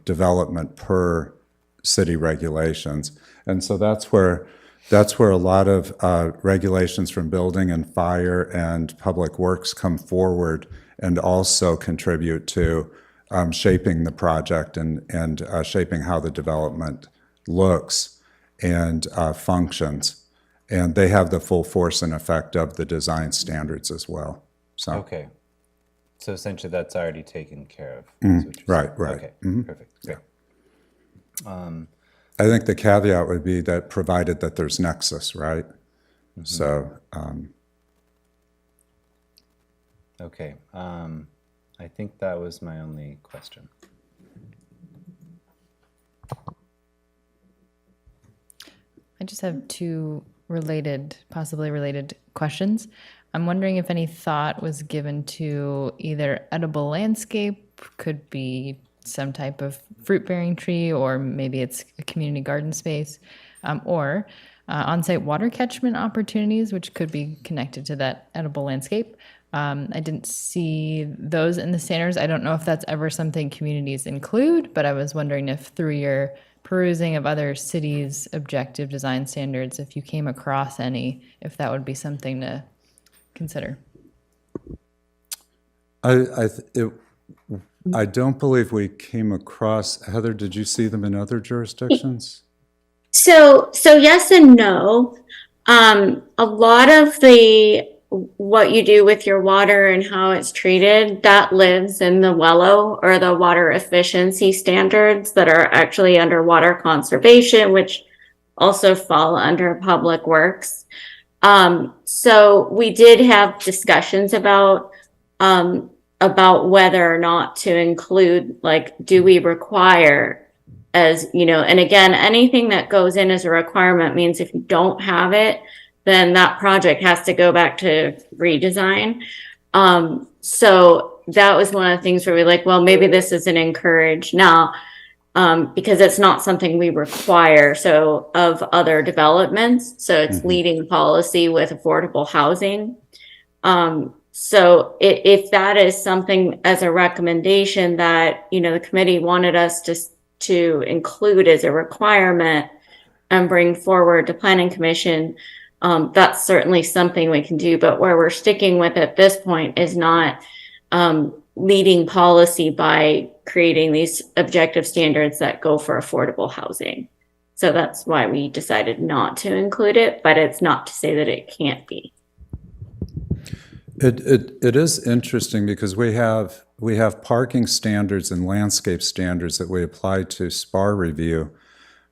development per city regulations. And so that's where a lot of regulations from building and fire and public works come forward and also contribute to shaping the project and shaping how the development looks and functions. And they have the full force and effect of the design standards as well. So. Okay. So essentially that's already taken care of. Right. Okay, perfect. Great. I think the caveat would be that provided that there's nexus, right? So. Okay. I think that was my only question. I just have two possibly related questions. I'm wondering if any thought was given to either edible landscape, could be some type of fruit-bearing tree, or maybe it's a community garden space, or on-site water catchment opportunities, which could be connected to that edible landscape. I didn't see those in the standards. I don't know if that's ever something communities include, but I was wondering if through your perusing of other cities' objective design standards, if you came across any, if that would be something to consider. I don't believe we came across, Heather, did you see them in other jurisdictions? So yes and no. A lot of what you do with your water and how it's treated, that lives in the WELO, or the water efficiency standards, that are actually under water conservation, which also fall under public works. So we did have discussions about whether or not to include, like, do we require, as you know, and again, anything that goes in as a requirement means if you don't have it, then that project has to go back to redesign. So that was one of the things where we're like, well, maybe this isn't encouraged now, because it's not something we require. So of other developments, so it's leading policy with affordable housing. So if that is something as a recommendation that, you know, the committee wanted us to include as a requirement and bring forward to Planning Commission, that's certainly something we can do. But where we're sticking with at this point is not leading policy by creating these objective standards that go for affordable housing. So that's why we decided not to include it, but it's not to say that it can't be. It is interesting because we have parking standards and landscape standards that we apply to SPAR review,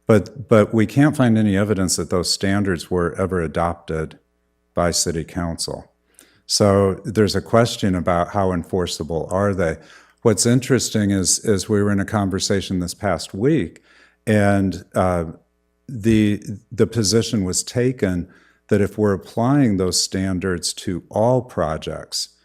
but we can't find any evidence that those standards were ever adopted by City Council. So there's a question about how enforceable are they. What's interesting is we were in a conversation this past week, and the position was taken that if we're applying those standards to all projects,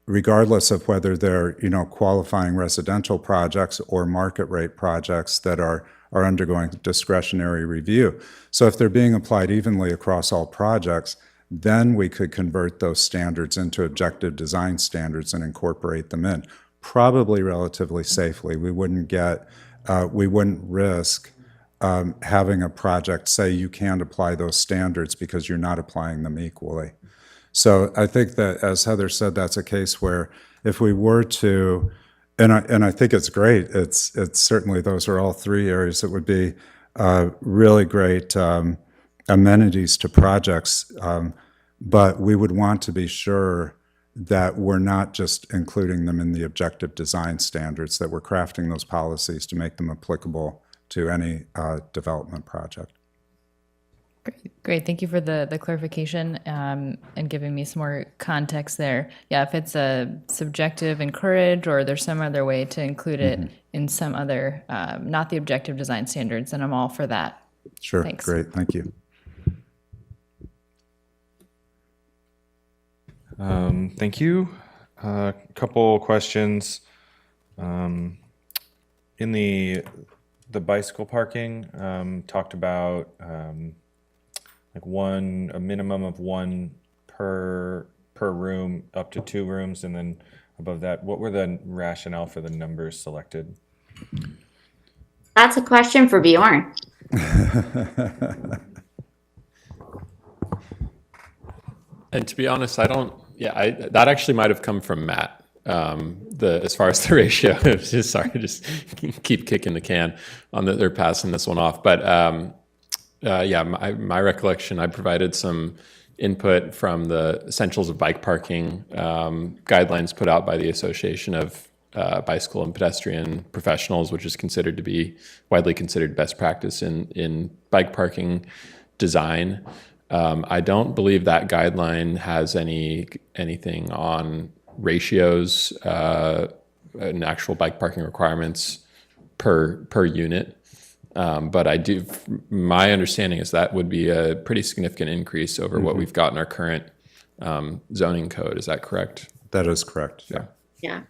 regardless of whether they're, you know, qualifying residential projects or market rate projects that are undergoing discretionary review. So if they're being applied evenly across all projects, then we could convert those standards into objective design standards and incorporate them in, probably relatively safely. We wouldn't risk having a project say you can't apply those standards because you're not applying them equally. So I think that, as Heather said, that's a case where if we were to, and I think it's great, it's certainly, those are all three areas that would be really great amenities to projects, but we would want to be sure that we're not just including them in the objective design standards, that we're crafting those policies to make them applicable to any development project. Great. Thank you for the clarification and giving me some more context there. Yeah, if it's a subjective encourage, or there's some other way to include it in some other, not the objective design standards, then I'm all for that. Sure. Thanks. Great. Thank you. Thank you. Couple questions. In the bicycle parking, talked about like a minimum of one per room, up to 2 rooms, and then above that, what were the rationale for the numbers selected? That's a question for Bjorn. And to be honest, that actually might have come from Matt. As far as the ratio, just keep kicking the can on they're passing this one off. But my recollection, I provided some input from the Essentials of Bike Parking guidelines put out by the Association of Bicycle and Pedestrian Professionals, which is considered to be widely considered best practice in bike parking design. I don't believe that guideline has anything on ratios an actual bike parking requirements per unit. But my understanding is that would be a pretty significant increase over what we've got in our current zoning code. Is that correct? That is correct. Yeah. Yeah.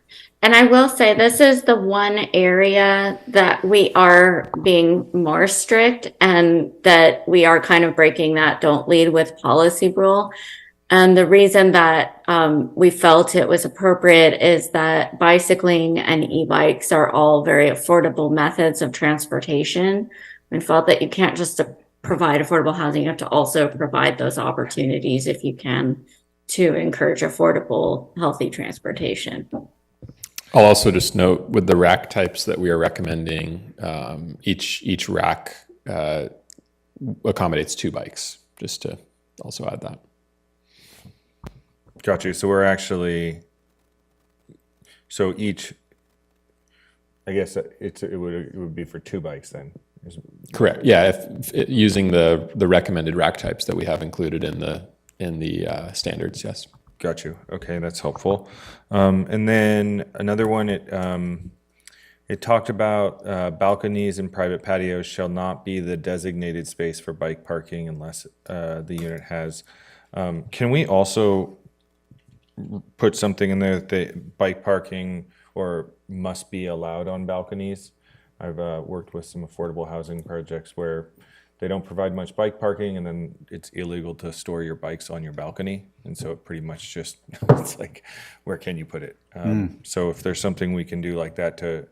And I will say this is the one area that we are being more strict and that we are kind of breaking that don't lead with policy rule. And the reason that we felt it was appropriate is that bicycling and e-bikes are all very affordable methods of transportation. We felt that you can't just provide affordable housing, you have to also provide those opportunities if you can to encourage affordable, healthy transportation. I'll also just note with the rack types that we are recommending, each rack accommodates 2 bikes, just to also add that. Got you. So we're actually, so each, I guess it would be for 2 bikes then. Correct. Yeah, using the recommended rack types that we have included in the standards. Yes. Got you. Okay, that's helpful. And then another one, it talked about balconies and private patios shall not be the designated space for bike parking unless the unit has. Can we also put something in there that the bike parking or must be allowed on balconies? I've worked with some affordable housing projects where they don't provide much bike parking, and then it's illegal to store your bikes on your balcony. And so it pretty much just, it's like, where can you put it? So if there's something we can do like that to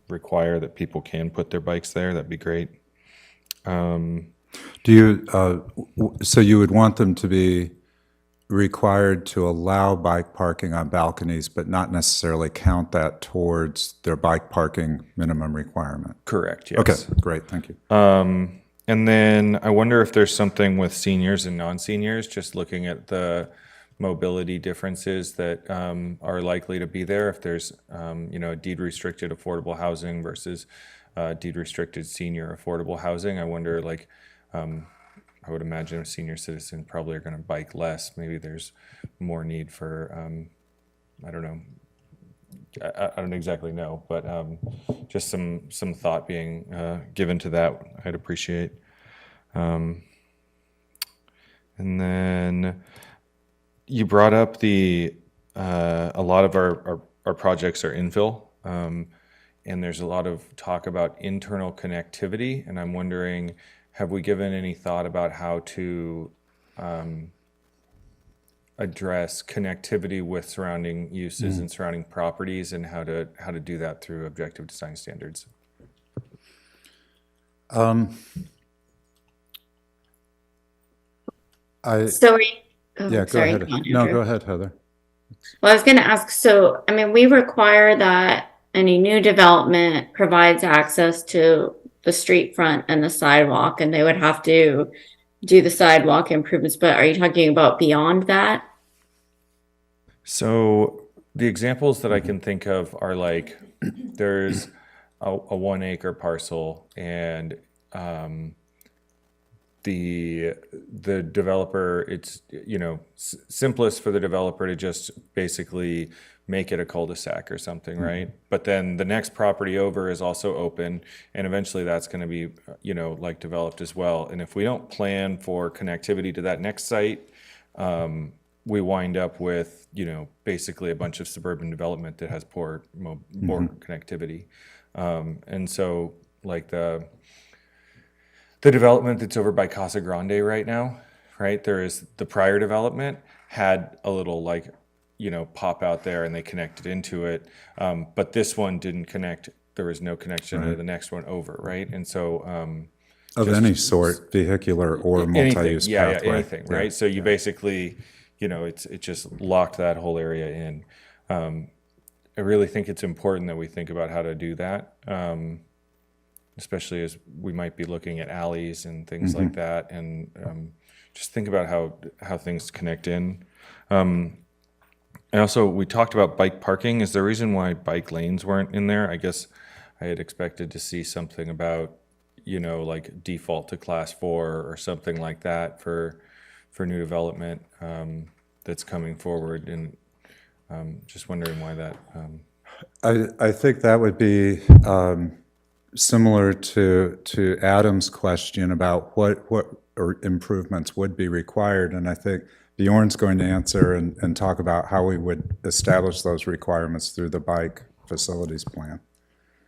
require that people can put their bikes there, that'd be great. Do you, so you would want them to be required to allow bike parking on balconies, but not necessarily count that towards their bike parking minimum requirement? Correct, yes. Okay, great, thank you. And then I wonder if there's something with seniors and non-seniors, just looking at the mobility differences that are likely to be there. If there's, a deed-restricted affordable housing versus deed-restricted senior affordable housing, I wonder, like, I would imagine senior citizens probably are going to bike less. Maybe there's more need for, I don't know. I don't exactly know, but just some thought being given to that, I'd appreciate. And then you brought up a lot of our projects are infill, and there's a lot of talk about internal connectivity, and I'm wondering, have we given any thought about how to address connectivity with surrounding uses and surrounding properties, and how to do that through objective design standards? Go ahead. No, go ahead, Heather. Well, I was going to ask, so, I mean, we require that any new development provides access to the street front and the sidewalk, and they would have to do the sidewalk improvements, but are you talking about beyond that? So the examples that I can think of are like, there's a 1 acre parcel, and the developer, it's, simplest for the developer to just basically make it a cul-de-sac or something, right? But then the next property over is also open, and eventually that's going to be, like developed as well. And if we don't plan for connectivity to that next site, we wind up with, basically a bunch of suburban development that has poor connectivity. And so, like the development that's over by Casa Grande right now, right? There is the prior development had a little pop out there, and they connected into it. But this one didn't connect. There was no connection to the next one over, right? And so of any sort, vehicular or multi-use pathway. Yeah, anything, right? So you basically, it just locked that whole area in. I really think it's important that we think about how to do that, especially as we might be looking at alleys and things like that, and just think about how things connect in. And also, we talked about bike parking. Is there a reason why bike lanes weren't in there? I guess I had expected to see something about, like default to class 4 or something like that for new development that's coming forward. And just wondering why that I think that would be similar to Adam's question about what or improvements would be required, and I think Bjorn's going to answer and talk about how we would establish those requirements through the bike facilities plan.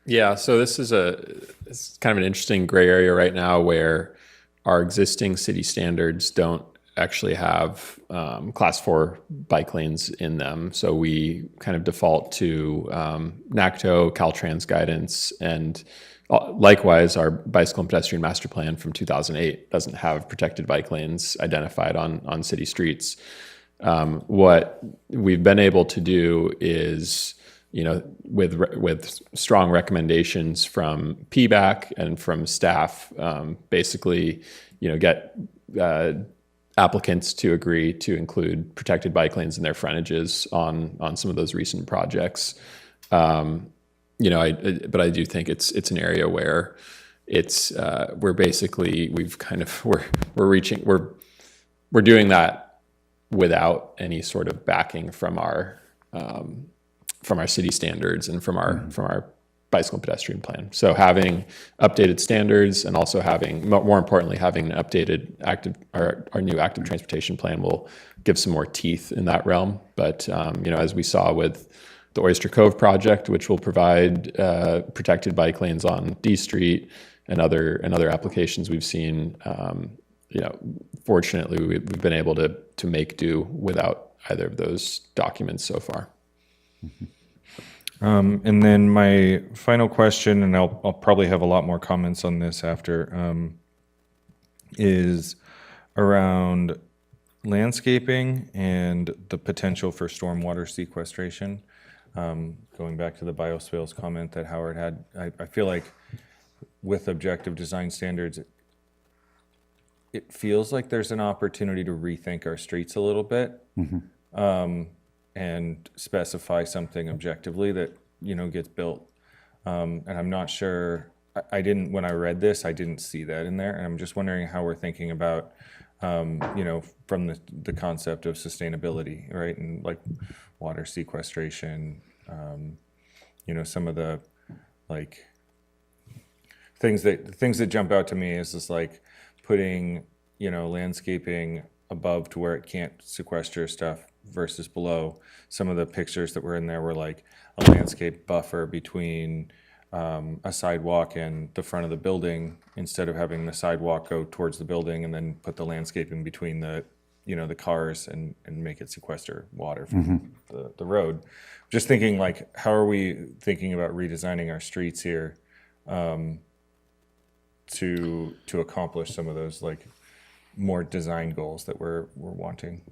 Yeah, so this is it's kind of an interesting gray area right now where our existing city standards don't actually have class 4 bike lanes in them. So we kind of default to NACTO, Caltrans guidance, and likewise, our bicycle and pedestrian master plan from 2008 doesn't have protected bike lanes identified on city streets. What we've been able to do is, with strong recommendations from PBAC and from staff, basically, get applicants to agree to include protected bike lanes in their frontages on some of those recent projects. But I do think it's an area where we're doing that without any sort of backing from our city standards and from our bicycle and pedestrian plan. So having updated standards and also more importantly, having an updated our new active transportation plan will give some more teeth in that realm. But, as we saw with the Oyster Cove project, which will provide protected bike lanes on D Street and other applications we've seen, fortunately, we've been able to make do without either of those documents so far. And then my final question, and I'll probably have a lot more comments on this after, is around landscaping and the potential for stormwater sequestration. Going back to the bioswales comment that Howard had, I feel like with objective design standards, it feels like there's an opportunity to rethink our streets a little bit. And specify something objectively that, gets built. And I'm not sure, when I read this, I didn't see that in there. And I'm just wondering how we're thinking about, from the concept of sustainability, right? And like water sequestration, some of the things that jump out to me is just like putting, landscaping above to where it can't sequester stuff versus below. Some of the pictures that were in there were like a landscape buffer between a sidewalk and the front of the building, instead of having the sidewalk go towards the building and then put the landscaping between the cars and make it sequester water from the road. Just thinking how are we thinking about redesigning our streets here to accomplish some of those more design goals that we're wanting?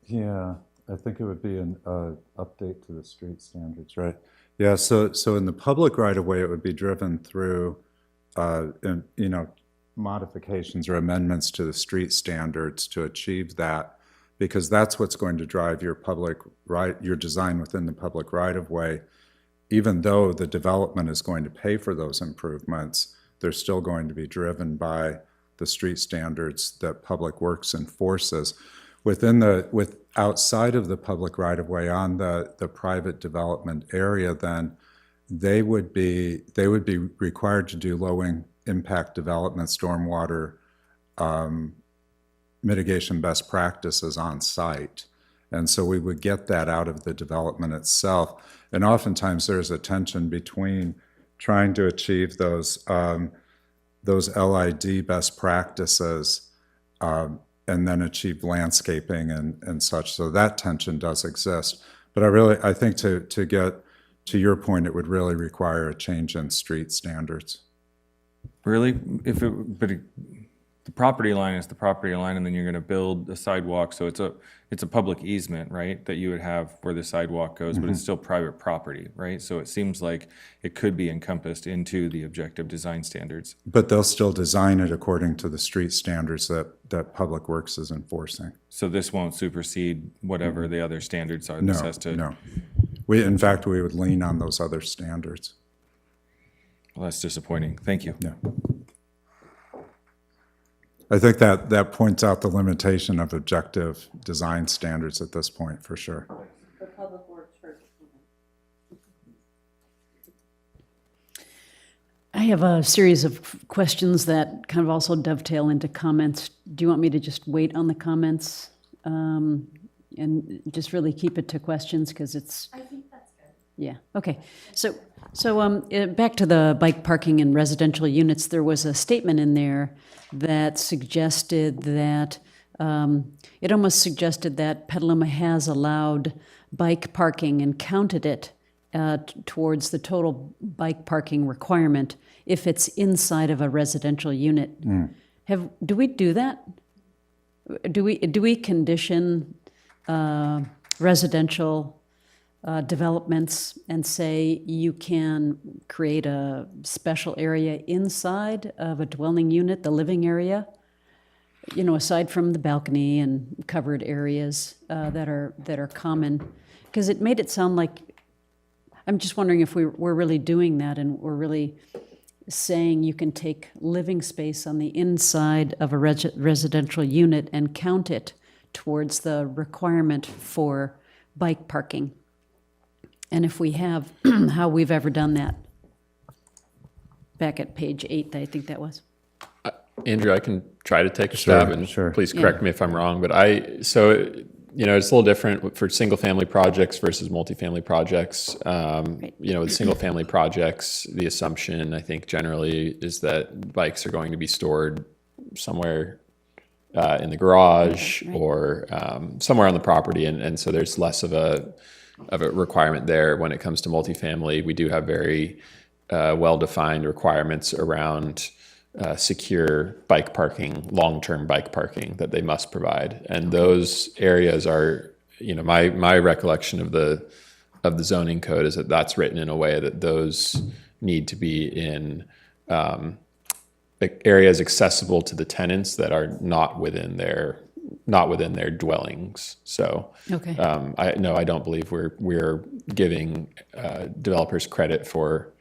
Yeah, I think it would be an update to the street standards, right? Yeah, so in the public right-of-way, it would be driven through, modifications or amendments to the street standards to achieve that, because that's what's going to drive your your design within the public right-of-way. Even though the development is going to pay for those improvements, they're still going to be driven by the street standards that Public Works enforces. Outside of the public right-of-way on the private development area, then they would be required to do low impact development, stormwater mitigation best practices on site. And so we would get that out of the development itself. And oftentimes there's a tension between trying to achieve those LID best practices and then achieve landscaping and such. So that tension does exist. But I think to get to your point, it would really require a change in street standards. Really? The property line is the property line, and then you're going to build a sidewalk. So it's a public easement, right, that you would have where the sidewalk goes, but it's still private property, right? So it seems like it could be encompassed into the objective design standards. But they'll still design it according to the street standards that Public Works is enforcing. So this won't supersede whatever the other standards are. No, This has to. no. In fact, we would lean on those other standards. Well, that's disappointing. Thank you. Yeah. I think that points out the limitation of objective design standards at this point, for sure. I have a series of questions that kind of also dovetail into comments. Do you want me to just wait on the comments and just really keep it to questions because it's? I think that's good. Yeah. Okay. So back to the bike parking in residential units. There was a statement in there that suggested that it almost suggested that Petaluma has allowed bike parking and counted it towards the total bike parking requirement if it's inside of a residential unit. Do we do that? Do we condition residential developments and say you can create a special area inside of a dwelling unit, the living area? You know, aside from the balcony and covered areas that are common, because it made it sound like. I'm just wondering if we're really doing that, and we're really saying you can take living space on the inside of a residential unit and count it towards the requirement for bike parking, and if we have, how we've ever done that. Back at page 8, I think that was. Andrew, I can try to take a stab, and please correct Yeah. me if I'm wrong, but it's a little different for single-family projects versus multifamily projects. With single-family projects, the assumption, I think, generally is that bikes are going to be stored somewhere in the garage or somewhere on the property, and so there's less of a requirement there. When it comes to multifamily, we do have very well-defined requirements around secure bike parking, long-term bike parking that they must provide, and those areas are, my recollection of the zoning code is that that's written in a way that those need to be in areas accessible to the tenants that are not within their dwellings. So, Okay. I don't believe we're giving developers credit for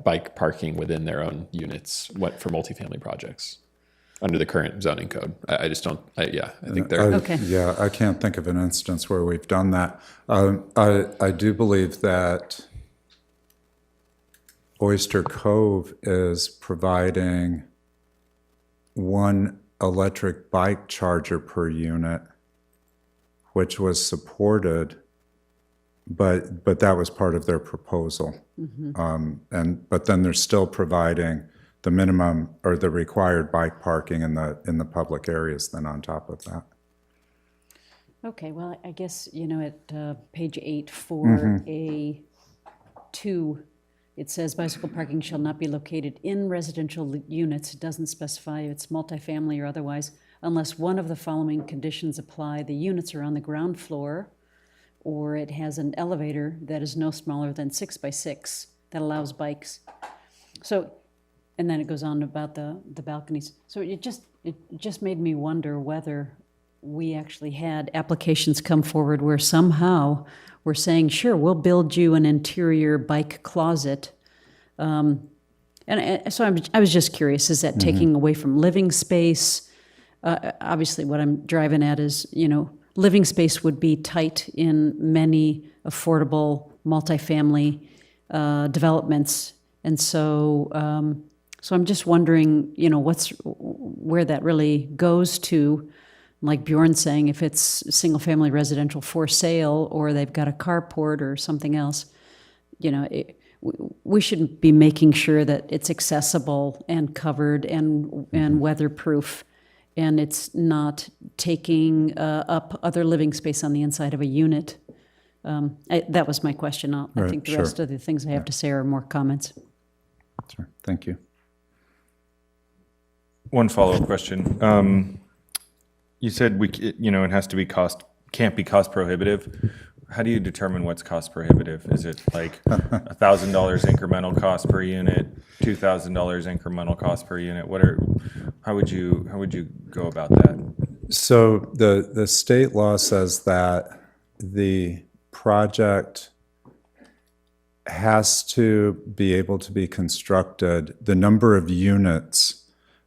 bike parking within their own units for multifamily projects under the current zoning code. I just don't, I think they're. Okay. Yeah, I can't think of an instance where we've done that. I do believe that Oyster Cove is providing one electric bike charger per unit, which was supported, but that was part of their proposal. But then they're still providing the minimum or the required bike parking in the public areas then on top of that. Okay, well, I guess, at page 8 for A2, it says bicycle parking shall not be located in residential units. It doesn't specify if it's multifamily or otherwise, unless one of the following conditions apply. The units are on the ground floor, or it has an elevator that is no smaller than 6 by 6 that allows bikes. So, and then it goes on about the balconies. So it just made me wonder whether we actually had applications come forward where somehow we're saying, sure, we'll build you an interior bike closet. So I was just curious, is that taking away from living space? Obviously, what I'm driving at is, living space would be tight in many affordable multifamily developments. And so I'm just wondering, where that really goes to. Like Bjorn's saying, if it's single-family residential for sale, or they've got a carport or something else, we should be making sure that it's accessible and covered and weatherproof, and it's not taking up other living space on the inside of a unit. That was my question. I think the rest of the things I have to say are more comments. Sure. Thank you. One follow-up question. You said it has to be can't be cost prohibitive. How do you determine what's cost prohibitive? Is it like $1,000 incremental cost per unit, $2,000 incremental cost per unit? How would you go about that? So the state law says that the project has to be able to be constructed, the number of units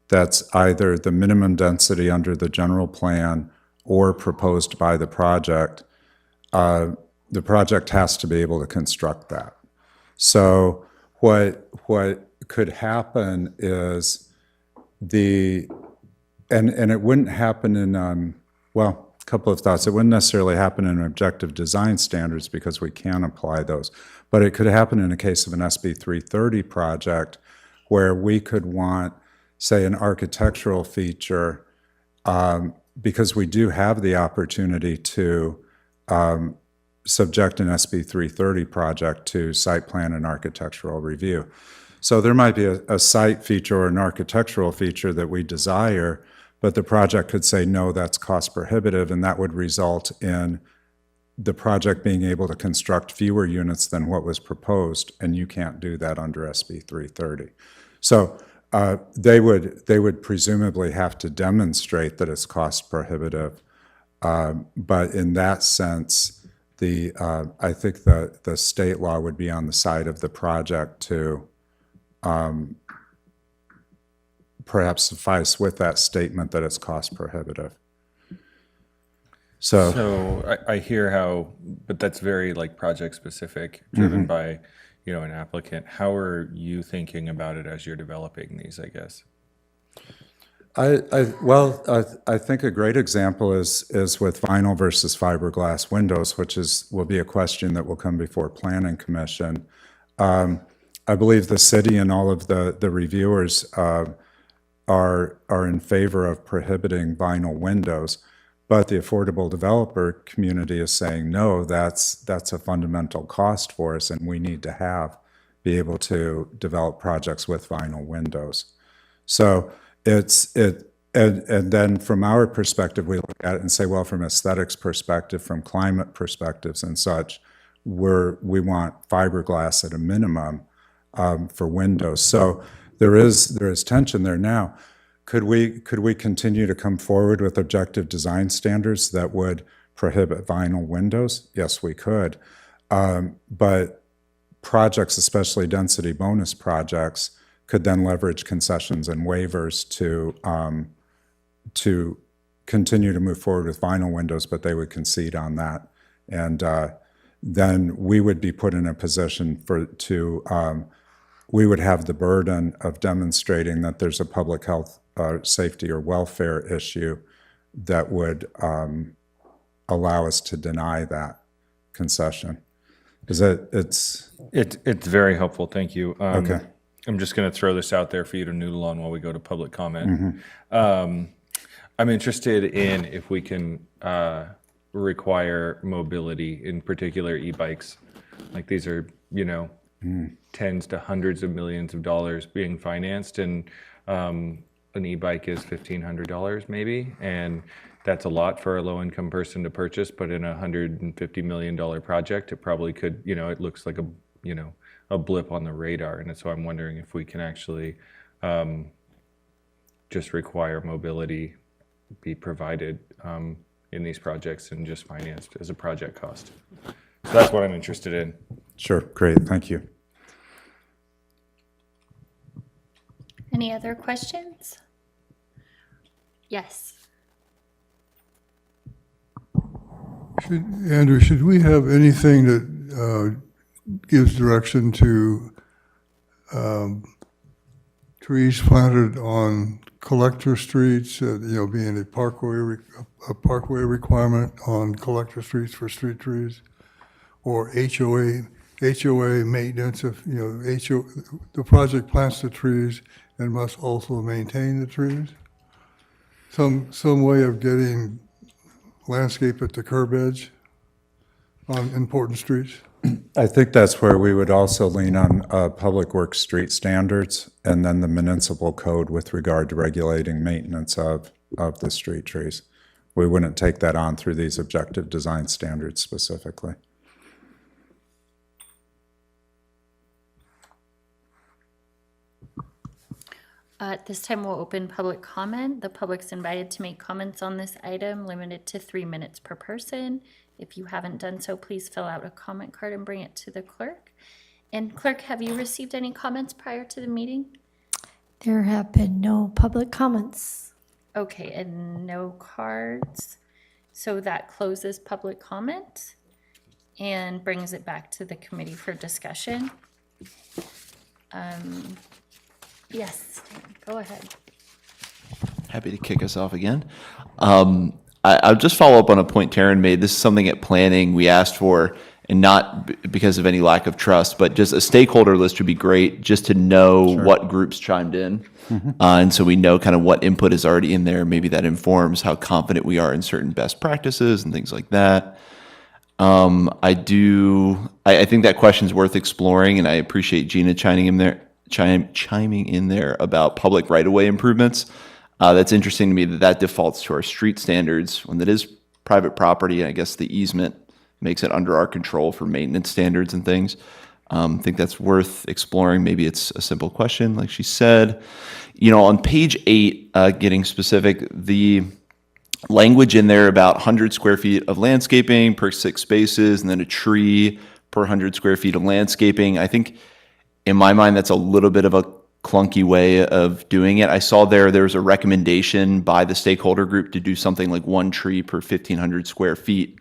that's either the minimum density under the general plan or proposed by the project has to be able to construct that. So what could happen is and it wouldn't happen in, well, a couple of thoughts. It wouldn't necessarily happen in objective design standards because we can apply those. But it could happen in a case of an SB 330 project where we could want, say, an architectural feature, because we do have the opportunity to subject an SB 330 project to site plan and architectural review. So there might be a site feature or an architectural feature that we desire, but the project could say, no, that's cost prohibitive, and that would result in the project being able to construct fewer units than what was proposed, and you can't do that under SB 330. So they would presumably have to demonstrate that it's cost prohibitive, but in that sense, I think the state law would be on the side of the project to perhaps suffice with that statement that it's cost prohibitive. So I hear how, but that's very like project specific, driven by, an applicant. How are you thinking about it as you're developing these, I guess? I think a great example is with vinyl versus fiberglass windows, which will be a question that will come before Planning Commission. I believe the city and all of the reviewers are in favor of prohibiting vinyl windows, but the affordable developer community is saying, no, that's a fundamental cost for us, and we need to be able to develop projects with vinyl windows. So and then from our perspective, we look at it and say, well, from aesthetics perspective, from climate perspectives and such, we want fiberglass at a minimum for windows. So there is tension there now. Could we continue to come forward with objective design standards that would prohibit vinyl windows? Yes, we could. But projects, especially density bonus projects, could then leverage concessions and waivers to continue to move forward with vinyl windows, but they would concede on that. And then we would be put in a position we would have the burden of demonstrating that there's a public health, safety, or welfare issue that would allow us to deny that concession. It's very helpful, thank you. Okay. I'm just going to throw this out there for you to noodle on while we go to public comment. I'm interested in if we can require mobility, in particular e-bikes. Like these are, tens to hundreds of millions of dollars being financed, and an e-bike is $1,500 maybe, and that's a lot for a low-income person to purchase, but in a $150 million project, it probably could, it looks like a blip on the radar. And so I'm wondering if we can actually just require mobility be provided in these projects and just financed as a project cost. So that's what I'm interested in. Sure, great, thank you. Any other questions? Yes. Andrew, should we have anything that gives direction to trees planted on collector streets, being a parkway requirement on collector streets for street trees, or HOA maintenance of, the project plants the trees and must also maintain the trees? Some way of getting landscape at the curb edge on important streets? I think that's where we would also lean on public works street standards and then the municipal code with regard to regulating maintenance of the street trees. We wouldn't take that on through these objective design standards specifically. At this time, we'll open public comment. The public's invited to make comments on this item, limited to 3 minutes per person. If you haven't done so, please fill out a comment card and bring it to the clerk. And clerk, have you received any comments prior to the meeting? There have been no public comments. Okay, and no cards. So that closes public comment and brings it back to the committee for discussion. Yes, go ahead. Happy to kick us off again. I'll just follow up on a point Taryn made. This is something at planning we asked for, and not because of any lack of trust, but just a stakeholder list would be great, just to know what groups chimed in. And so we know kind of what input is already in there. Maybe that informs how confident we are in certain best practices and things like that. I think that question is worth exploring, and I appreciate Gina chiming in there about public right-of-way improvements. That's interesting to me that defaults to our street standards when that is private property. I guess the easement makes it under our control for maintenance standards and things. I think that's worth exploring. Maybe it's a simple question, like she said. On page 8, getting specific, the language in there about 100 square feet of landscaping per 6 spaces, and then a tree per 100 square feet of landscaping. I think in my mind, that's a little bit of a clunky way of doing it. I saw there was a recommendation by the stakeholder group to do something like 1 tree per 1,500 square feet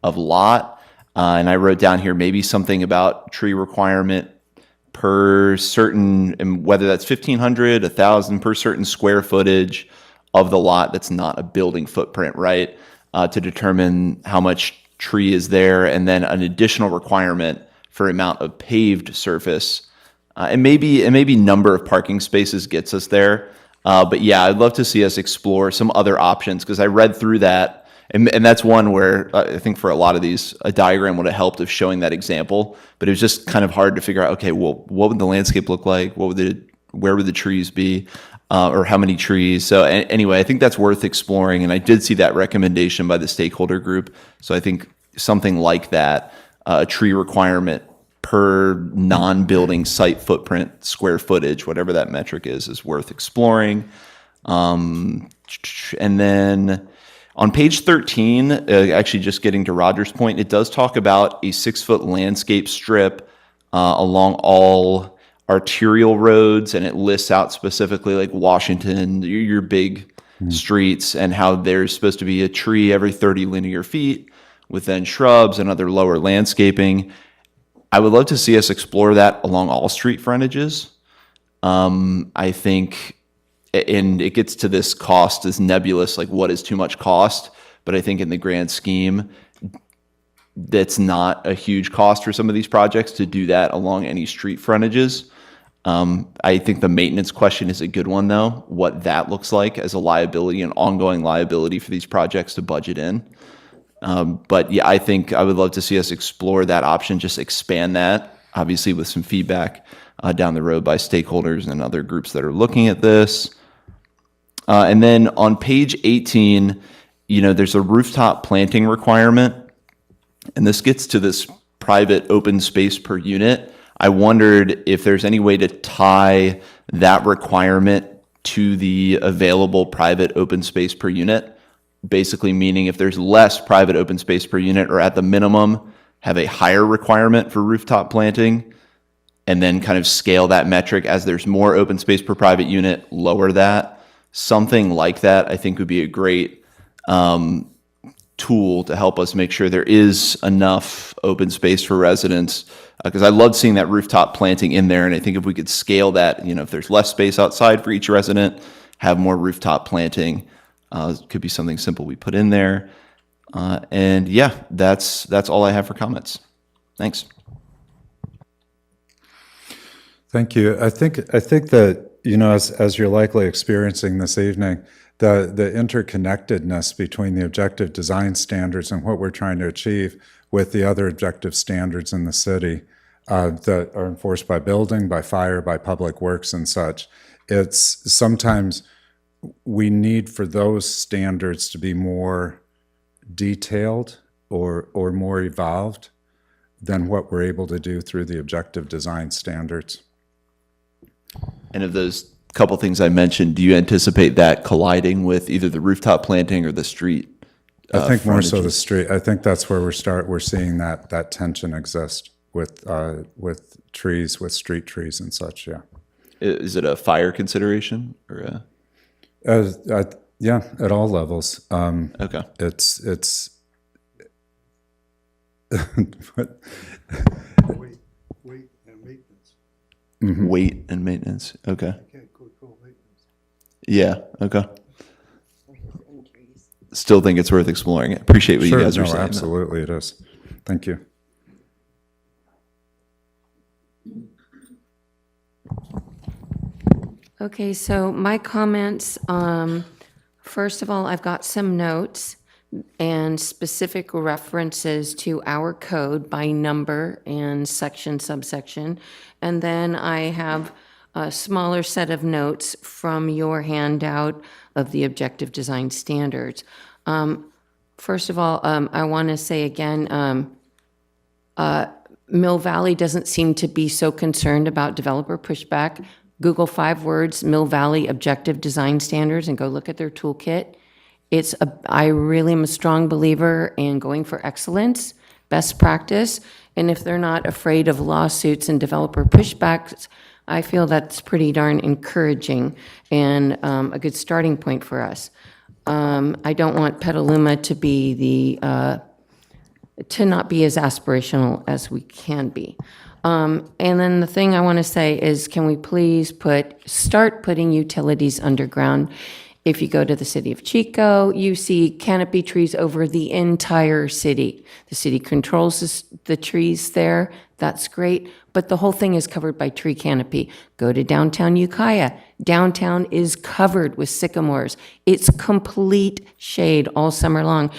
of lot. And I wrote down here maybe something about tree requirement per certain, and whether that's 1,500, 1,000 per certain square footage of the lot that's not a building footprint, right? To determine how much tree is there, and then an additional requirement for amount of paved surface. And maybe number of parking spaces gets us there. But yeah, I'd love to see us explore some other options, because I read through that, and that's one where I think for a lot of these, a diagram would have helped of showing that example. But it was just kind of hard to figure out, okay, well, what would the landscape look like? Where would the trees be? Or how many trees? So anyway, I think that's worth exploring. And I did see that recommendation by the stakeholder group. So I think something like that, a tree requirement per non-building site footprint, square footage, whatever that metric is worth exploring. And then on page 13, actually just getting to Roger's point, it does talk about a 6-foot landscape strip along all arterial roads, and it lists out specifically like Washington, your big streets, and how there's supposed to be a tree every 30 linear feet with then shrubs and other lower landscaping. I would love to see us explore that along all street frontages. I think, and it gets to this cost is nebulous, like what is too much cost? But I think in the grand scheme, that's not a huge cost for some of these projects to do that along any street frontages. I think the maintenance question is a good one, though, what that looks like as a liability, an ongoing liability for these projects to budget in. But yeah, I think I would love to see us explore that option, just expand that, obviously with some feedback down the road by stakeholders and other groups that are looking at this. And then on page 18, there's a rooftop planting requirement, and this gets to this private open space per unit. I wondered if there's any way to tie that requirement to the available private open space per unit. Basically meaning if there's less private open space per unit, or at the minimum have a higher requirement for rooftop planting, and then kind of scale that metric as there's more open space per private unit, lower that. Something like that I think would be a great tool to help us make sure there is enough open space for residents, because I loved seeing that rooftop planting in there, and I think if we could scale that, if there's less space outside for each resident, have more rooftop planting. Could be something simple we put in there. And yeah, that's all I have for comments. Thanks. Thank you. I think that, as you're likely experiencing this evening, the interconnectedness between the objective design standards and what we're trying to achieve with the other objective standards in the city that are enforced by building, by fire, by public works and such, it's sometimes we need for those standards to be more detailed or more evolved than what we're able to do through the objective design standards. And of those couple things I mentioned, do you anticipate that colliding with either the rooftop planting or the street? I think more so the frontages? street. I think that's where we're seeing that tension exist with trees, with street trees and such. Yeah. Is it a fire consideration or a? Yeah, at all levels. Okay. It's Weight and maintenance. weight and maintenance. Okay. Yeah, okay. Still think it's worth exploring. I appreciate what Sure, you guys are no, saying. though. absolutely it is. Thank you. Okay, so my comments, first of all, I've got some notes and specific references to our code by number and section, subsection. And then I have a smaller set of notes from your handout of the objective design standards. First of all, I want to say again, Mill Valley doesn't seem to be so concerned about developer pushback. Google 5 words, Mill Valley Objective Design Standards, and go look at their toolkit. I really am a strong believer in going for excellence, best practice, and if they're not afraid of lawsuits and developer pushbacks, I feel that's pretty darn encouraging and a good starting point for us. I don't want Petaluma to be to not be as aspirational as we can be. And then the thing I want to say is, can we please start putting utilities underground? If you go to the city of Chico, you see canopy trees over the entire city. The city controls the trees there. That's great. But the whole thing is covered by tree canopy. Go to downtown Ukiah. Downtown is covered with sycamores. It's complete shade all summer long.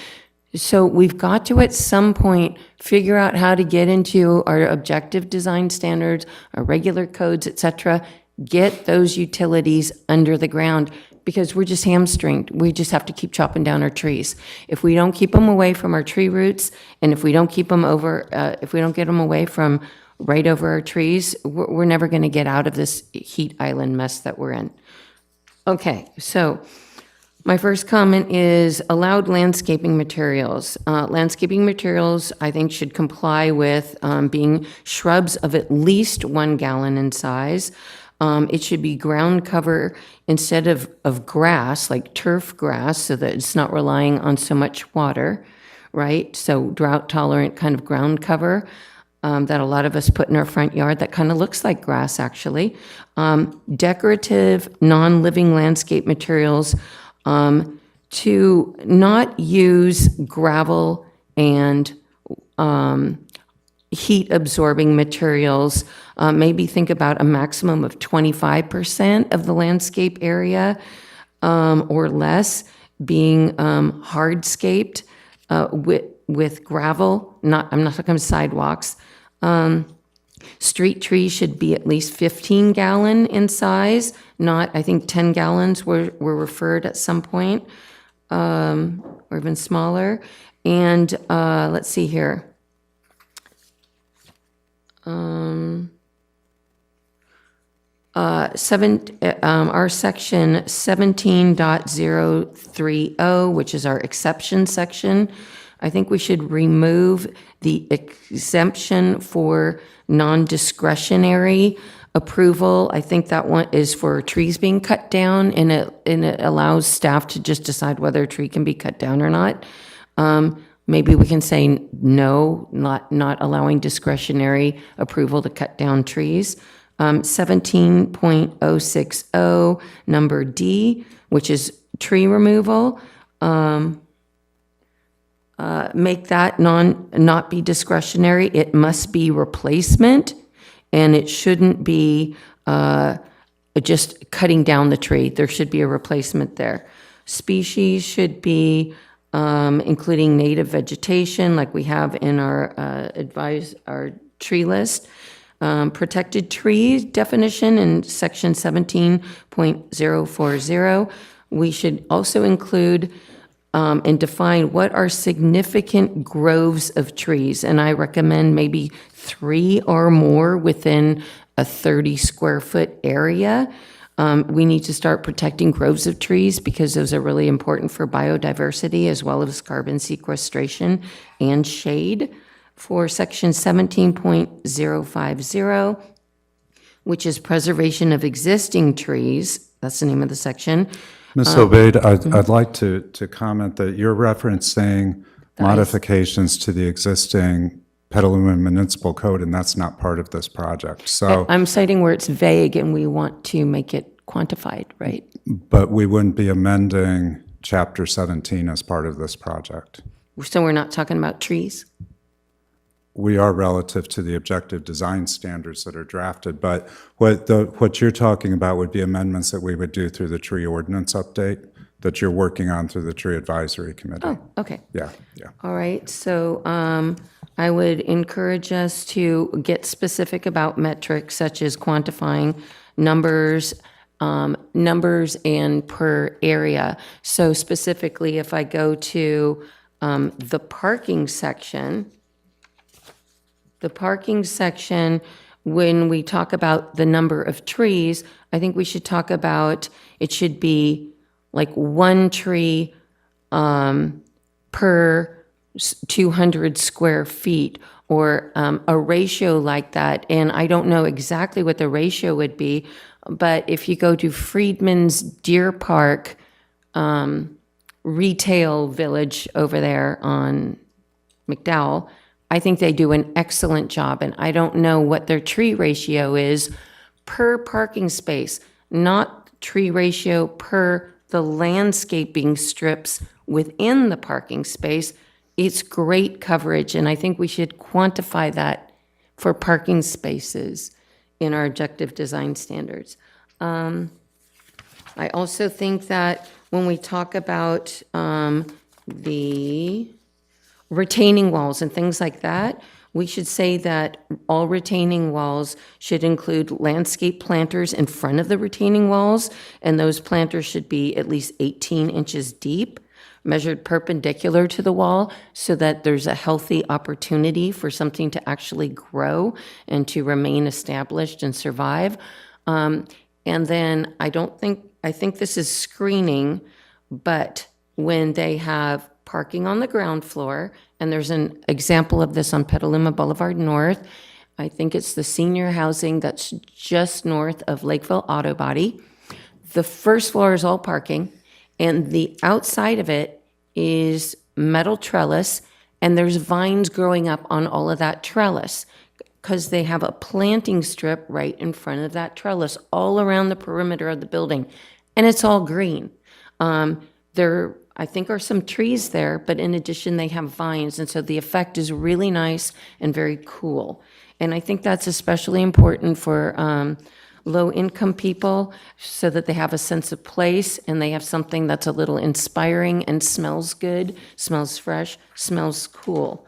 So we've got to, at some point, figure out how to get into our objective design standards, our regular codes, et cetera, get those utilities under the ground, because we're just hamstringed. We just have to keep chopping down our trees. If we don't keep them away from our tree roots, and if we don't keep them if we don't get them away from right over our trees, we're never going to get out of this heat island mess that we're in. Okay, so my first comment is allowed landscaping materials. Landscaping materials, I think, should comply with being shrubs of at least 1 gallon in size. It should be ground cover instead of grass, like turf grass, so that it's not relying on so much water, right? So drought tolerant kind of ground cover that a lot of us put in our front yard that kind of looks like grass, actually. Decorative, non-living landscape materials, to not use gravel and heat-absorbing materials. Maybe think about a maximum of 25% of the landscape area or less being hardscaped with gravel. I'm not talking sidewalks. Street trees should be at least 15 gallon in size, not, I think 10 gallons were referred at some point, or even smaller. And let's see here. Our section 17.030, which is our exception section, I think we should remove the exemption for non-discretionary approval. I think that one is for trees being cut down, and it allows staff to just decide whether a tree can be cut down or not. Maybe we can say no, not allowing discretionary approval to cut down trees. 17.060, number D, which is tree removal. Make that not be discretionary. It must be replacement, and it shouldn't be just cutting down the tree. There should be a replacement there. Species should be including native vegetation, like we have in our our tree list. Protected tree definition in section 17.040. We should also include and define what are significant groves of trees. And I recommend maybe 3 or more within a 30 square foot area. We need to start protecting groves of trees because those are really important for biodiversity as well as carbon sequestration and shade. For section 17.050, which is preservation of existing trees, that's the name of the section. Ms. Obeid, I'd like to comment that you're referencing modifications to the existing Petaluma Municipal Code, and that's not part of this project. So, I'm citing where it's vague and we want to make it quantified, right? but we wouldn't be amending Chapter 17 as part of this project. So we're not talking about trees? We are relative to the objective design standards that are drafted, but what you're talking about would be amendments that we would do through the tree ordinance update that you're working on through the tree advisory committee. Oh, okay. Yeah. All right, so I would encourage us to get specific about metrics such as quantifying numbers and per area. So specifically, if I go to the parking section, when we talk about the number of trees, I think we should talk about, it should be like 1 tree per 200 square feet, or a ratio like that. And I don't know exactly what the ratio would be, but if you go to Freedman's Deer Park retail village over there on McDowell, I think they do an excellent job, and I don't know what their tree ratio is per parking space, not tree ratio per the landscaping strips within the parking space. It's great coverage, and I think we should quantify that for parking spaces in our objective design standards. I also think that when we talk about the retaining walls and things like that, we should say that all retaining walls should include landscape planters in front of the retaining walls, and those planters should be at least 18 inches deep, measured perpendicular to the wall, so that there's a healthy opportunity for something to actually grow and to remain established and survive. And then I think this is screening, but when they have parking on the ground floor, and there's an example of this on Petaluma Boulevard North. I think it's the senior housing that's just north of Lakeville Auto Body. The first floor is all parking, and the outside of it is metal trellis, and there's vines growing up on all of that trellis because they have a planting strip right in front of that trellis all around the perimeter of the building, and it's all green. There, I think, are some trees there, but in addition, they have vines, and so the effect is really nice and very cool. And I think that's especially important for low-income people, so that they have a sense of place and they have something that's a little inspiring and smells good, smells fresh, smells cool.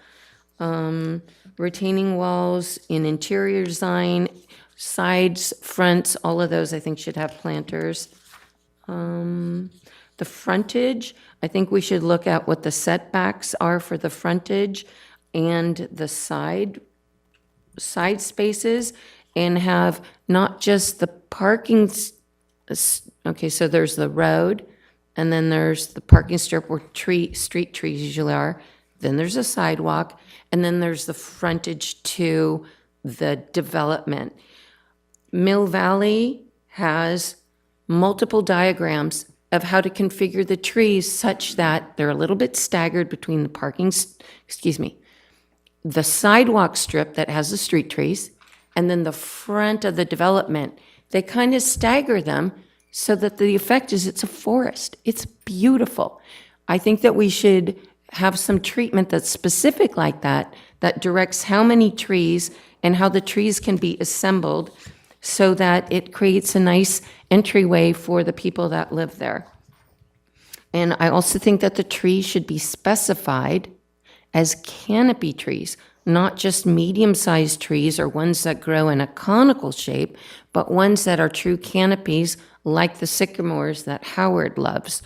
Retaining walls in interior design, sides, fronts, all of those I think should have planters. The frontage, I think we should look at what the setbacks are for the frontage and the side spaces, and have not just the parking, okay, so there's the road, and then there's the parking strip where street trees usually are, then there's a sidewalk, and then there's the frontage to the development. Mill Valley has multiple diagrams of how to configure the trees such that they're a little bit staggered between the sidewalk strip that has the street trees and then the front of the development. They kind of stagger them so that the effect is it's a forest. It's beautiful. I think that we should have some treatment that's specific like that, that directs how many trees and how the trees can be assembled so that it creates a nice entryway for the people that live there. And I also think that the trees should be specified as canopy trees, not just medium-sized trees or ones that grow in a conical shape, but ones that are true canopies like the sycamores that Howard loves.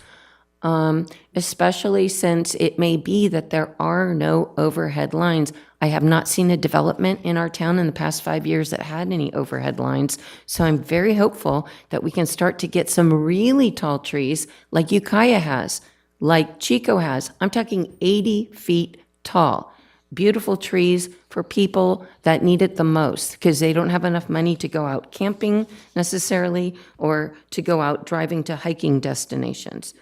Especially since it may be that there are no overhead lines. I have not seen a development in our town in the past 5 years that had any overhead lines, so I'm very hopeful that we can start to get some really tall trees like Ukiah has, like Chico has. I'm talking 80 feet tall. Beautiful trees for people that need it the most because they don't have enough money to go out camping necessarily or to go out driving to hiking destinations.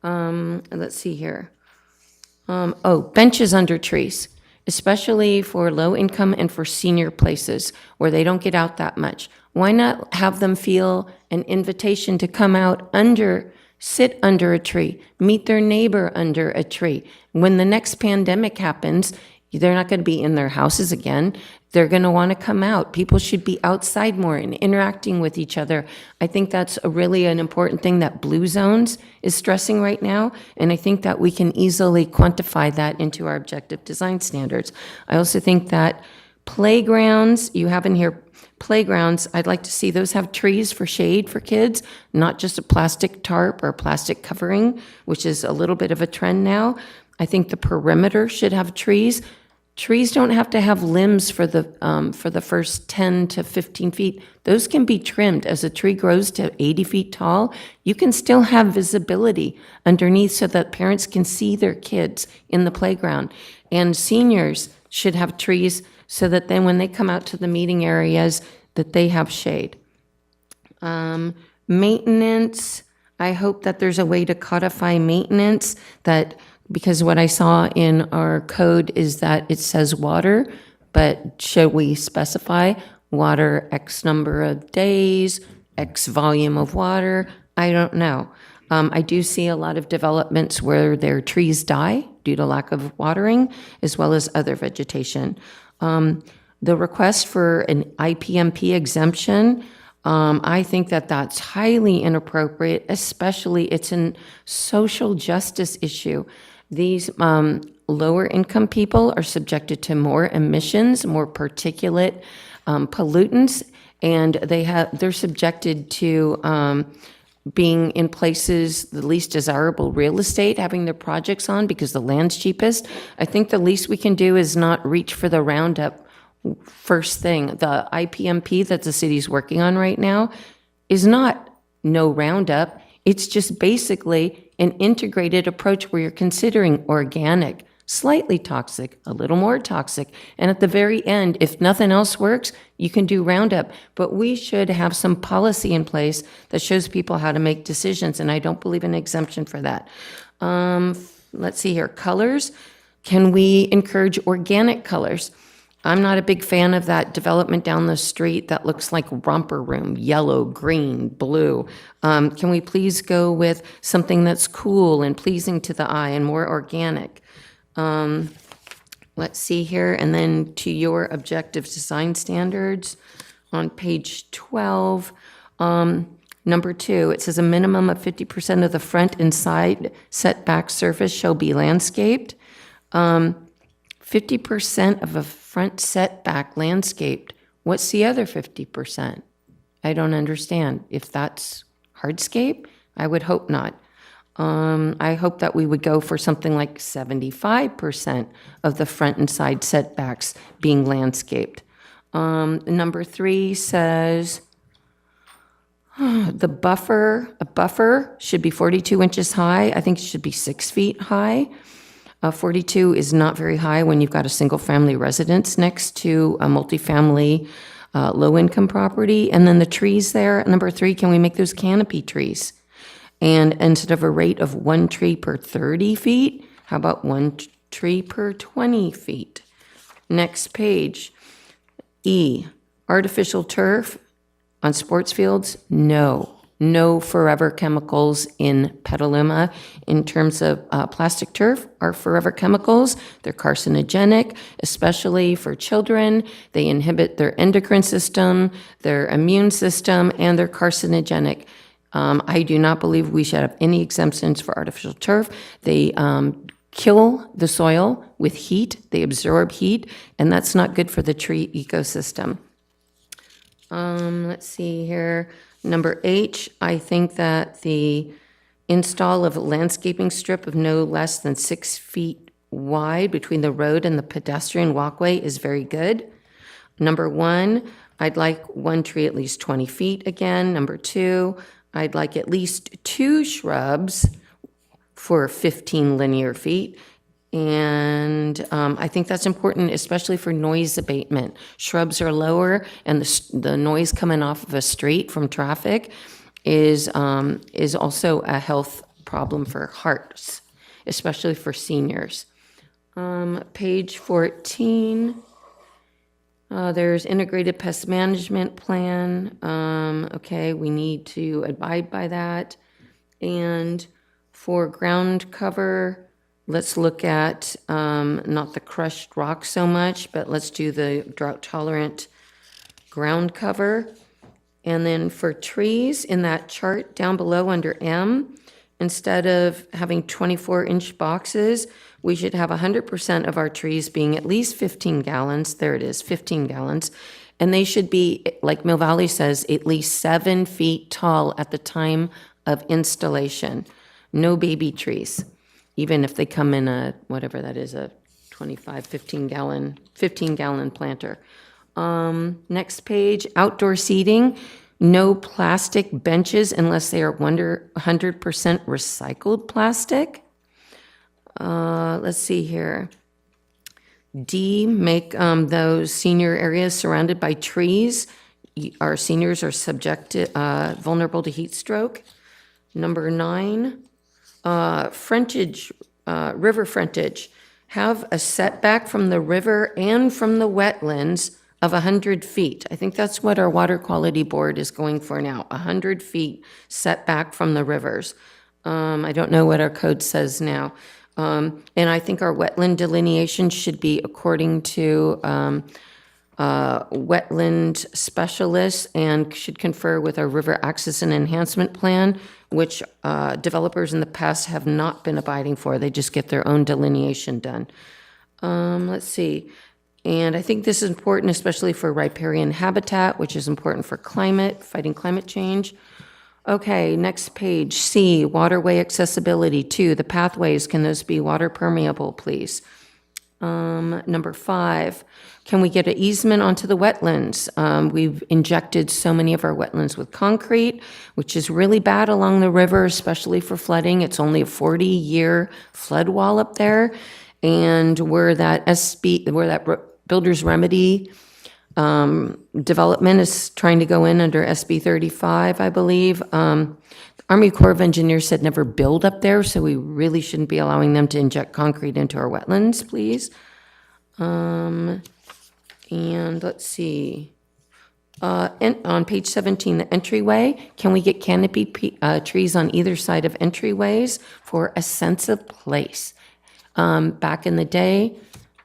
Let's see here. Benches under trees. especially for low income and for senior places where they don't get out that much. Why not have them feel an invitation to come out sit under a tree, meet their neighbor under a tree? When the next pandemic happens, they're not going to be in their houses again. They're going to want to come out. People should be outside more and interacting with each other. I think that's really an important thing that Blue Zones is stressing right now, and I think that we can easily quantify that into our objective design standards. I also think that playgrounds, you have in here playgrounds, I'd like to see those have trees for shade for kids, not just a plastic tarp or plastic covering, which is a little bit of a trend now. I think the perimeter should have trees. Trees don't have to have limbs for the first 10 to 15 feet. Those can be trimmed. As a tree grows to 80 feet tall, you can still have visibility underneath so that parents can see their kids in the playground. And seniors should have trees so that then when they come out to the meeting areas, that they have shade. Maintenance, I hope that there's a way to codify maintenance, that because what I saw in our code is that it says water, but should we specify water X number of days, X volume of water? I don't know. I do see a lot of developments where their trees die due to lack of watering, as well as other vegetation. The request for an IPMP exemption, I think that that's highly inappropriate, especially it's a social justice issue. These lower income people are subjected to more emissions, more particulate pollutants, and they're subjected to being in places, the least desirable real estate, having their projects on because the land's cheapest. I think the least we can do is not reach for the Roundup first thing. The IPMP that the city's working on right now is not no Roundup. It's just basically an integrated approach where you're considering organic, slightly toxic, a little more toxic, and at the very end, if nothing else works, you can do Roundup. But we should have some policy in place that shows people how to make decisions, and I don't believe in exemption for that. Let's see here, colors. Can we encourage organic colors? I'm not a big fan of that development down the street that looks like Romper Room, yellow, green, blue. Can we please go with something that's cool and pleasing to the eye and more organic? Let's see here, and then to your objective design standards on page 12, number 2, it says a minimum of 50% of the front and side setback surface shall be landscaped. 50% of a front setback landscaped. What's the other 50%? I don't understand. If that's hardscape, I would hope not. I hope that we would go for something like 75% of the front and side setbacks being landscaped. Number 3 says a buffer should be 42 inches high. I think it should be 6 feet high. 42 is not very high when you've got a single-family residence next to a multifamily low-income property. And then the trees there, number 3, can we make those canopy trees? And instead of a rate of 1 tree per 30 feet, how about 1 tree per 20 feet? Next page. E, artificial turf on sports fields? No. No forever chemicals in Petaluma. In terms of plastic turf are forever chemicals. They're carcinogenic, especially for children. They inhibit their endocrine system, their immune system, and they're carcinogenic. I do not believe we should have any exemptions for artificial turf. They kill the soil with heat. They absorb heat, and that's not good for the tree ecosystem. Let's see here. Number H, I think that the install of a landscaping strip of no less than 6 feet wide between the road and the pedestrian walkway is very good. Number 1, I'd like 1 tree at least 20 feet again. Number 2, I'd like at least 2 shrubs for 15 linear feet. And I think that's important, especially for noise abatement. Shrubs are lower, and the noise coming off of a street from traffic is also a health problem for hearts, especially for seniors. Page 14, there's integrated pest management plan. Okay, we need to abide by that. And for ground cover, let's look at not the crushed rock so much, but let's do the drought tolerant ground cover. And then for trees, in that chart down below under M, instead of having 24-inch boxes, we should have 100% of our trees being at least 15 gallons. There it is, 15 gallons. And they should be, like Mill Valley says, at least 7 feet tall at the time of installation. No baby trees, even if they come in a, whatever that is, a 15 gallon planter. Next page, outdoor seating. No plastic benches unless they are 100% recycled plastic. Let's see here. D, make those senior areas surrounded by trees. Our seniors are vulnerable to heat stroke. Number 9, frontage, river frontage. Have a setback from the river and from the wetlands of 100 feet. I think that's what our Water Quality Board is going for now, 100 feet setback from the rivers. I don't know what our code says now. And I think our wetland delineation should be according to wetland specialists and should confer with our river access and enhancement plan, which developers in the past have not been abiding for. They just get their own delineation done. Let's see. And I think this is important, especially for riparian habitat, which is important for fighting climate change. Okay, next page, C, waterway accessibility. 2, the pathways, can those be water permeable, please? Number 5, can we get an easement onto the wetlands? We've injected so many of our wetlands with concrete, which is really bad along the river, especially for flooding. It's only a 40-year flood wall up there. And where that Builder's Remedy development is trying to go in under SB 35, I believe. Army Corps of Engineers said never build up there, so we really shouldn't be allowing them to inject concrete into our wetlands, please. And let's see. On page 17, the entryway, can we get canopy trees on either side of entryways for a sense of place? Back in the day,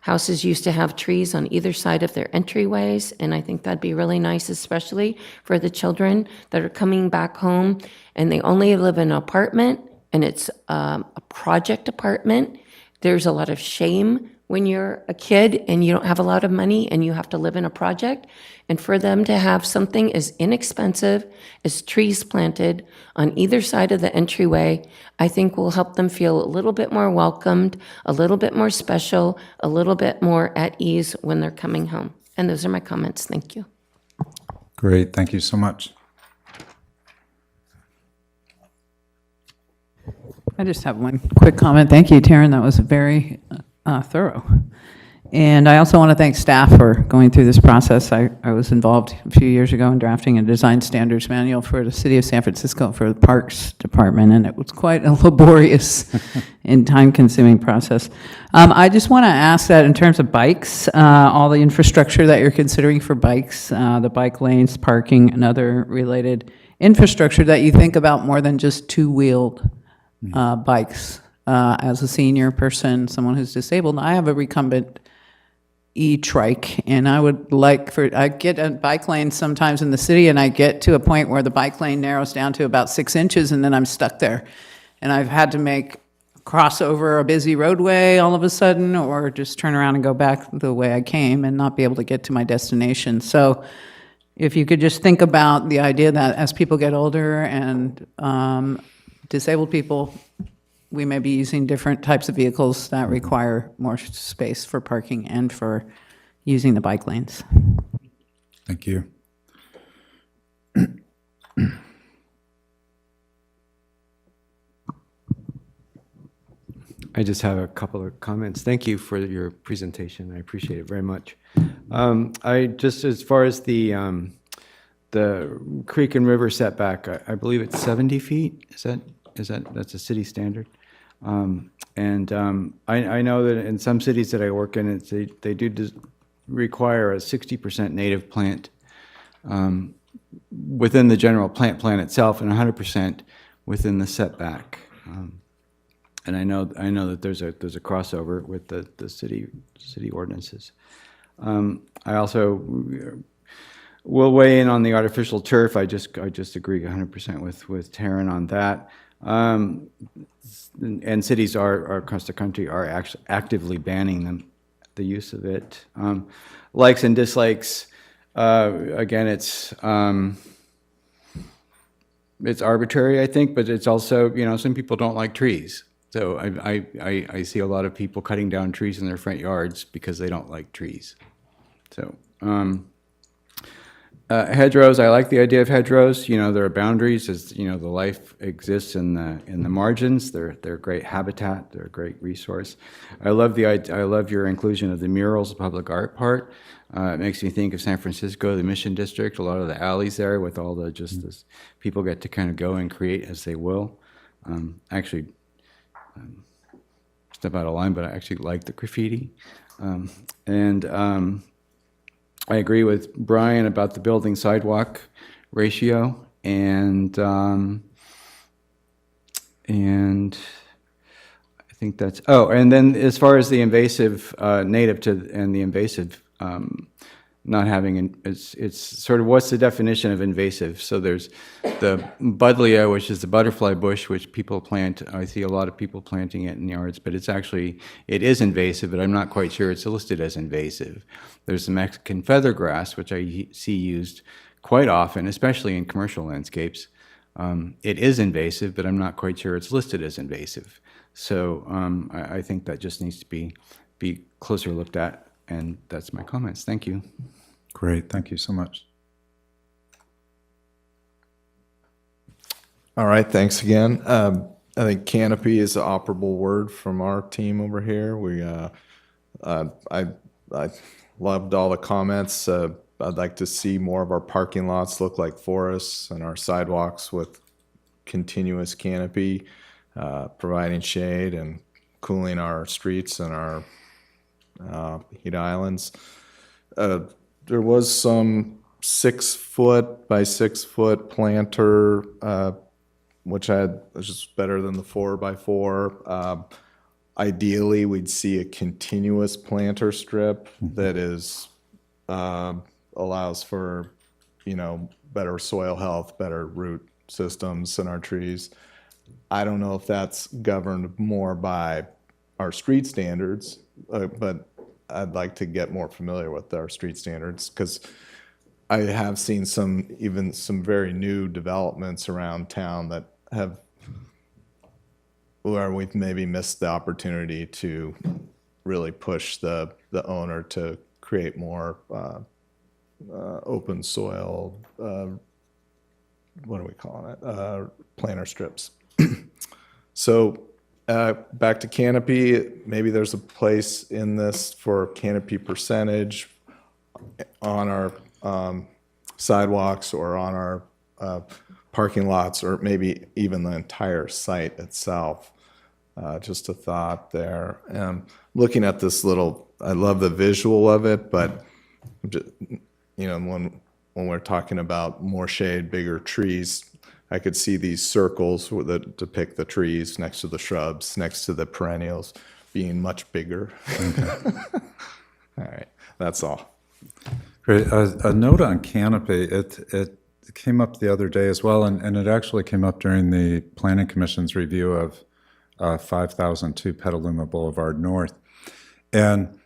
houses used to have trees on either side of their entryways, and I think that'd be really nice, especially for the children that are coming back home and they only live in an apartment and it's a project apartment. There's a lot of shame when you're a kid and you don't have a lot of money and you have to live in a project. And for them to have something as inexpensive as trees planted on either side of the entryway, I think will help them feel a little bit more welcomed, a little bit more special, a little bit more at ease when they're coming home. And those are my comments. Thank you. Great, thank you so much. I just have one quick comment. Thank you, Taryn. That was very thorough. And I also want to thank staff for going through this process. I was involved a few years ago in drafting a design standards manual for the City of San Francisco for the Parks Department, and it was quite a laborious and time-consuming process. I just want to ask that in terms of bikes, all the infrastructure that you're considering for bikes, the bike lanes, parking, and other related infrastructure, that you think about more than just two-wheeled bikes. As a senior person, someone who's disabled, I have a recumbent e-trike, and I get a bike lane sometimes in the city, and I get to a point where the bike lane narrows down to about 6 inches, and then I'm stuck there. And I've had to cross over a busy roadway all of a sudden, or just turn around and go back the way I came and not be able to get to my destination. So if you could just think about the idea that as people get older and disabled people, we may be using different types of vehicles that require more space for parking and for using the bike lanes. Thank you. I just have a couple of comments. Thank you for your presentation. I appreciate it very much. As far as the creek and river setback, I believe it's 70 feet. That's a city standard. And I know that in some cities that I work in, they do require a 60% native plant within the general plant plan itself, and 100% within the setback. And I know that there's a crossover with the city ordinances. I also will weigh in on the artificial turf. I just agree 100% with Taryn on that. And cities across the country are actively banning the use of it. Likes and dislikes. Again, it's arbitrary, I think, but it's also, some people don't like trees. So I see a lot of people cutting down trees in their front yards because they don't like trees. So hedgerows, I like the idea of hedgerows. There are boundaries, as the life exists in the margins. They're great habitat. They're a great resource. I love your inclusion of the murals, the public art part. It makes me think of San Francisco, the Mission District. A lot of the alleys there with all this people get to kind of go and create as they will. Actually, step out of line, but I actually like the graffiti. I agree with Brian about the building sidewalk ratio, and I think that's, and then as far as the invasive native and the invasive not having, it's sort of, what's the definition of invasive? So there's the buddleia, which is the butterfly bush, which people plant. I see a lot of people planting it in yards, but it is invasive, but I'm not quite sure it's listed as invasive. There's the Mexican feathergrass, which I see used quite often, especially in commercial landscapes. It is invasive, but I'm not quite sure it's listed as invasive. So I think that just needs to be closer looked at. And that's my comments. Thank you. Great. Thank you so much. All right, thanks again. I think canopy is an operable word from our team over here. I loved all the comments. I'd like to see more of our parking lots look like forests and our sidewalks with continuous canopy, providing shade and cooling our streets and our heat islands. There was some 6 foot by 6 foot planter, which was just better than the 4 by 4. Ideally, we'd see a continuous planter strip that allows for, better soil health, better root systems in our trees. I don't know if that's governed more by our street standards, but I'd like to get more familiar with our street standards, because I have seen some very new developments around town that where we've maybe missed the opportunity to really push the owner to create more open soil, what are we calling it? Planter strips. So back to canopy, maybe there's a place in this for canopy percentage on our sidewalks or on our parking lots, or maybe even the entire site itself. Just a thought there. Looking at this I love the visual of it, but when we're talking about more shade, bigger trees, I could see these circles that depict the trees next to the shrubs, next to the perennials, being much bigger. All right, that's all. Great. A note on canopy. It came up the other day as well, and it actually came up during the Planning Commission's review of 5002 Petaluma Boulevard North. And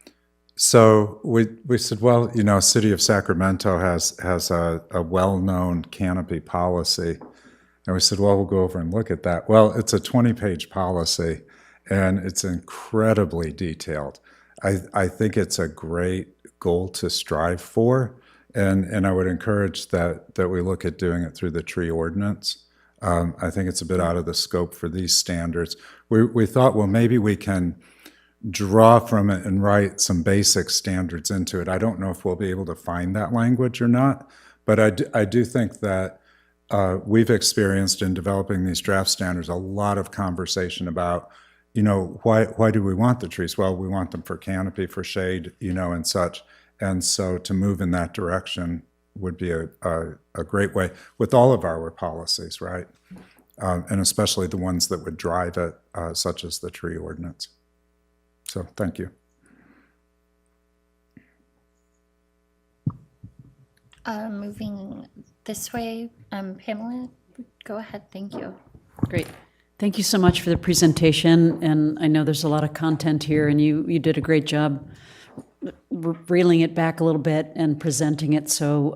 so we said, well, City of Sacramento has a well-known canopy policy. And we said, well, we'll go over and look at that. Well, it's a 20-page policy, and it's incredibly detailed. I think it's a great goal to strive for, and I would encourage that we look at doing it through the tree ordinance. I think it's a bit out of the scope for these standards. We thought, well, maybe we can draw from it and write some basic standards into it. I don't know if we'll be able to find that language or not, but I do think that we've experienced in developing these draft standards a lot of conversation about you know, why do we want the trees? Well, we want them for canopy, for shade, you know, and such. And so to move in that direction would be a great way with all of our policies, right? And especially the ones that would drive it, such as the tree ordinance. So thank you. Moving this way, Pamela, go ahead, thank you. Great. Thank you so much for the presentation, and I know there's a lot of content here, and you did a great job reeling it back a little bit and presenting it so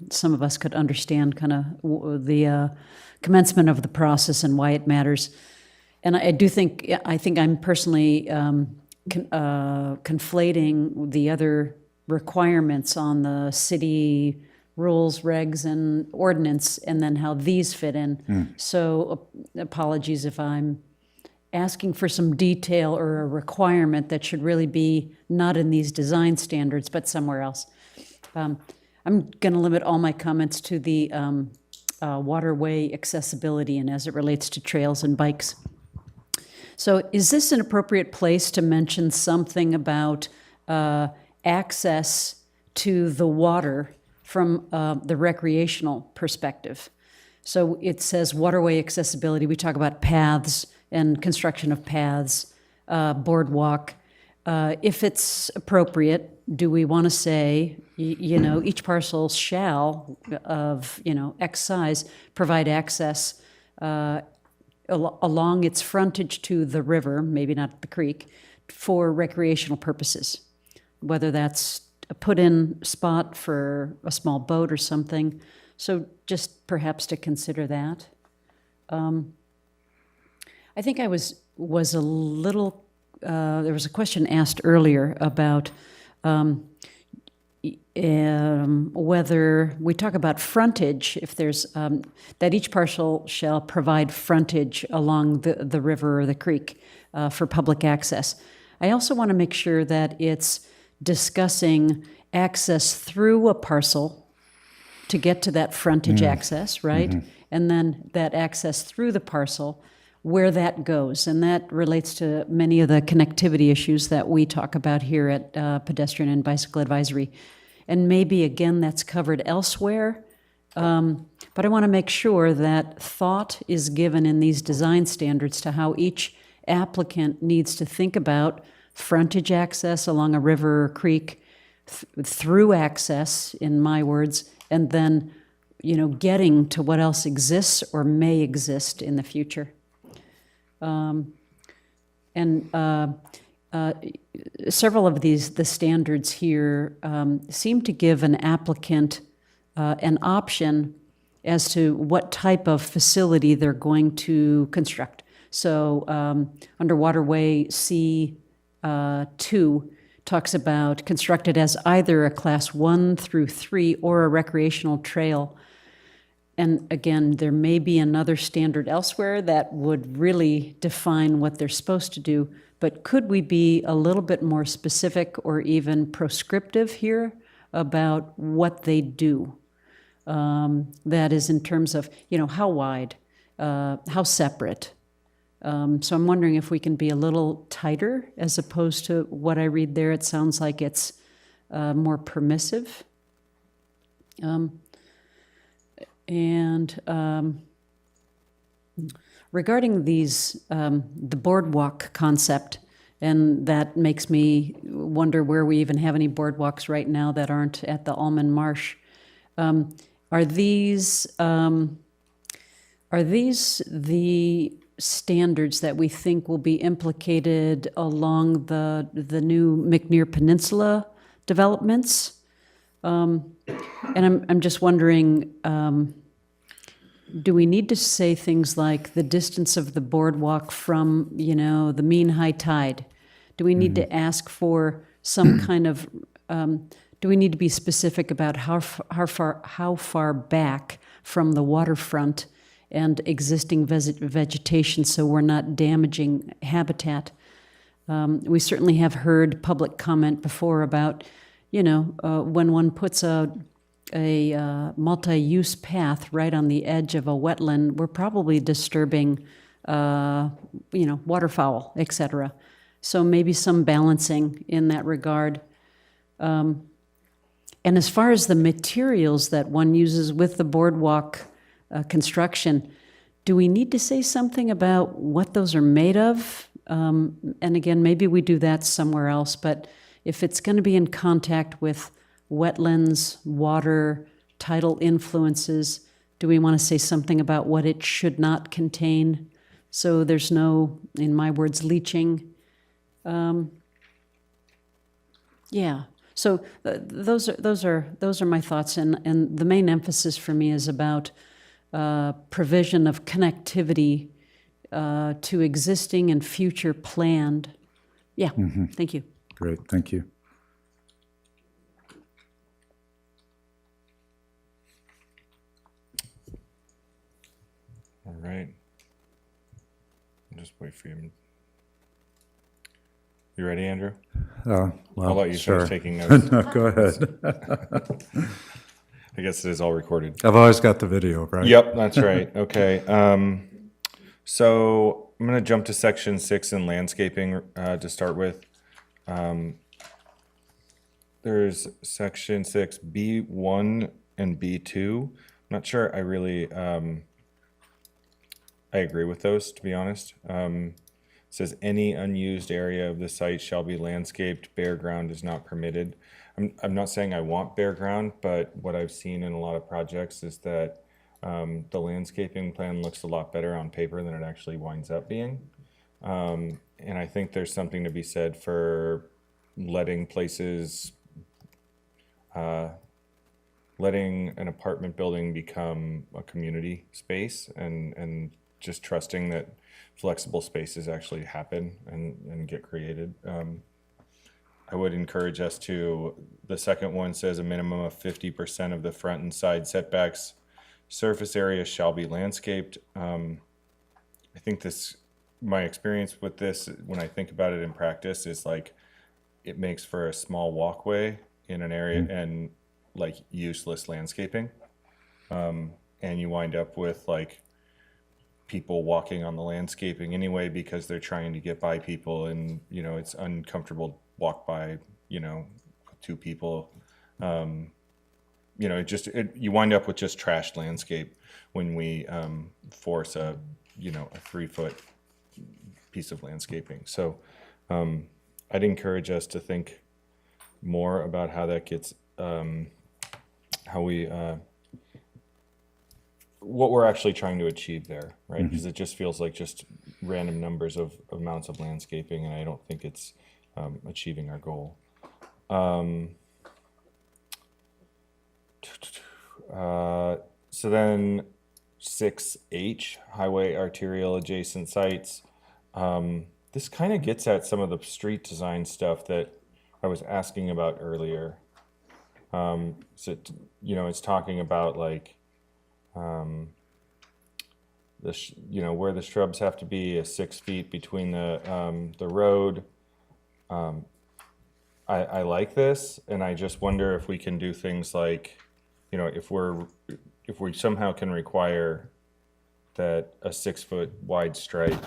some of us could understand kind of the commencement of the process and why it matters. And I think I'm personally conflating the other requirements on the city rules, regs, and ordinance, and then how these fit in. So apologies if I'm asking for some detail or a requirement that should really be not in these design standards, but somewhere else. I'm going to limit all my comments to the waterway accessibility and as it relates to trails and bikes. So is this an appropriate place to mention something about access to the water from the recreational perspective? So it says waterway accessibility. We talk about paths and construction of paths, boardwalk. If it's appropriate, do we want to say, you know, each parcel shall of, you know, X size provide access along its frontage to the river, maybe not the creek, for recreational purposes, whether that's a put-in spot for a small boat or something. So just perhaps to consider that. I think I was a little, there was a question asked earlier about whether we talk about frontage, if there's, that each parcel shall provide frontage along the river or the creek for public access. I also want to make sure that it's discussing access through a parcel to get to that frontage access, right? And then that access through the parcel, where that goes. And that relates to many of the connectivity issues that we talk about here at Pedestrian and Bicycle Advisory. And maybe, again, that's covered elsewhere. But I want to make sure that thought is given in these design standards to how each applicant needs to think about frontage access along a river or creek, through access, in my words, and then, you know, getting to what else exists or may exist in the future. Several of the standards here seem to give an applicant an option as to what type of facility they're going to construct. So under Waterway C2 talks about constructed as either a class 1 through 3 or a recreational trail. And again, there may be another standard elsewhere that would really define what they're supposed to do, but could we be a little bit more specific or even prescriptive here about what they do? That is in terms of, you know, how wide, how separate. So I'm wondering if we can be a little tighter as opposed to what I read there. It sounds like it's more permissive. Regarding these, the boardwalk concept, and that makes me wonder where we even have any boardwalks right now that aren't at the Almond Marsh. Are these the standards that we think will be implicated along the new McNear Peninsula developments? And I'm just wondering, do we need to say things like the distance of the boardwalk from, you know, the mean high tide? Do we need to ask for some kind of, do we need to be specific about how far back from the waterfront and existing vegetation so we're not damaging habitat? We certainly have heard public comment before about, you know, when one puts a multi-use path right on the edge of a wetland, we're probably disturbing waterfowl, et cetera. So maybe some balancing in that regard. And as far as the materials that one uses with the boardwalk construction, do we need to say something about what those are made of? And again, maybe we do that somewhere else, but if it's going to be in contact with wetlands, water, tidal influences, do we want to say something about what it should not contain? So there's no, in my words, leaching. Yeah. So those are my thoughts, and the main emphasis for me is about provision of connectivity to existing and future planned. Yeah. Thank you. Great, thank you. All right. I'll just wait for you. You ready, Andrew? Well, I'll let you sure. finish taking notes. No, go ahead. I guess it is all recorded. I've always got the video, right? Yep, that's right. Okay. So I'm going to jump to section 6 in landscaping to start with. There's section 6, B1 and B2. I'm not sure I really I agree with those, to be honest. It says any unused area of the site shall be landscaped. Bare ground is not permitted. I'm not saying I want bare ground, but what I've seen in a lot of projects is that the landscaping plan looks a lot better on paper than it actually winds up being. And I think there's something to be said for letting places, letting an apartment building become a community space and just trusting that flexible spaces actually happen and get created. I would encourage us to, the second one says a minimum of 50% of the front and side setbacks. Surface area shall be landscaped. I think this, my experience with this, when I think about it in practice, is like, it makes for a small walkway in an area and like useless landscaping. And you wind up with like people walking on the landscaping anyway because they're trying to get by people, and you know it's uncomfortable to walk by, you know, two people. You know, you wind up with just trashed landscape when we force a 3-foot piece of landscaping. So I'd encourage us to think more about how that gets, how we, what we're actually trying to achieve there, right? Because it just feels like just random numbers of amounts of landscaping, and I don't think it's achieving our goal. So then 6H, highway arterial adjacent sites. This kind of gets at some of the street design stuff that I was asking about earlier. So, you know, it's talking about like, where the shrubs have to be 6 feet between the road. I like this, and I just wonder if we can do things like, you know, if we somehow can require that a 6-foot wide stripe,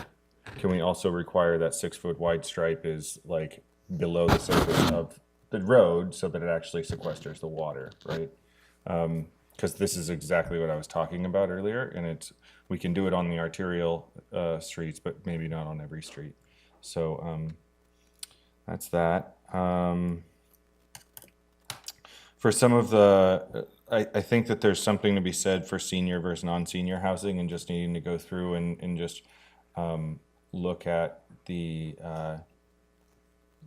can we also require that 6-foot wide stripe is like below the surface of the road so that it actually sequesters the water, right? Because this is exactly what I was talking about earlier, and we can do it on the arterial streets, but maybe not on every street. So that's that. For some of the, I think that there's something to be said for senior versus non-senior housing, and just needing to go through and just look at the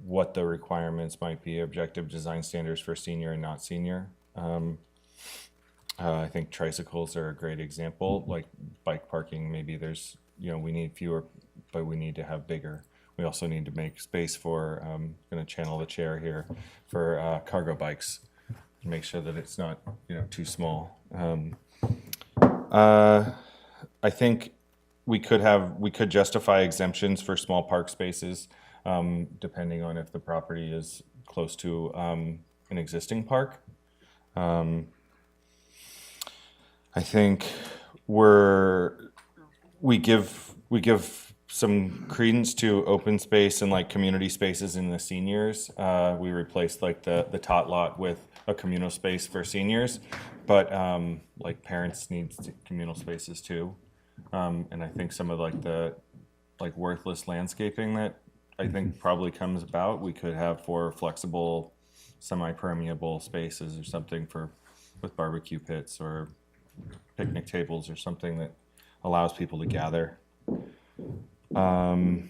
what the requirements might be, objective design standards for senior and not senior. I think tricycles are a great example, like bike parking. Maybe there's, you know, we need fewer, but we need to have bigger. We also need to make space for, I'm going to channel the chair here, for cargo bikes, to make sure that it's not, you know, too small. I think we could justify exemptions for small park spaces, depending on if the property is close to an existing park. I think we give we give some credence to open space and like community spaces in the seniors. We replaced like the tot lot with a communal space for seniors, but like parents need communal spaces too. And I think some of like the worthless landscaping that I think probably comes about, we could have for flexible, semi-permeable spaces or something with barbecue pits or picnic tables or something that allows people to gather. I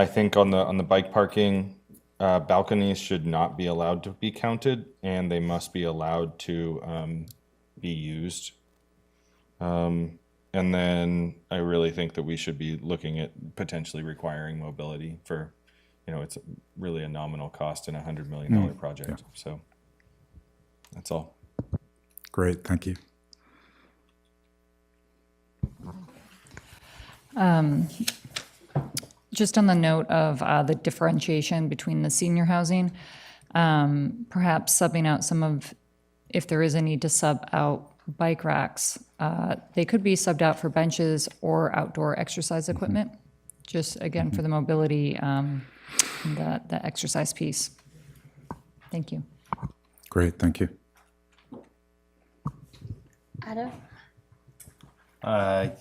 think on the bike parking, balconies should not be allowed to be counted, and they must be allowed to be used. And then I really think that we should be looking at potentially requiring mobility for, it's really a nominal cost in $100 million project. Yeah. So that's all. Great, thank you. Just on the note of the differentiation between the senior housing, perhaps subbing out some of, if there is a need to sub out bike racks, they could be subbed out for benches or outdoor exercise equipment, just again for the mobility, the exercise piece. Thank you. Great, thank you. Adam?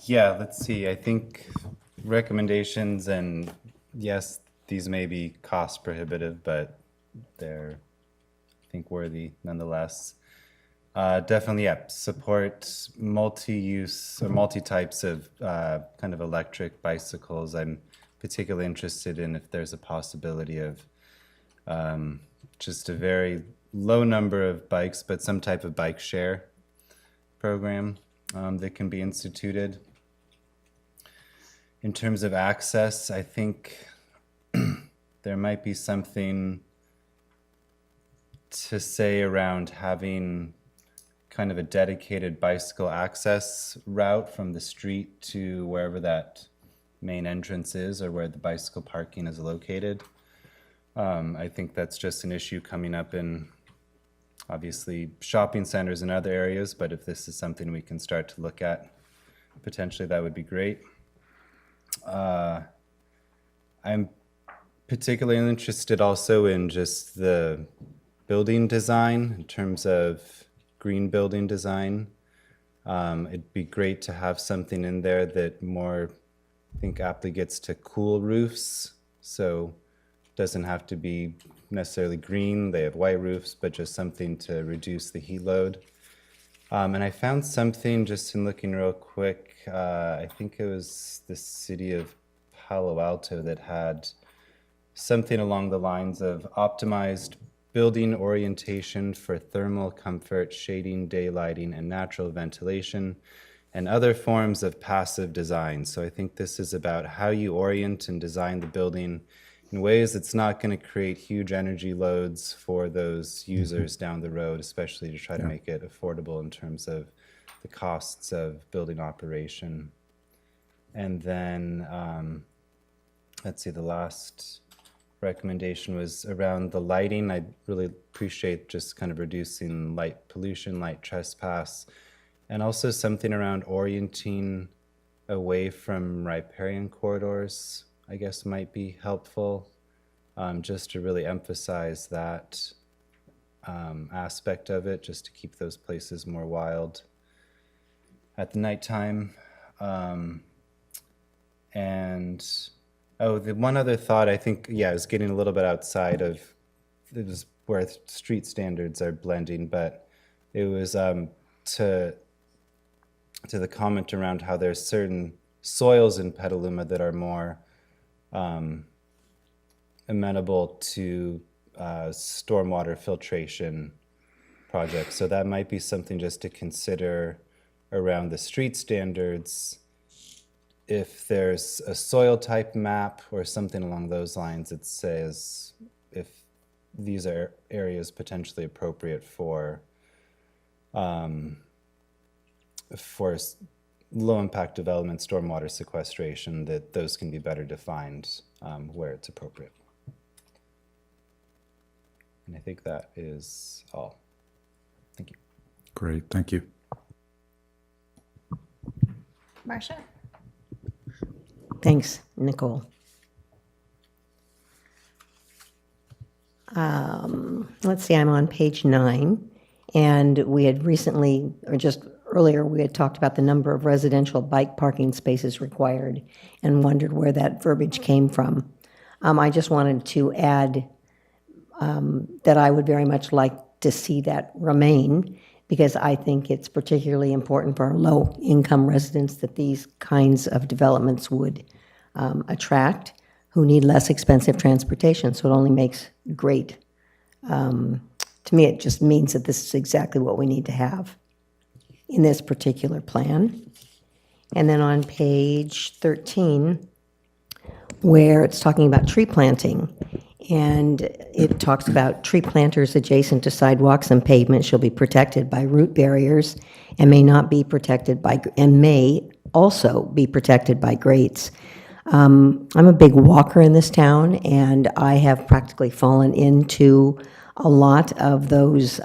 Yeah, let's see. I think recommendations, and yes, these may be cost prohibitive, but they're, I think, worthy nonetheless. Definitely, yeah, support multi-use or multi-types of kind of electric bicycles. I'm particularly interested in if there's a possibility of just a very low number of bikes, but some type of bike share program that can be instituted. In terms of access, I think there might be something to say around having kind of a dedicated bicycle access route from the street to wherever that main entrance is or where the bicycle parking is located. I think that's just an issue coming up in obviously shopping centers and other areas, but if this is something we can start to look at, potentially that would be great. I'm particularly interested also in just the building design in terms of green building design. It'd be great to have something in there that more, I think, aptly gets to cool roofs. So it doesn't have to be necessarily green, they have white roofs, but just something to reduce the heat load. And I found something just in looking real quick, I think it was the city of Palo Alto that had something along the lines of optimized building orientation for thermal comfort, shading, daylighting, and natural ventilation, and other forms of passive design. So I think this is about how you orient and design the building in ways that's not going to create huge energy loads for those users down the road, especially to try to make it affordable in terms of the costs of building operation. And then, let's see, the last recommendation was around the lighting. I really appreciate just kind of reducing light pollution, light trespass, and also something around orienting away from riparian corridors, I guess might be helpful, just to really emphasize that aspect of it, just to keep those places more wild at the nighttime. And oh, the one other thought, I think, yeah, is getting a little bit outside of, it was where street standards are blending, but it was to the comment around how there's certain soils in Petaluma that are more amenable to stormwater filtration projects. So that might be something just to consider around the street standards. If there's a soil type map or something along those lines, it says if these are areas potentially appropriate for low impact development, stormwater sequestration, that those can be better defined where it's appropriate. And I think that is all. Thank you. Great, thank you. Marcia? Thanks, Nicole. Let's see, I'm on page 9, and we had recently, or just earlier, we had talked about the number of residential bike parking spaces required and wondered where that verbiage came from. I just wanted to add that I would very much like to see that remain, because I think it's particularly important for our low-income residents that these kinds of developments would attract, who need less expensive transportation. So it only makes great, to me, it just means that this is exactly what we need to have in this particular plan. And then on page 13, where it's talking about tree planting, and it talks about tree planters adjacent to sidewalks and pavement shall be protected by root barriers and may not be protected by, and may also be protected by grates. I'm a big walker in this town, and I have practically fallen into a lot of those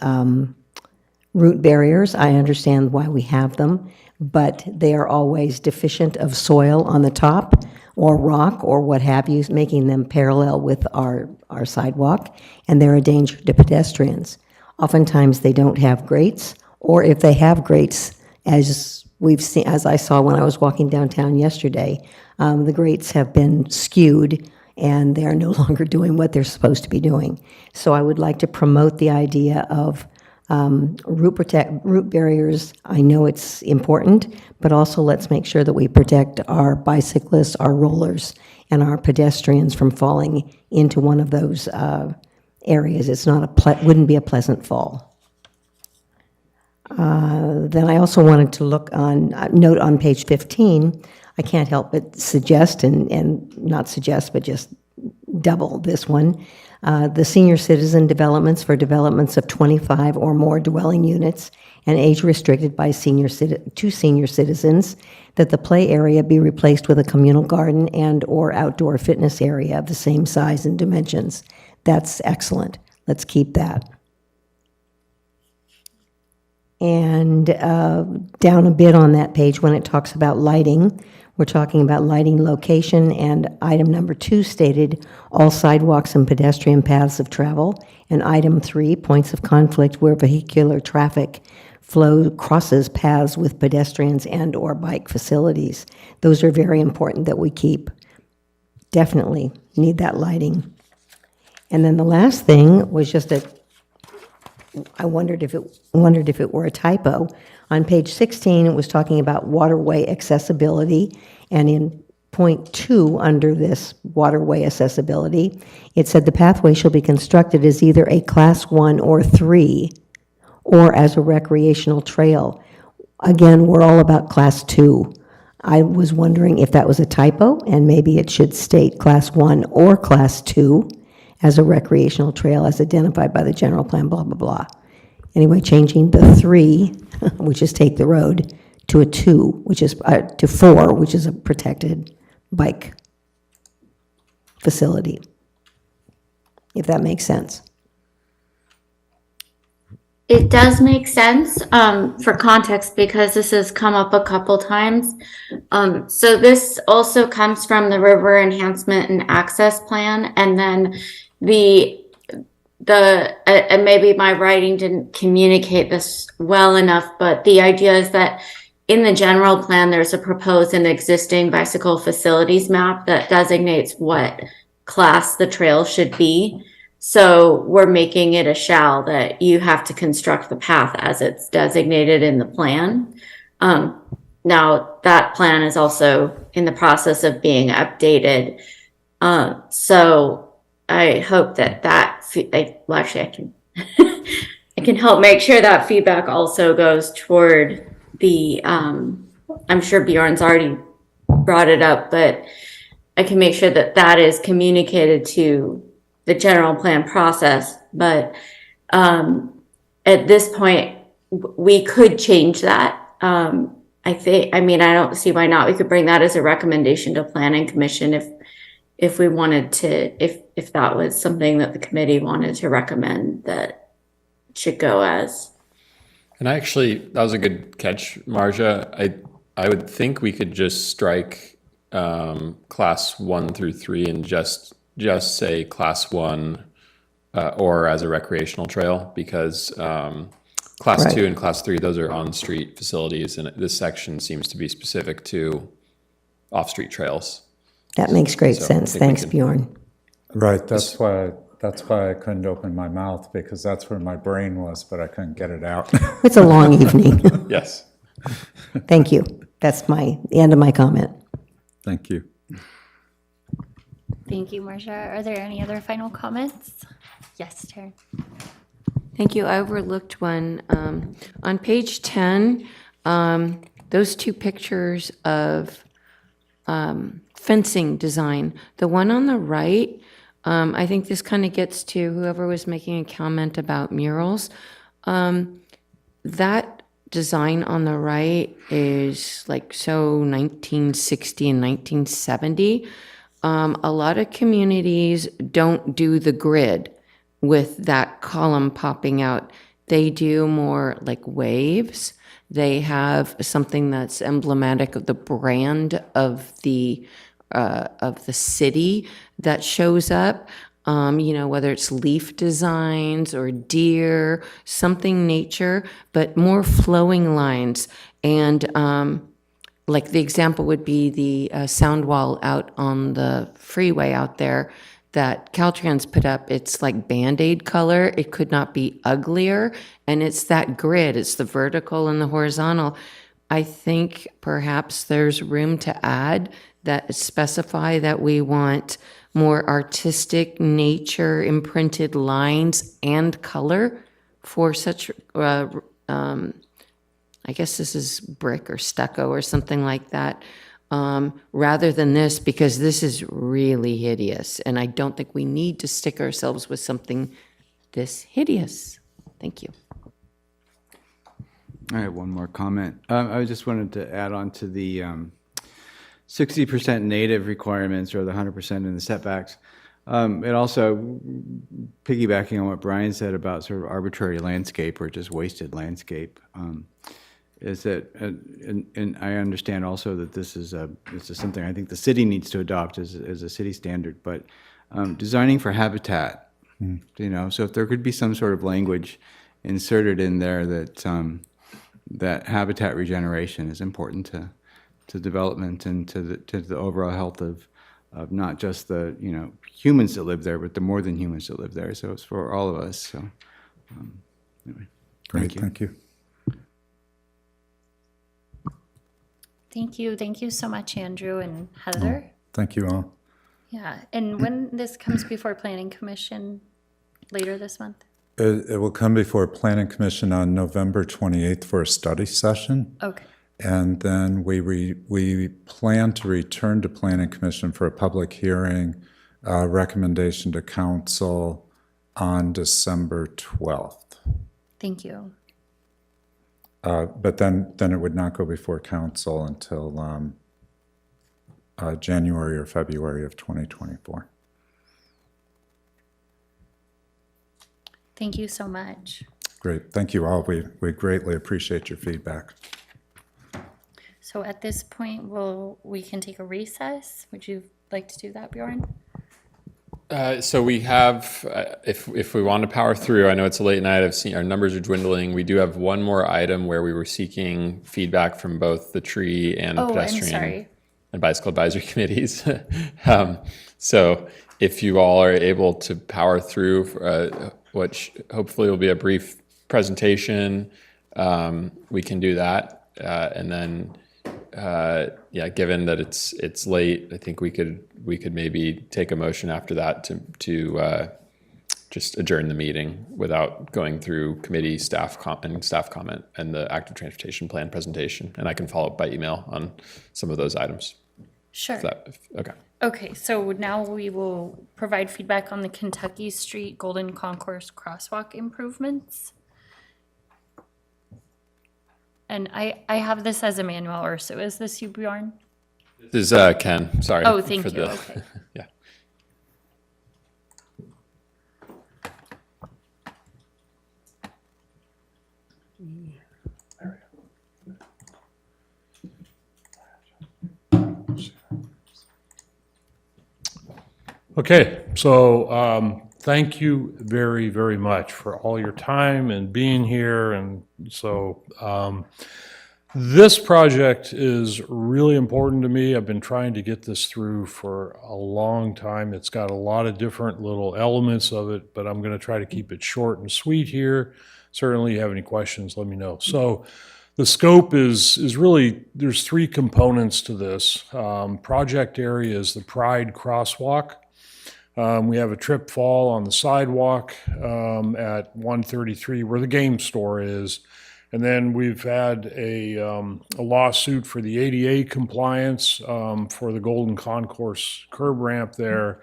root barriers. I understand why we have them, but they are always deficient of soil on the top or rock or what have you, making them parallel with our sidewalk, and they're a danger to pedestrians. Oftentimes, they don't have grates, or if they have grates, as we've seen, as I saw when I was walking downtown yesterday, the grates have been skewed and they are no longer doing what they're supposed to be doing. So I would like to promote the idea of root barriers. I know it's important, but also let's make sure that we protect our bicyclists, our rollers, and our pedestrians from falling into one of those areas. It's not wouldn't be a pleasant fall. Then I also wanted to look on, note on page 15, I can't help but suggest, and not suggest, but just double this one, the senior citizen developments for developments of 25 or more dwelling units and age restricted by to senior citizens, that the play area be replaced with a communal garden and or outdoor fitness area of the same size and dimensions. That's excellent. Let's keep that. And down a bit on that page when it talks about lighting, we're talking about lighting location, and item number 2 stated all sidewalks and pedestrian paths of travel, and item 3, points of conflict where vehicular traffic flow crosses paths with pedestrians and or bike facilities. Those are very important that we keep. Definitely need that lighting. And then the last thing was just I wondered if it were a typo. On page 16, it was talking about waterway accessibility, and in point 2 under this waterway accessibility, it said the pathway shall be constructed as either a class 1 or 3 or as a recreational trail. Again, we're all about class 2. I was wondering if that was a typo, and maybe it should state class 1 or class 2 as a recreational trail as identified by the general plan, blah, blah, blah. Anyway, changing the 3, which is take the road, to a 2, which is, to 4, which is a protected bike facility, if that makes sense. It does make sense for context because this has come up a couple times. So this also comes from the River Enhancement and Access Plan, and then and maybe my writing didn't communicate this well enough, but the idea is that in the general plan, there's a proposed and existing bicycle facilities map that designates what class the trail should be. So we're making it a shall that you have to construct the path as it's designated in the plan. Now that plan is also in the process of being updated. So I hope that well, actually I can, I can help make sure that feedback also goes toward the, I'm sure Bjorn's already brought it up, but I can make sure that that is communicated to the general plan process. But at this point, we could change that. I don't see why not. We could bring that as a recommendation to Planning Commission if we wanted to, if that was something that the committee wanted to recommend that should go as. And that was a good catch, Marja. I would think we could just strike class 1 through 3 and just say class 1 or as a recreational trail, because class Right. 2 and class 3, those are on-street facilities, and this section seems to be specific to off-street trails. That makes great So I sense. think we Thanks, can- Bjorn. Right, that's why I couldn't open my mouth, because that's where my brain was, but I couldn't get it out. It's a long evening. Yes. Thank you. That's the end of my comment. Thank you. Thank you, Marcia. Are there any other final comments? Yes, Taryn. Thank you. I overlooked one. On page 10, those two pictures of fencing design, the one on the right, I think this kind of gets to whoever was making a comment about murals. That design on the right is like so 1960 and 1970. A lot of communities don't do the grid with that column popping out. They do more like waves. They have something that's emblematic of the brand of the city that shows up. Whether it's leaf designs or deer, something nature, but more flowing lines. And like the example would be the sound wall out on the freeway out there that Caltrans put up. It's like Band-Aid color. It could not be uglier. And it's that grid. It's the vertical and the horizontal. I think perhaps there's room to add that specify that we want more artistic nature imprinted lines and color for such, I guess this is brick or stucco or something like that, rather than this, because this is really hideous. And I don't think we need to stick ourselves with something this hideous. Thank you. I have one more comment. I just wanted to add on to the 60% native requirements or the 100% in the setbacks. It also, piggybacking on what Brian said about sort of arbitrary landscape or just wasted landscape, is that, and I understand also that this is something I think the city needs to adopt as a city standard, but designing for habitat, so if there could be some sort of language inserted in there that that habitat regeneration is important to development and to the overall health of not just the humans that live there, but the more than humans that live there. So it's for all of us. So anyway, Great, thank you. Thank you so much, Andrew and Heather. Thank you all. Yeah, and when this comes before Planning Commission later this month? It will come before Planning Commission on November 28th for a study session. Okay. And then we plan to return to Planning Commission for a public hearing, recommendation to council on December 12th. Thank you. But then it would not go before council until January or February of 2024. Thank you so much. Great, thank you all. We greatly appreciate your feedback. So at this point, we can take a recess. Would you like to do that, Bjorn? So we have, if we want to power through, I know it's a late night, I've seen our numbers are dwindling. We do have one more item where we were seeking feedback from both the tree and pedestrian and bicycle advisory committees. So if you all are able to power through, which hopefully will be a brief presentation, we can do that. And then, given that it's late, I think we could maybe take a motion after that to just adjourn the meeting without going through committee staff comment and the active transportation plan presentation. And I can follow up by email on some of those items. Sure. Okay. Okay, so now we will provide feedback on the Kentucky Street Golden Concourse crosswalk improvements. And I have this as Emmanuel Urso. Is this you, Bjorn? This is Ken. Sorry. Oh, thank you. Okay. Yeah. Okay, so thank you very, very much for all your time and being here. And so this project is really important to me. I've been trying to get this through for a long time. It's got a lot of different little elements of it, but I'm going to try to keep it short and sweet here. Certainly, you have any questions, let me know. So the scope is really, there's three components to this. Project area is the Pride Crosswalk. We have a trip fall on the sidewalk at 133 where the game store is. And then we've had a lawsuit for the ADA compliance for the Golden Concourse curb ramp there.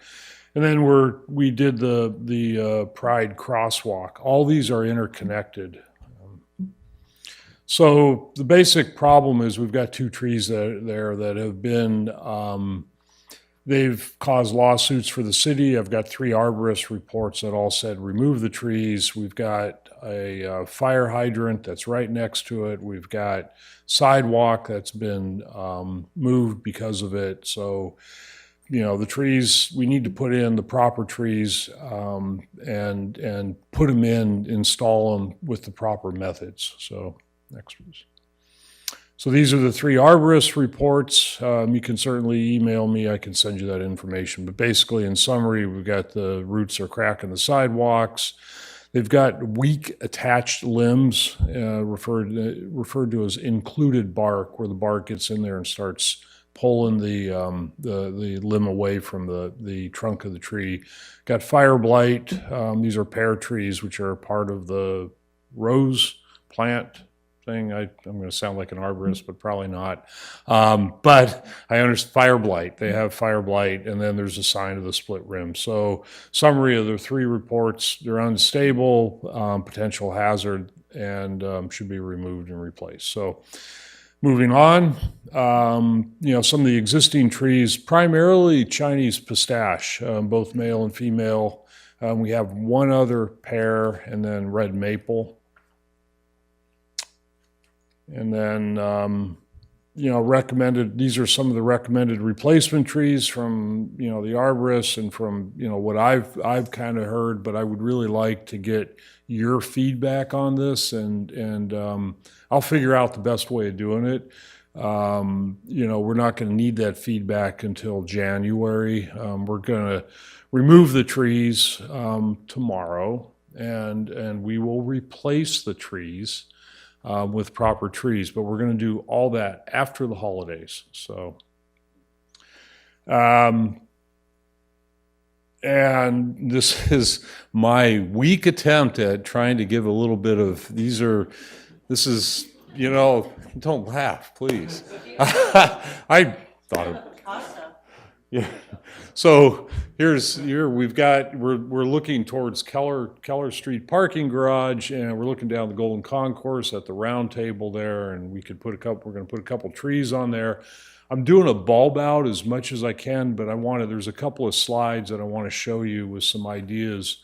And then we did the Pride Crosswalk. All these are interconnected. So the basic problem is we've got two trees there that have been, they've caused lawsuits for the city. I've got 3 arborist reports that all said remove the trees. We've got a fire hydrant that's right next to it. We've got sidewalk that's been moved because of it. So, you know, the trees, we need to put in the proper trees and put them in, install them with the proper methods. So, next please. So these are the 3 arborist reports. You can certainly email me. I can send you that information. But basically, in summary, we've got the roots are cracking the sidewalks. They've got weak attached limbs, referred to as included bark, where the bark gets in there and starts pulling the limb away from the trunk of the tree. Got fire blight. These are pear trees, which are part of the rose plant thing. I'm going to sound like an arborist, but probably not. But I understand fire blight. They have fire blight, and then there's a sign of the split rim. So summary of the 3 reports, they're unstable, potential hazard, and should be removed and replaced. So moving on, you know, some of the existing trees, primarily Chinese pistache, both male and female. We have 1 other pair, and then red maple. And then, you know, recommended, these are some of the recommended replacement trees from, you know, the arborists and from, you know, what I've kind of heard, but I would really like to get your feedback on this, and I'll figure out the best way of doing it. You know, we're not going to need that feedback until January. We're going to remove the trees tomorrow, and we will replace the trees with proper trees, but we're going to do all that after the holidays. So, and this is my weak attempt at trying to give a little bit of, this is, you know, don't laugh, please. I thought of, yeah. So we're looking towards Keller Street parking garage, and we're looking down the Golden Concourse at the round table there, and we're going to put a couple trees on there. I'm doing a bulb out as much as I can, but there's a couple of slides that I want to show you with some ideas.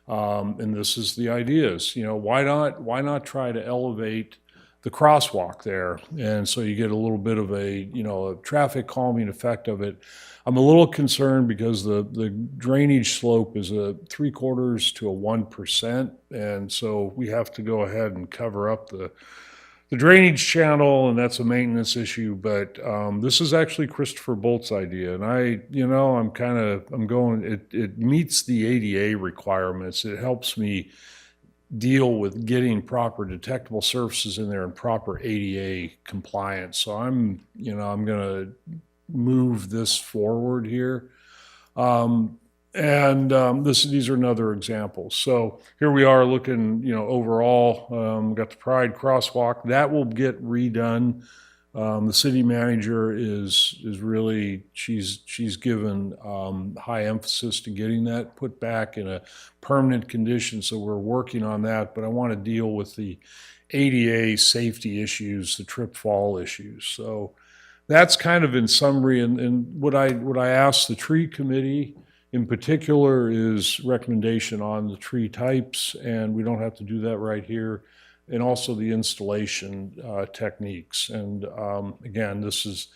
And this is the ideas, you know, why not try to elevate the crosswalk there? And so you get a little bit of a traffic calming effect of it. I'm a little concerned because the drainage slope is a 3/4 to 1%. And so we have to go ahead and cover up the drainage channel, and that's a maintenance issue. But this is actually Christopher Bolt's idea. And it meets the ADA requirements. It helps me deal with getting proper detectable surfaces in there and proper ADA compliance. So I'm going to move this forward here. These are another examples. So here we are looking, you know, overall, we've got the Pride Crosswalk. That will get redone. The city manager is really, she's given high emphasis to getting that put back in a permanent condition. So we're working on that, but I want to deal with the ADA safety issues, the trip fall issues. So that's kind of in summary. And what I asked the tree committee in particular is recommendation on the tree types, and we don't have to do that right here, and also the installation techniques. And again, this is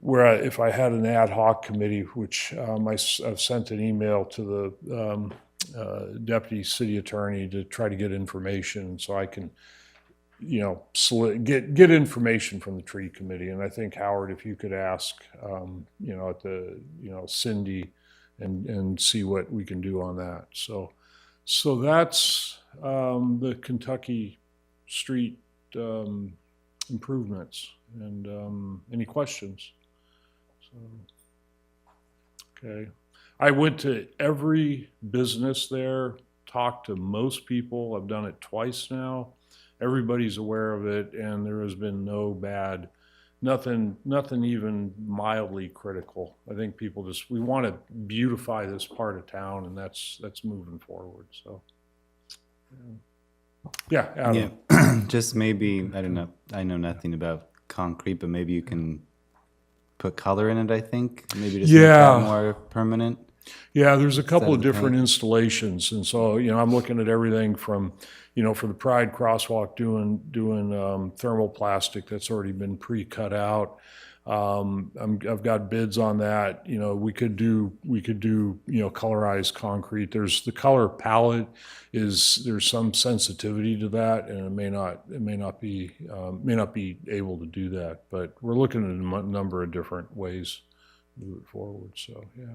if I had an ad hoc committee, which I've sent an email to the deputy city attorney to try to get information so I can, get information from the tree committee. And I think, Howard, if you could ask, at the, Cindy and see what we can do on that. So that's the Kentucky street improvements. And any questions? Okay. I went to every business there, talked to most people. I've done it twice now. Everybody's aware of it, and there has been nothing even mildly critical. I think people we want to beautify this part of town, and that's moving forward. So, yeah, Adam. Yeah, just maybe, I don't know, I know nothing about concrete, but maybe you can put color in it, I think. Maybe just make that more permanent. Yeah, there's a couple of different installations. And so, I'm looking at everything from, for the Pride crosswalk doing thermoplastic that's already been pre-cut out. I've got bids on that. We could do colorized concrete. There's the color palette there's some sensitivity to that, and it may not be able to do that, but we're looking at a number of different ways to move it forward. So, yeah.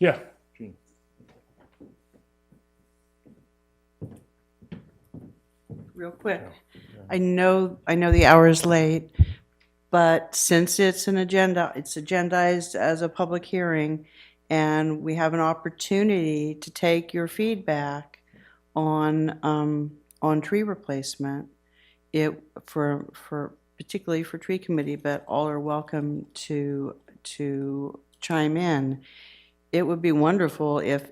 Yeah. Gene. Real quick. I know the hour is late, but since it's agendized as a public hearing, and we have an opportunity to take your feedback on tree replacement, particularly for tree committee, but all are welcome to chime in. It would be wonderful if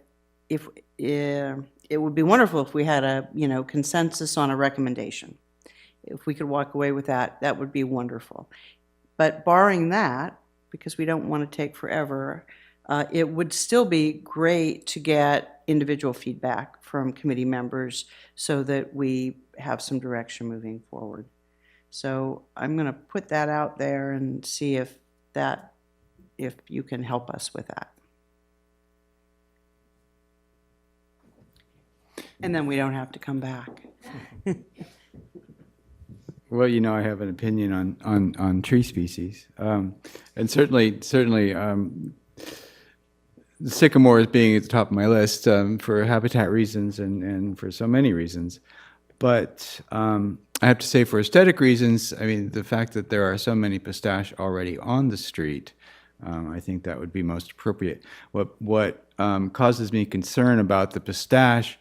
we had a consensus on a recommendation. If we could walk away with that, that would be wonderful. But barring that, because we don't want to take forever, it would still be great to get individual feedback from committee members so that we have some direction moving forward. So I'm going to put that out there and see if you can help us with that. And then we don't have to come back. Well, I have an opinion on tree species, and certainly, sycamore is being at the top of my list for habitat reasons and for so many reasons. But I have to say, for aesthetic reasons, I mean, the fact that there are so many pistache already on the street, I think that would be most appropriate. What causes me concern about the pistache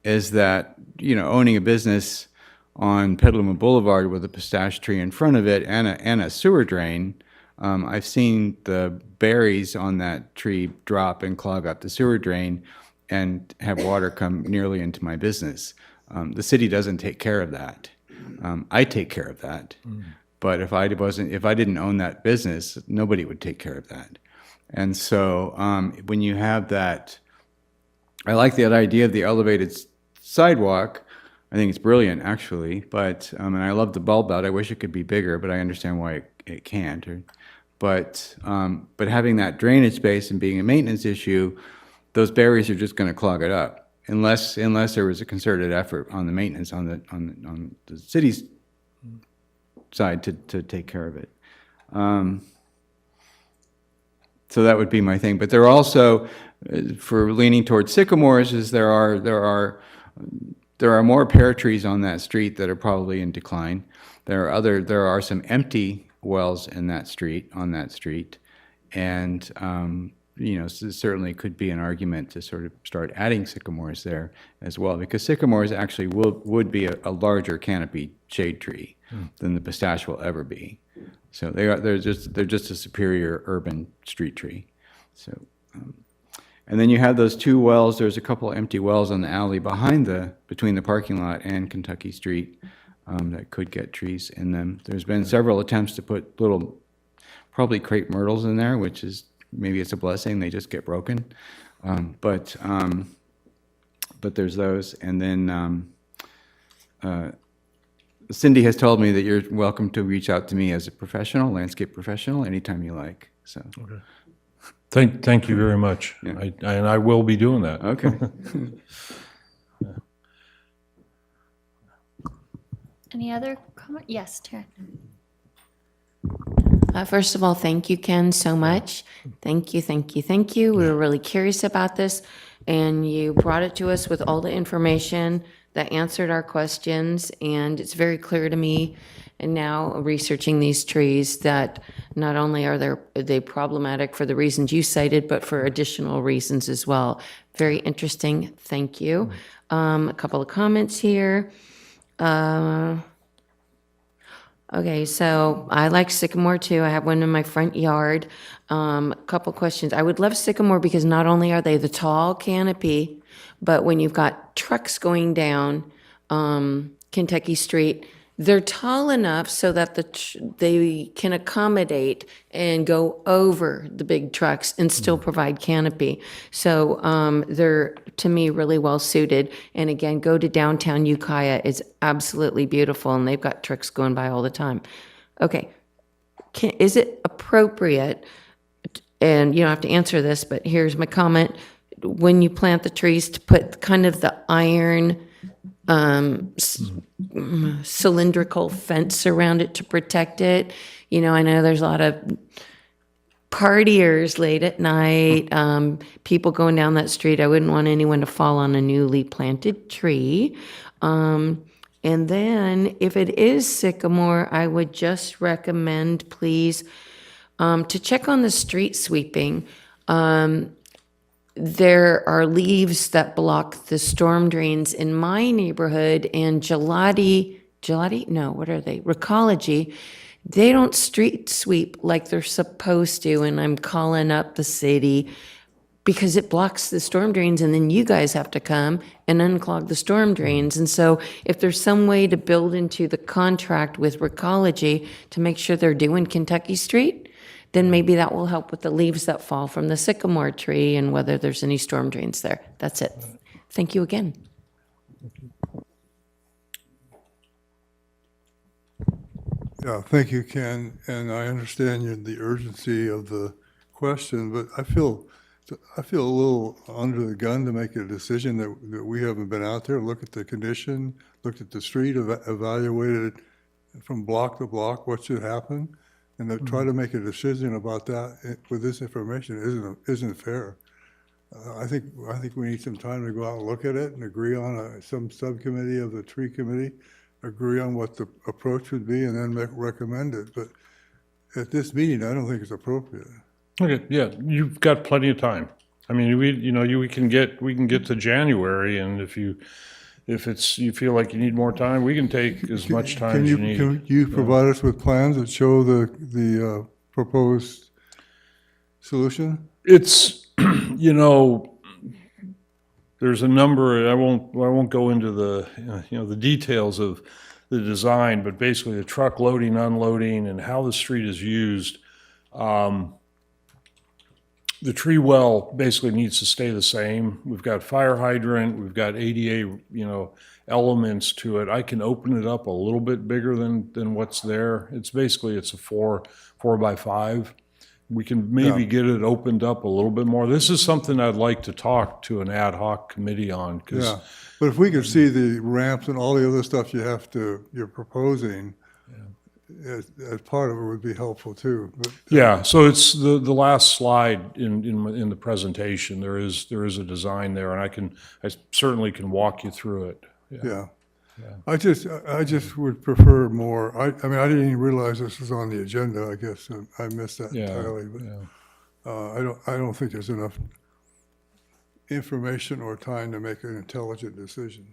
is that, owning a business on Petaluma Boulevard with a pistache tree in front of it and a sewer drain, I've seen the berries on that tree drop and clog up the sewer drain and have water come nearly into my business. The city doesn't take care of that. I take care of that. But if I didn't own that business, nobody would take care of that. And so when you have that, I like that idea of the elevated sidewalk. I think it's brilliant, actually, but and I love the bulb out. I wish it could be bigger, but I understand why it can't. But having that drainage space and being a maintenance issue, those berries are just going to clog it up, unless there was a concerted effort on the maintenance on the city's side to take care of it. So that would be my thing. But there are also, for leaning towards sycamores, is there are more pear trees on that street that are probably in decline. There are some empty wells on that street, and certainly could be an argument to sort of start adding sycamores there as well, because sycamores actually would be a larger canopy shade tree than the pistache will ever be. So they're just a superior urban street tree. So. And then you have those two wells. There's a couple empty wells on the alley between the parking lot and Kentucky Street that could get trees in them. There's been several attempts to put little, probably crepe myrtles in there, which is, maybe it's a blessing, they just get broken. But there's those. And then Cindy has told me that you're welcome to reach out to me as a professional, landscape professional, anytime you like, so. Thank you very much. Yeah. And I will be doing that. Okay. Any other comment? Yes, Taryn. First of all, thank you, Ken, so much. Thank you, thank you, thank you. We were really curious about this, and you brought it to us with all the information that answered our questions, and it's very clear to me, and now researching these trees, that not only are they problematic for the reasons you cited, but for additional reasons as well. Very interesting. Thank you. A couple of comments here. Okay, so I like sycamore too. I have one in my front yard. A couple questions. I would love sycamore because not only are they the tall canopy, but when you've got trucks going down Kentucky Street, they're tall enough so that they can accommodate and go over the big trucks and still provide canopy. So they're, to me, really well suited. And again, go to downtown Ukiah. It's absolutely beautiful, and they've got trucks going by all the time. Okay, is it appropriate, and you don't have to answer this, but here's my comment, when you plant the trees, to put kind of the iron cylindrical fence around it to protect it? You know, I know there's a lot of partiers late at night, people going down that street. I wouldn't want anyone to fall on a newly planted tree. And then if it is sycamore, I would just recommend, please, to check on the street sweeping. There are leaves that block the storm drains in my neighborhood, and Recology, they don't street sweep like they're supposed to, and I'm calling up the city because it blocks the storm drains, and then you guys have to come and unclog the storm drains. And so if there's some way to build into the contract with Recology to make sure they're doing Kentucky Street, then maybe that will help with the leaves that fall from the sycamore tree and whether there's any storm drains there. That's it. Thank you again. Yeah, thank you, Ken, and I understand the urgency of the question, but I feel a little under the gun to make a decision that we haven't been out there, look at the condition, looked at the street, evaluated from block to block what should happen, and to try to make a decision about that with this information isn't fair. I think we need some time to go out and look at it and agree on some subcommittee of the tree committee, agree on what the approach would be, and then recommend it. But at this meeting, I don't think it's appropriate. Okay, yeah, you've got plenty of time. I mean, we can get to January, and if you feel like you need more time, we can take as much time as you need. Can you provide us with plans that show the proposed solution? It's, there's a number, I won't go into the details of the design, but basically the truck loading, unloading, and how the street is used. The tree well basically needs to stay the same. We've got fire hydrant, we've got ADA, elements to it. I can open it up a little bit bigger than what's there. It's a 4x5. We can maybe get it opened up a little bit more. This is something I'd like to talk to an ad hoc committee on. Yeah, but if we could see the ramps and all the other stuff you're proposing, as part of it would be helpful too. But, yeah, so it's the last slide in the presentation. There is a design there, and I certainly can walk you through it. Yeah. I just would prefer more. I mean, I didn't even realize this was on the agenda. I guess I missed that entirely. But I don't think there's enough information or time to make an intelligent decision.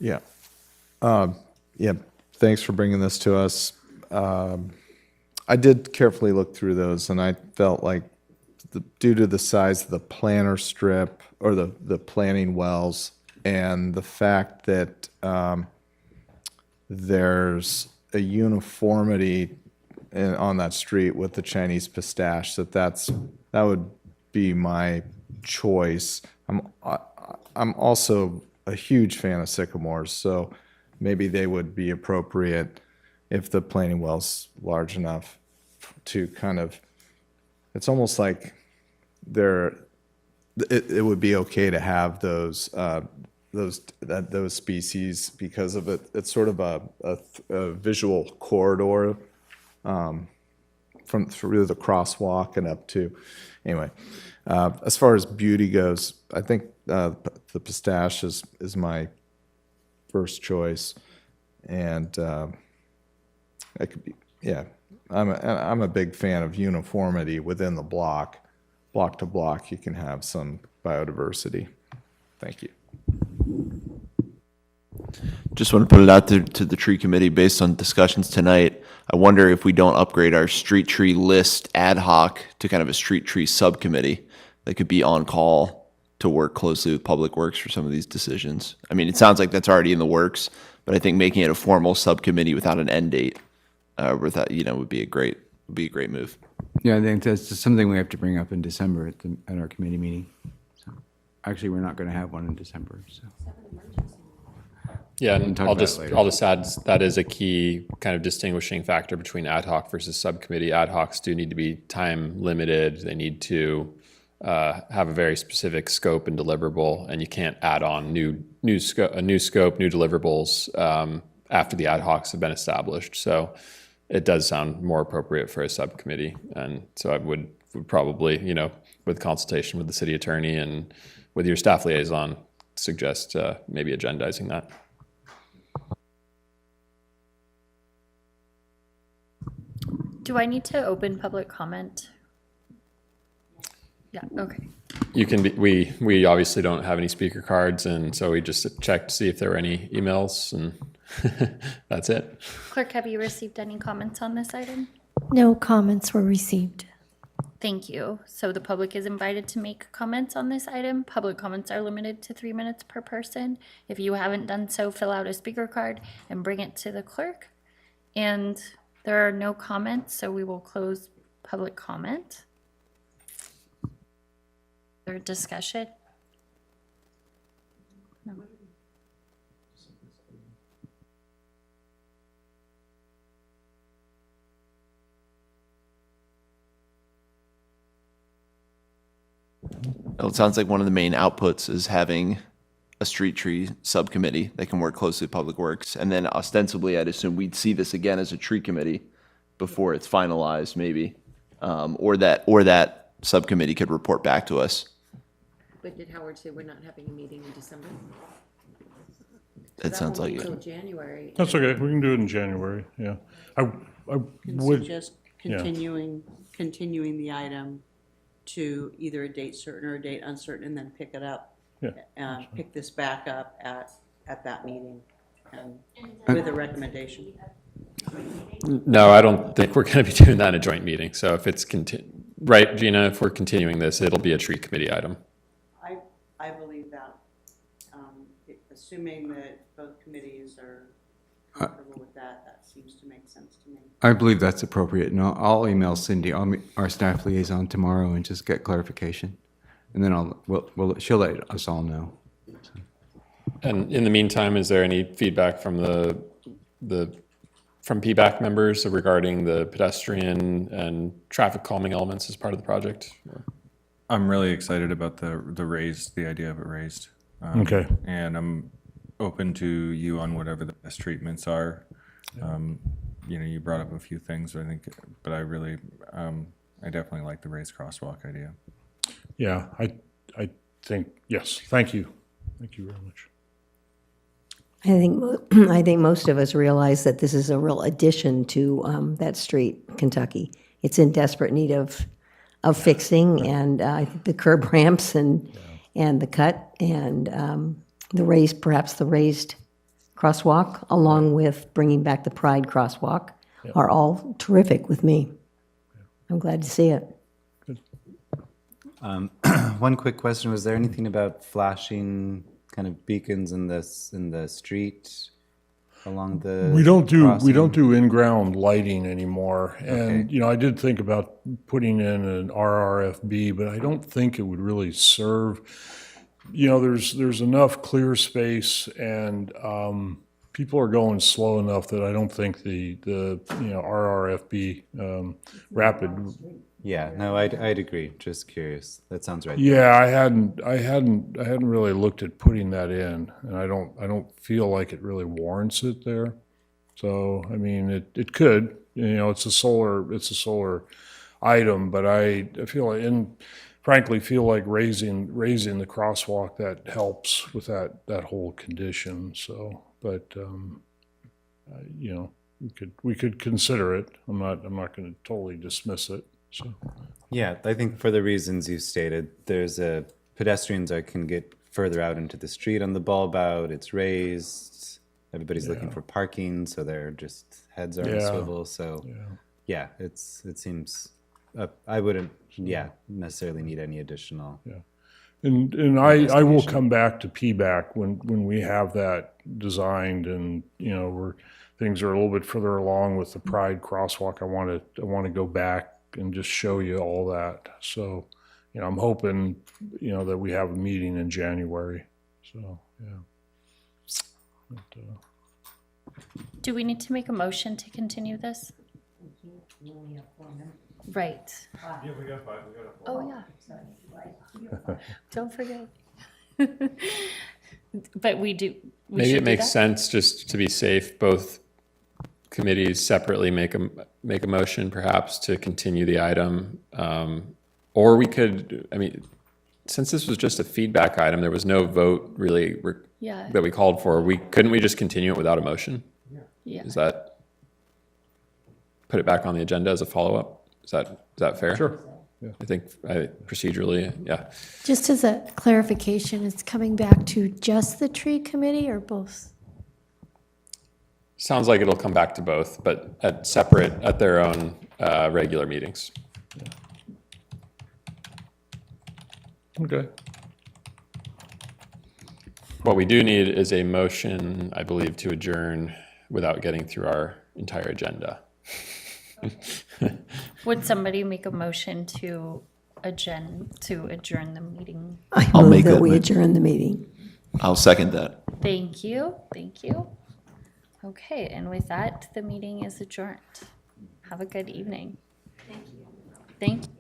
Yeah. Thanks for bringing this to us. I did carefully look through those, and I felt like due to the size of the planter strip or the planting wells and the fact that there's a uniformity on that street with the Chinese pistache, that would be my choice. I'm also a huge fan of sycamores, so maybe they would be appropriate if the planting well's large enough to kind of, it's almost like it would be okay to have those species because of it. It's sort of a visual corridor from through the crosswalk and up to, anyway. As far as beauty goes, I think the pistache is my first choice, and it could be, yeah. I'm a big fan of uniformity within the block to block. You can have some biodiversity. Thank you. Just want to put it out there to the tree committee based on discussions tonight. I wonder if we don't upgrade our street tree list ad hoc to kind of a street tree subcommittee that could be on call to work closely with Public Works for some of these decisions. I mean, it sounds like that's already in the works, but I think making it a formal subcommittee without an end date, without, would be a great move. Yeah, I think that's just something we have to bring up in December at our committee meeting. So, actually, we're not going to have one in December, so. Yeah, We can and talk I'll about it just later. add that is a key kind of distinguishing factor between ad hoc versus subcommittee. Ad hocs do need to be time limited. They need to have a very specific scope and deliverable, and you can't add on new scope, new deliverables after the ad hocs have been established. So it does sound more appropriate for a subcommittee, and so I would probably, with consultation with the city attorney and with your staff liaison, suggest maybe agendizing that. Do I need to open public comment? Yeah, okay. You can be, we obviously don't have any speaker cards, and so we just checked to see if there were any emails, and that's it. Clerk, have you received any comments on this item? No comments were received. Thank you. So the public is invited to make comments on this item. Public comments are limited to 3 minutes per person. If you haven't done so, fill out a speaker card and bring it to the clerk. And there are no comments, so we will close public comment. Or discussion? No. Well, it sounds like one of the main outputs is having a street tree subcommittee that can work closely with Public Works. And then ostensibly, I'd assume we'd see this again as a tree committee before it's finalized, maybe. Or that subcommittee could report back to us. But did Howard say we're not having a meeting in December? It sounds like it. Until January. That's okay. We can do it in January. Yeah. I Can would, suggest yeah. continuing the item to either a date certain or a date uncertain, and then pick it up. Yeah. Pick this back up at that meeting, with a recommendation. No, I don't think we're going to be doing that in a joint meeting. So if it's right, Gina, if we're continuing this, it'll be a tree committee item. I believe that, assuming that both committees are comfortable with that, that seems to make sense to me. I believe that's appropriate, and I'll email Cindy, our staff liaison, tomorrow and just get clarification. And then she'll let us all know. And in the meantime, is there any feedback from from PBAC members regarding the pedestrian and traffic calming elements as part of the project? I'm really excited about the idea of it raised. Okay. And I'm open to you on whatever the best treatments are. You brought up a few things, but I really, I definitely like the raised crosswalk idea. Yeah, I think, yes, thank you. Thank you very much. I think most of us realize that this is a real addition to that street, Kentucky. It's in desperate need of fixing, and I think the curb ramps and the cut and perhaps the raised crosswalk, along with bringing back the Pride crosswalk, are all terrific with me. I'm glad to see it. One quick question: was there anything about flashing kind of beacons in the street along the? We don't crossing? do in-ground lighting anymore, and Okay. I did think about putting in an RRFB, but I don't think it would really serve. you know, there's enough clear space and, people are going slow enough that I don't think the you know, RRFB, rapid. Yeah, no, I'd agree. Just curious. That sounds right. Yeah, I hadn't really looked at putting that in, and I don't feel like it really warrants it there. So, I mean, it could, you know, it's a solar item, but I feel like, and frankly, feel like raising the crosswalk, that helps with that whole condition. So, but, you know, we could consider it. I'm not going to totally dismiss it. So, Yeah, I think for the reasons you stated, there's pedestrians can get further out into the street on the bulb out. It's raised. Everybody's looking for parking, so their just heads are on a swivel. So, yeah, it seems I wouldn't necessarily need any additional. Yeah, and I will come back to PBAC when we have that designed, and you know, things are a little bit further along with the Pride crosswalk. I want to go back and just show you all that. So, you know, I'm hoping, you know, that we have a meeting in January. So, yeah. But, Do we need to make a motion to continue this? Right. Yeah, we got 5. Oh, yeah. Don't forget. But we Maybe should it do makes that? sense, just to be safe, both committees separately make a motion perhaps to continue the item. Or we could, I mean, since this was just a feedback item, there was no vote really Yeah. that we called for. Couldn't we just continue it without a motion? Yeah. Is that, put it back on the agenda as a follow-up? Is that fair? Sure. Yeah. I think procedurally, yeah. Just as a clarification, it's coming back to just the tree committee or both? Sounds like it'll come back to both, but at their own regular meetings. okay. What we do need is a motion, I believe, to adjourn without getting through our entire agenda. Would somebody make a motion to adjourn the meeting? I'll make Move that that we mo- adjourn the meeting. I'll second that. Thank you. Okay, and with that, the meeting is adjourned. Have a good evening. Thank you.